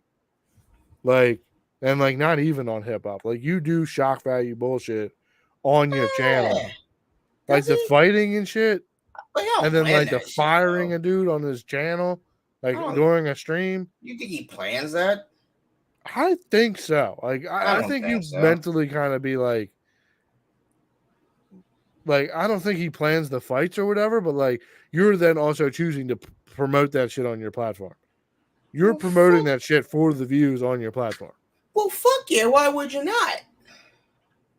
S1: like, and like not even on hip hop, like you do shock value bullshit on your channel,
S3: Yeah.
S1: like
S3: Does
S1: the
S3: he?
S1: fighting and shit,
S3: But he don't
S1: and then
S3: plan
S1: like the
S3: that shit,
S1: firing
S3: though.
S1: a dude on his channel, like
S3: I don't-
S1: during a stream.
S3: You think he plans that?
S1: I think so. Like
S3: I
S1: I
S3: don't
S1: think
S3: think
S1: you
S3: so.
S1: mentally kind of be like I don't think he plans the fights or whatever, but like you're then also choosing to promote that shit on your platform. You're
S3: Well,
S1: promoting
S3: fuck-
S1: that shit for the views on your platform.
S3: Well, fuck yeah. Why would you not?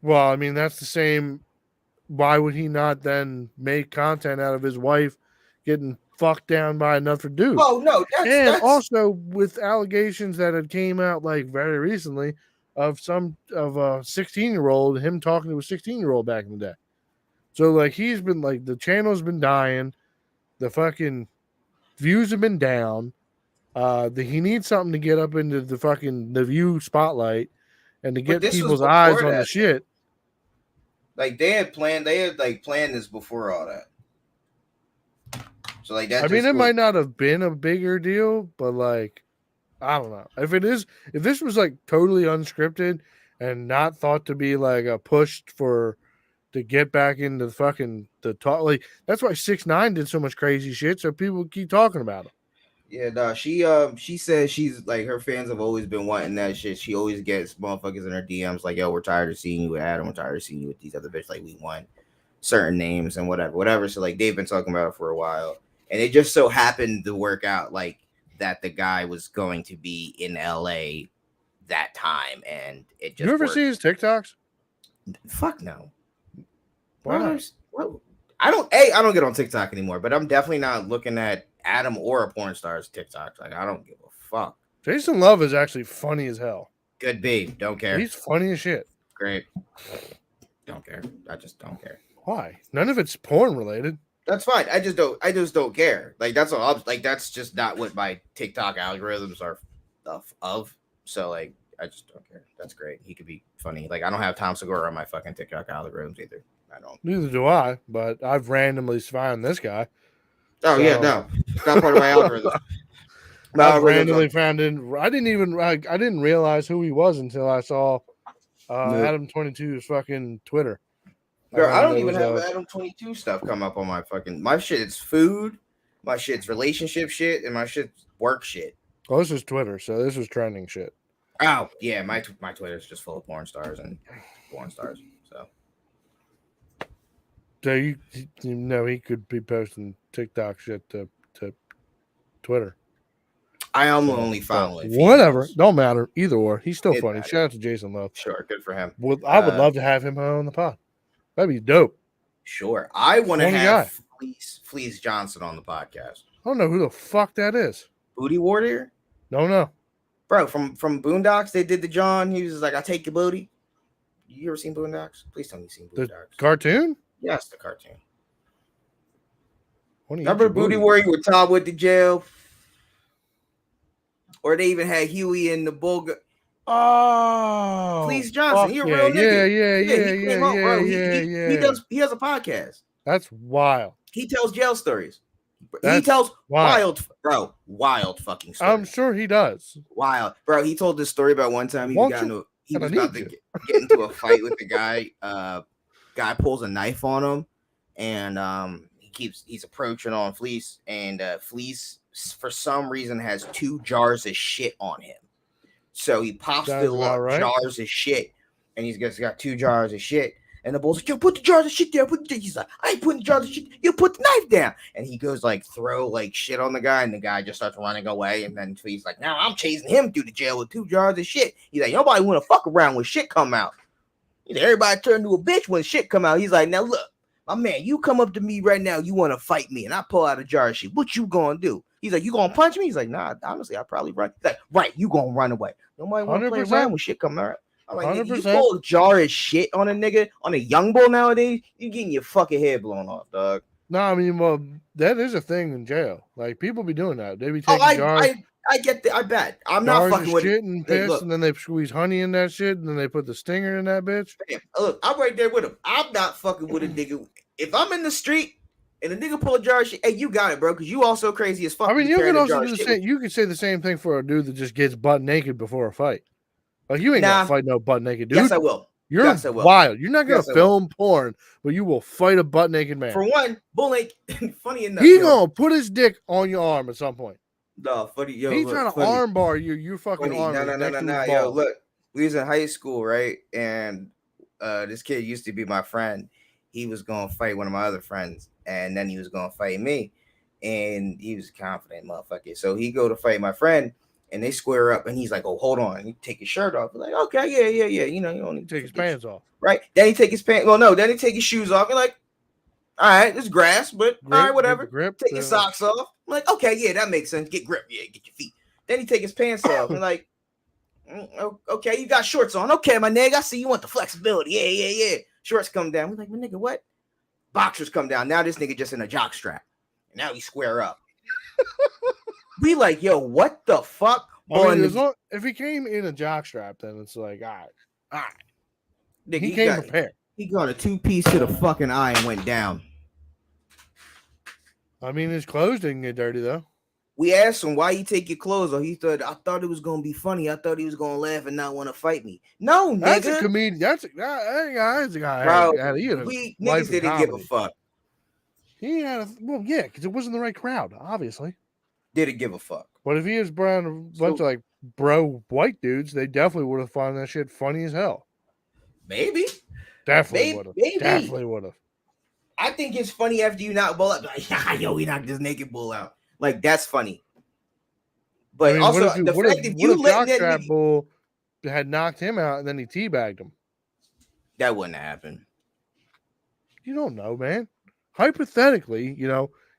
S1: Well, I mean that's the same. Why would he not then make content out of his wife getting fucked down by another dude?
S3: Oh no,
S1: and
S3: that's
S1: also with allegations that had came out like very recently of a 16-year-old, him talking to a 16-year-old back in the day. So like he's been like the channel's been dying, the fucking views have been down. He needs something to get up into the view spotlight and to
S3: But
S1: get
S3: this was
S1: people's
S3: before
S1: eyes on the
S3: that.
S1: shit.
S3: like they had planned this before all that. So like that.
S1: I mean,
S3: just
S1: it
S3: was-
S1: might not have been a bigger deal, but like, I don't know. If this was like totally unscripted and not thought to be like a push for to get back into fucking the talk. Like that's why 6ix9ine did so much crazy shit, so people keep talking about him.
S2: Yeah, no, she says she's like her fans have always been wanting that shit. She always gets motherfuckers in her DMs like, "Yo, we're tired of seeing you with Adam. We're tired of seeing you with these other bitches. Like, we want certain names and whatever." So like they've been talking about it for a while, and it just so happened to work out like that. The guy was going to be in LA that time, and it just.
S1: You ever
S2: worked.
S1: see his TikToks?
S2: Fuck no.
S1: Why not?
S2: I don't get on TikTok anymore, but I'm definitely not looking at Adam or a porn star's TikTok. Like, I don't give a fuck.
S1: Jason Love is actually funny as hell.
S2: Good babe. Don't care.
S1: He's funny as shit.
S2: Great. Don't care. I just don't care.
S1: Why? None of it's porn related.
S2: That's fine. I just don't care. Like, that's all. Like, that's just not what my TikTok algorithms are of. So like, I just don't care. That's great. He could be funny. Like, I don't have Tom Segura on my fucking TikTok algorithms either. I don't.
S1: Neither do I, but I've randomly found this guy.
S2: Oh yeah, no, it's not part of my algorithm.
S1: I randomly found in. I didn't realize who he was until I saw Adam 22's fucking Twitter.
S2: Girl, I don't even have Adam 22 stuff come up on my fucking. My shit's food, my shit's relationship shit, and my shit's work shit.
S1: Oh, this is Twitter, so this was trending shit.
S2: Oh yeah, my Twitter's just full of porn stars and porn stars.
S1: So you know he could be posting TikTok shit to Twitter.
S2: I am only following.
S1: Whatever, don't matter. Either or, he's still funny. Shout out to Jason Love.
S2: Sure, good for him.
S1: I would love to have him on the pod. That'd be dope.
S2: Sure, I want to have Fleece Johnson on the podcast.
S1: I don't know who the fuck that is.
S2: Booty Warrior?
S1: No.
S2: Bro, from Boondocks, they did the John. He was like, "I take your booty." You ever seen Boondocks? Please tell me you've seen Boondocks.
S1: The cartoon?
S2: Yes, the cartoon.
S1: Remember
S2: Booty Warrior with Todd went to jail? Or they even had Huey in the Bulga.
S1: Oh,
S2: Fleece Johnson. He a real
S1: nigga.
S2: Yeah. He has a podcast.
S1: That's wild.
S2: He tells jail stories.
S1: That's
S2: he tells
S1: wild
S2: fucking stories.
S1: I'm sure he does.
S2: Wild. Bro, he told this story about one time he was about to get into a fight with the guy. Guy pulls a knife on him, and he's approaching on Fleece, and Fleece for some reason has 2 jars of shit on him. So he pops the jars of shit, and he's got 2 jars of shit. And the bull's like, "Yo, put the jars of shit down." He's like, "I ain't putting the jars of shit. You put the knife down." And he goes like throw like shit on the guy, and the guy just starts running away. And then he's like, "Now I'm chasing him through the jail with 2 jars of shit." He's like, "Nobody want to fuck around when shit come out." He's like, "Everybody turn to a bitch when shit come out." He's like, "Now look, my man, you come up to me right now, you want to fight me, and I pull out a jar of shit. What you gonna do?" He's like, "You gonna punch me?" He's like, "Nah, honestly, I probably run." He's like, "Right, you gonna run away. Nobody want to play around when shit come out." I'm like, "Nigga, you pull a jar of shit on a nigga, on a young boy nowadays, you getting your fucking head blown off, dog."
S1: No, I mean, well, that is a thing in jail. Like people be doing that. They be taking jars.
S2: I get that. I bet. I'm not fucking with
S1: shit and piss, and then they squeeze honey in that shit, and then they put the stinger in that bitch.
S2: Look, I'm right there with him. I'm not fucking with a nigga. If I'm in the street and a nigga pull a jar of shit, hey, you got it, bro, because you also crazy as fuck.
S1: I mean, you can also do the same. You could say the same thing for a dude that just gets butt naked before a fight. Like you ain't gonna fight no butt naked dude.
S2: Yes, I will.
S1: You're wild. You're not gonna film porn, but you will fight a butt naked man.
S2: For one, bull ain't funny enough.
S1: He gonna put his dick on your arm at some point.
S2: No, funny. Yo,
S1: he's trying to arm bar you. You fucking arm.
S2: No. Yo, look, we was in high school, right? And this kid used to be my friend. He was gonna fight one of my other friends, and then he was gonna fight me. And he was a confident motherfucker. So he go to fight my friend. And they square up, and he's like, "Oh, hold on." And he take his shirt off. We're like, "Okay, yeah. You know, you don't need
S1: to take his pants off,
S2: right?" Then he take his pants. Well, no. Then he take his shoes off. You're like, "All right, it's grass, but all right, whatever." Take his socks off. I'm like, "Okay, yeah, that makes sense. Get grip, yeah, get your feet." Then he take his pants off. And like, "Okay, you got shorts on. Okay, my nigga, I see you want the flexibility. Yeah. Shorts come down." We're like, "My nigga, what?" Boxers come down. Now this nigga just in a jock strap. Now he square up. We like, yo, what the fuck?
S1: I mean, if he came in a jockstrap, then it's like, all right.
S2: Nigga,
S1: he came prepared.
S2: He got a 2-piece to the fucking eye and went down.
S1: I mean, his clothes didn't get dirty though.
S3: We asked him why you take your clothes off. He thought I thought it was gonna be funny. I thought he was gonna laugh and not want to fight me. No,
S1: That's a
S3: nigga,
S1: comedian. That's a guy.
S3: bro.
S1: He had a
S3: We
S1: life
S3: niggas
S1: of
S3: didn't give a
S1: comedy.
S3: fuck.
S1: He had yeah, because it wasn't the right crowd, obviously.
S3: Didn't give a fuck.
S1: But if he was around a bunch of like bro white dudes, they definitely would have found that shit funny as hell.
S3: Maybe.
S1: Definitely would have.
S3: Maybe.
S1: Definitely would have.
S3: I think it's funny after you knock bull out. Like, yeah, yo, we knocked this naked bull out. Like that's funny. But also the fact that you let that
S1: Jockstrap bull had knocked him out and then he teabagged him.
S3: That wouldn't happen.
S1: You don't know, man. Hypothetically,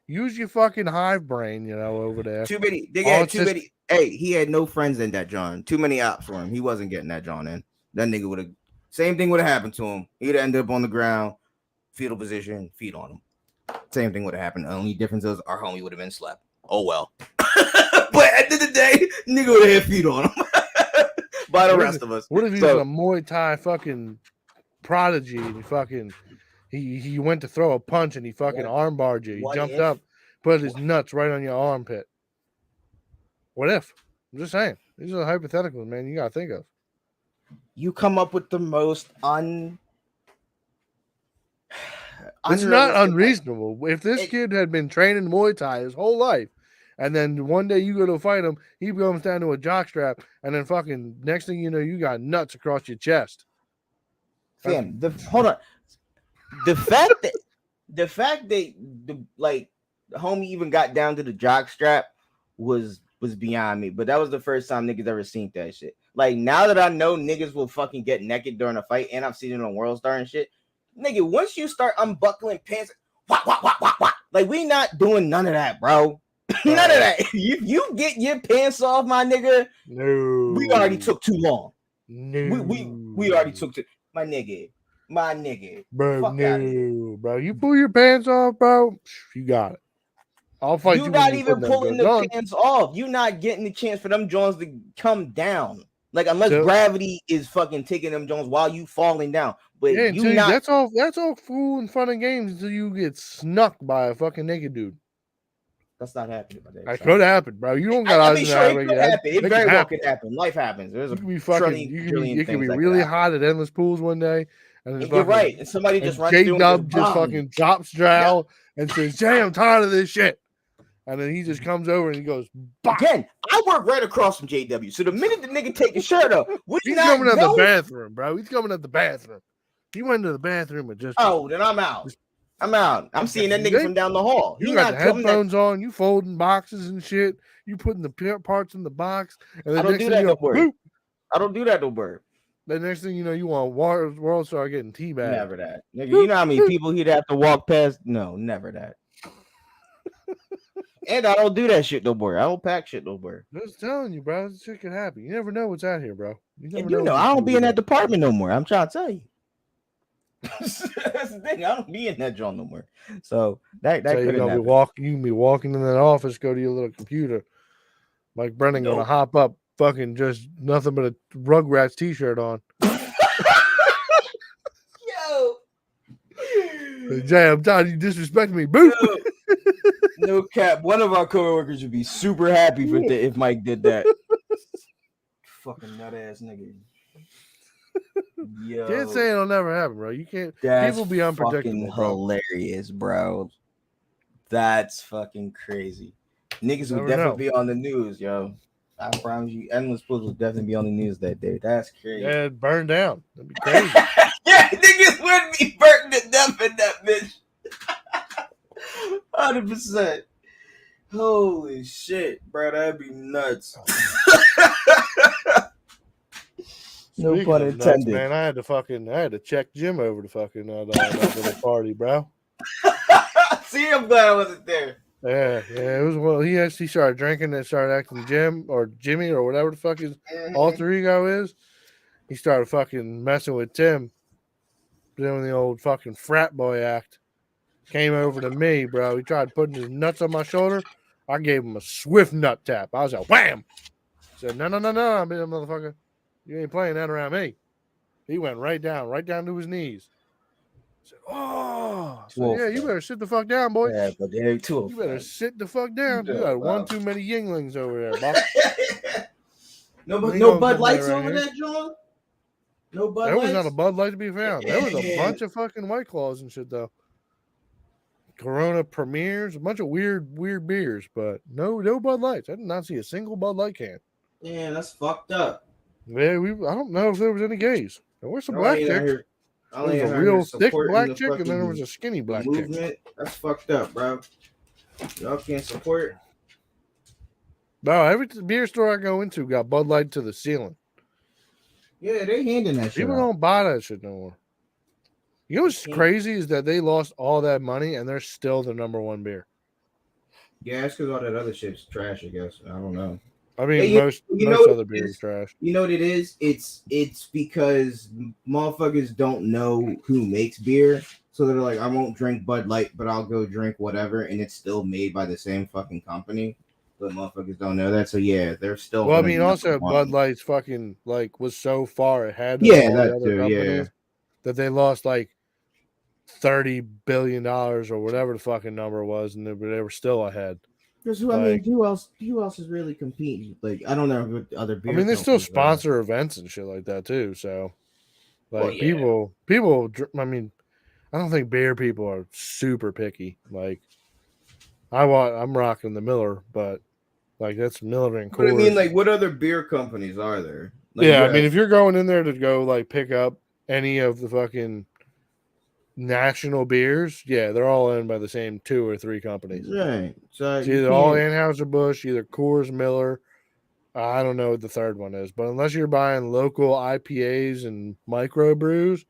S1: use your fucking hive brain, over there.
S3: Too many. They had too many. Hey, he had no friends in that John. Too many ops for him. He wasn't getting that John in. That nigga would have. Same thing would have happened to him. He'd end up on the ground, fetal position, feet on him. Same thing would have happened. The only difference is our homie would have been slept. Oh well. But at the end of the day, nigga would have had feet on him. By the rest of us.
S1: What if he was a Muay Thai fucking prodigy and he went to throw a punch and he fucking armbarred you. He jumped up, put his nuts right on your armpit. What if? I'm just saying. These are hypotheticals, man. You gotta think of.
S3: You come up with the most
S1: It's not unreasonable. If this kid had been training Muay Thai his whole life, and then one day you go to fight him, he comes down to a jockstrap, and then fucking next thing you know, you got nuts across your chest.
S3: Fam, hold on. The fact that the homie even got down to the jockstrap was beyond me. But that was the first time niggas ever seen that shit. Like now that I know niggas will fucking get naked during a fight, and I've seen it on World Star and shit. Nigga, once you start unbuckling pants, wah, like we not doing none of that, bro. None of that. If you get your pants off, my nigga,
S1: no,
S3: we already took too long.
S1: No,
S3: we already took too. My nigga,
S1: bro. No, bro. You pull your pants off, bro. You got it. I'll fight you.
S3: You're not even pulling the pants off. You're not getting the chance for them Jones to come down. Like unless gravity is fucking taking them Jones while you falling down. But
S1: yeah, that's all fool and fun and games until you get snuck by a fucking naked dude.
S3: That's not happening.
S1: That could happen, bro. You don't got
S3: eyes in that. It could happen. It very well could happen. Life happens. There's a
S1: you can be really hot at endless pools one day, and
S3: you're right. And somebody just runs through
S1: J-Dub just fucking drops Drow and says, "Jay, I'm tired of this shit." And then he just comes over and he goes, bah!
S3: Again, I work right across from JW. So the minute the nigga take his shirt off,
S1: he's coming out the bathroom, bro. He's coming out the bathroom. He went to the bathroom and just.
S3: Oh, then I'm out. I'm seeing that nigga from down the hall.
S1: You got the headphones on. You folding boxes and shit. You putting the parts in the box. And
S3: I don't do that no more. I don't do that no more.
S1: The next thing you know, you want World Star getting teabagged.
S3: Never that. Nigga, you know how many people he'd have to walk past? No, never that. And I don't do that shit no more. I don't pack shit no more.
S1: I'm just telling you, bro. This shit can happen. You never know what's out here, bro.
S3: You know I don't be in that department no more. I'm trying to tell you. That's the thing. I don't be in that joint no more. So that
S1: so you're gonna be walking in that office, go to your little computer. Mike Brennan gonna hop up, fucking just nothing but a Rugrats t-shirt on.
S3: Yo,
S1: Jay, I'm tired. You disrespecting me, boo.
S3: No cap. One of our coworkers would be super happy if Mike did that. Fucking nut ass nigga. Yo,
S1: can't say it'll never happen, bro. You can't. People be unpredictable.
S3: Hilarious, bro. That's fucking crazy. Niggas would definitely be on the news, yo. I promise you, Endless Pools will definitely be on the news that day. That's crazy.
S1: Yeah, it burned down. That'd be crazy.
S3: Yeah, niggas would be burnt to death in that bitch. 100%. Holy shit, bro. That'd be nuts. No pun intended.
S1: Nuts, man, I had to check Jim over to fucking that little party, bro.
S3: See, I'm glad I wasn't there.
S1: Yeah, it was well. He actually started drinking and started acting Jim or Jimmy or whatever the fuck his alter ego is. He started fucking messing with Tim, doing the old fucking frat boy act. Came over to me, bro. He tried putting his nuts on my shoulder. I gave him a swift nut tap. I was like, wham! Said, no, motherfucker. You ain't playing that around me. He went right down to his knees. said, oh, so
S3: 12
S1: yeah, you better sit the fuck down, boy.
S3: Yeah, but they're 205.
S1: You better sit the fuck down. You
S3: Yeah,
S1: got
S3: wow.
S1: one too many Yinglings over there, boss.
S3: No,
S1: We ain't
S3: no
S1: gonna
S3: Bud
S1: come
S3: Lights
S1: right
S3: over
S1: here.
S3: there, John? No Bud
S1: There was
S3: Lights?
S1: not a Bud Light to be found. There was a
S3: Yeah.
S1: bunch of fucking White Claws and shit though. Corona Premiers, a bunch of weird beers, but no Bud Lights. I did not see a single Bud Light can.
S3: Man, that's fucked up.
S1: Yeah, I don't know if there was any gays. There were some
S3: Y'all
S1: black
S3: ain't out
S1: chicks.
S3: here.
S1: There was a real thick black chick, and then there was a skinny
S3: the
S1: black chick.
S3: movement. That's fucked up, bro. Y'all can't support.
S1: No, every beer store I go into got Bud Light to the ceiling.
S3: Yeah, they handing that shit
S1: People
S3: out.
S1: don't buy that shit no more. You know what's crazy is that they lost all that money and they're still the number one beer.
S3: Yeah, it's because all that other shit's trash, I guess. I don't know.
S1: I mean,
S3: Yeah,
S1: most other beer is trash.
S3: You know what it is? It's because motherfuckers don't know who makes beer. So they're like, I won't drink Bud Light, but I'll go drink whatever, and it's still made by the same fucking company. But motherfuckers don't know that. So yeah, they're still.
S1: Well, I
S3: gonna
S1: mean,
S3: be
S1: also
S3: number one.
S1: Bud Light's fucking like was so far ahead of
S3: Yeah,
S1: all
S3: that
S1: the other
S3: too,
S1: companies that they lost like $30 billion or whatever the fucking number was, and they were still ahead.
S3: Because I mean, who else is really competing? Like, I don't know what other beer.
S1: I mean, they still
S3: companies are.
S1: sponsor events and shit like that too. So, like,
S3: Well, yeah.
S1: people. I mean, I don't think beer people are super picky. Like, I'm rocking the Miller, but like that's Miller and Coors.
S3: But I mean, like, what other beer companies are there? Like,
S1: yeah, I mean, if you're going in there to go like pick up any of the fucking national beers, yeah, they're all owned by the same 2 or 3 companies.
S3: Right. So
S1: it's either all Anheuser-Busch, either Coors, Miller. I don't know what the third one is, but unless you're buying local IPAs and microbrews,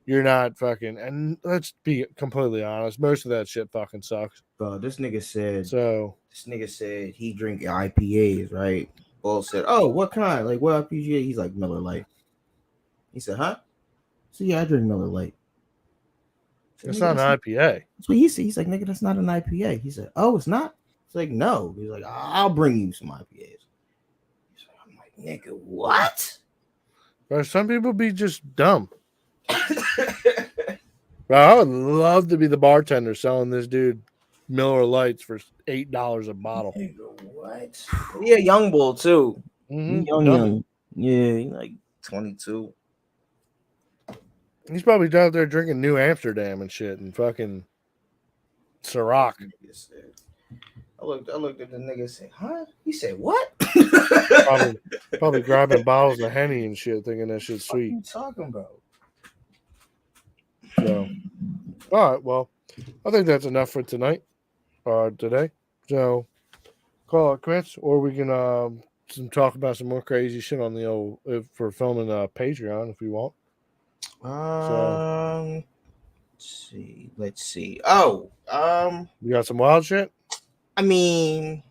S1: you're not fucking. And let's be completely honest, most of that shit fucking sucks.
S3: This nigga said.
S1: So
S3: this nigga said he drink IPAs, right? Bull said, "Oh, what kind? Like what IPA?" He's like Miller Lite. He said, "Huh?" So yeah, I drink Miller Lite.
S1: It's not an IPA.
S3: That's what he said. He's like, "Nigga, that's not an IPA." He said, "Oh, it's not." It's like, "No." He's like, "I'll bring you some IPAs." I'm like, "Nigga, what?"
S1: But some people be just dumb. Well, I would love to be the bartender selling this dude Miller Lights for $8 a bottle.
S3: Nigga, what? Yeah, young bull too.
S1: Mm-hmm.
S3: Young. Yeah, he's like 22.
S1: He's probably down there drinking New Amsterdam and shit and fucking Ciroc.
S3: I looked at the nigga and said, "Huh?" He said, "What?"
S1: probably grabbing bottles of Henny and shit, thinking that shit's sweet.
S3: What are you talking about?
S1: So, all right, well, I think that's enough for tonight or today. So, call it quits, or we can talk about some more crazy shit on the old for filming Patreon if you want.
S3: Let's see. Oh,
S1: you got some wild shit?
S3: I mean,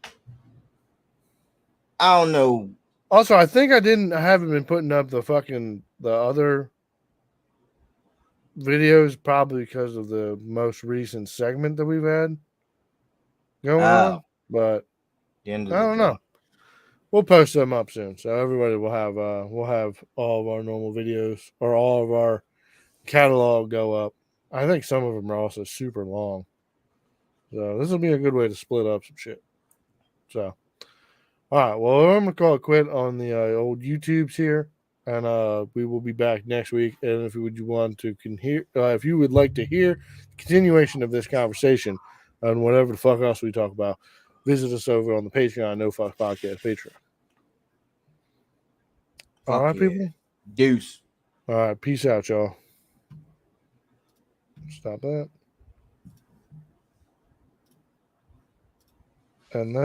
S3: I don't know.
S1: Also, I think I haven't been putting up the other videos probably because of the most recent segment that we've had going on. But I don't know. We'll post them up soon, so everybody will have all of our normal videos or all of our catalog go up. I think some of them are also super long, so this will be a good way to split up some shit. So, all right, well, I'm gonna call it quit on the old YouTubes here, and we will be back next week. And if you would if you would like to hear the continuation of this conversation on whatever the fuck else we talk about, visit us over on the Patreon, No Fuck Podcast Patreon. All right, people.
S3: Deuce.
S1: All right, peace out, y'all. Stop that. And then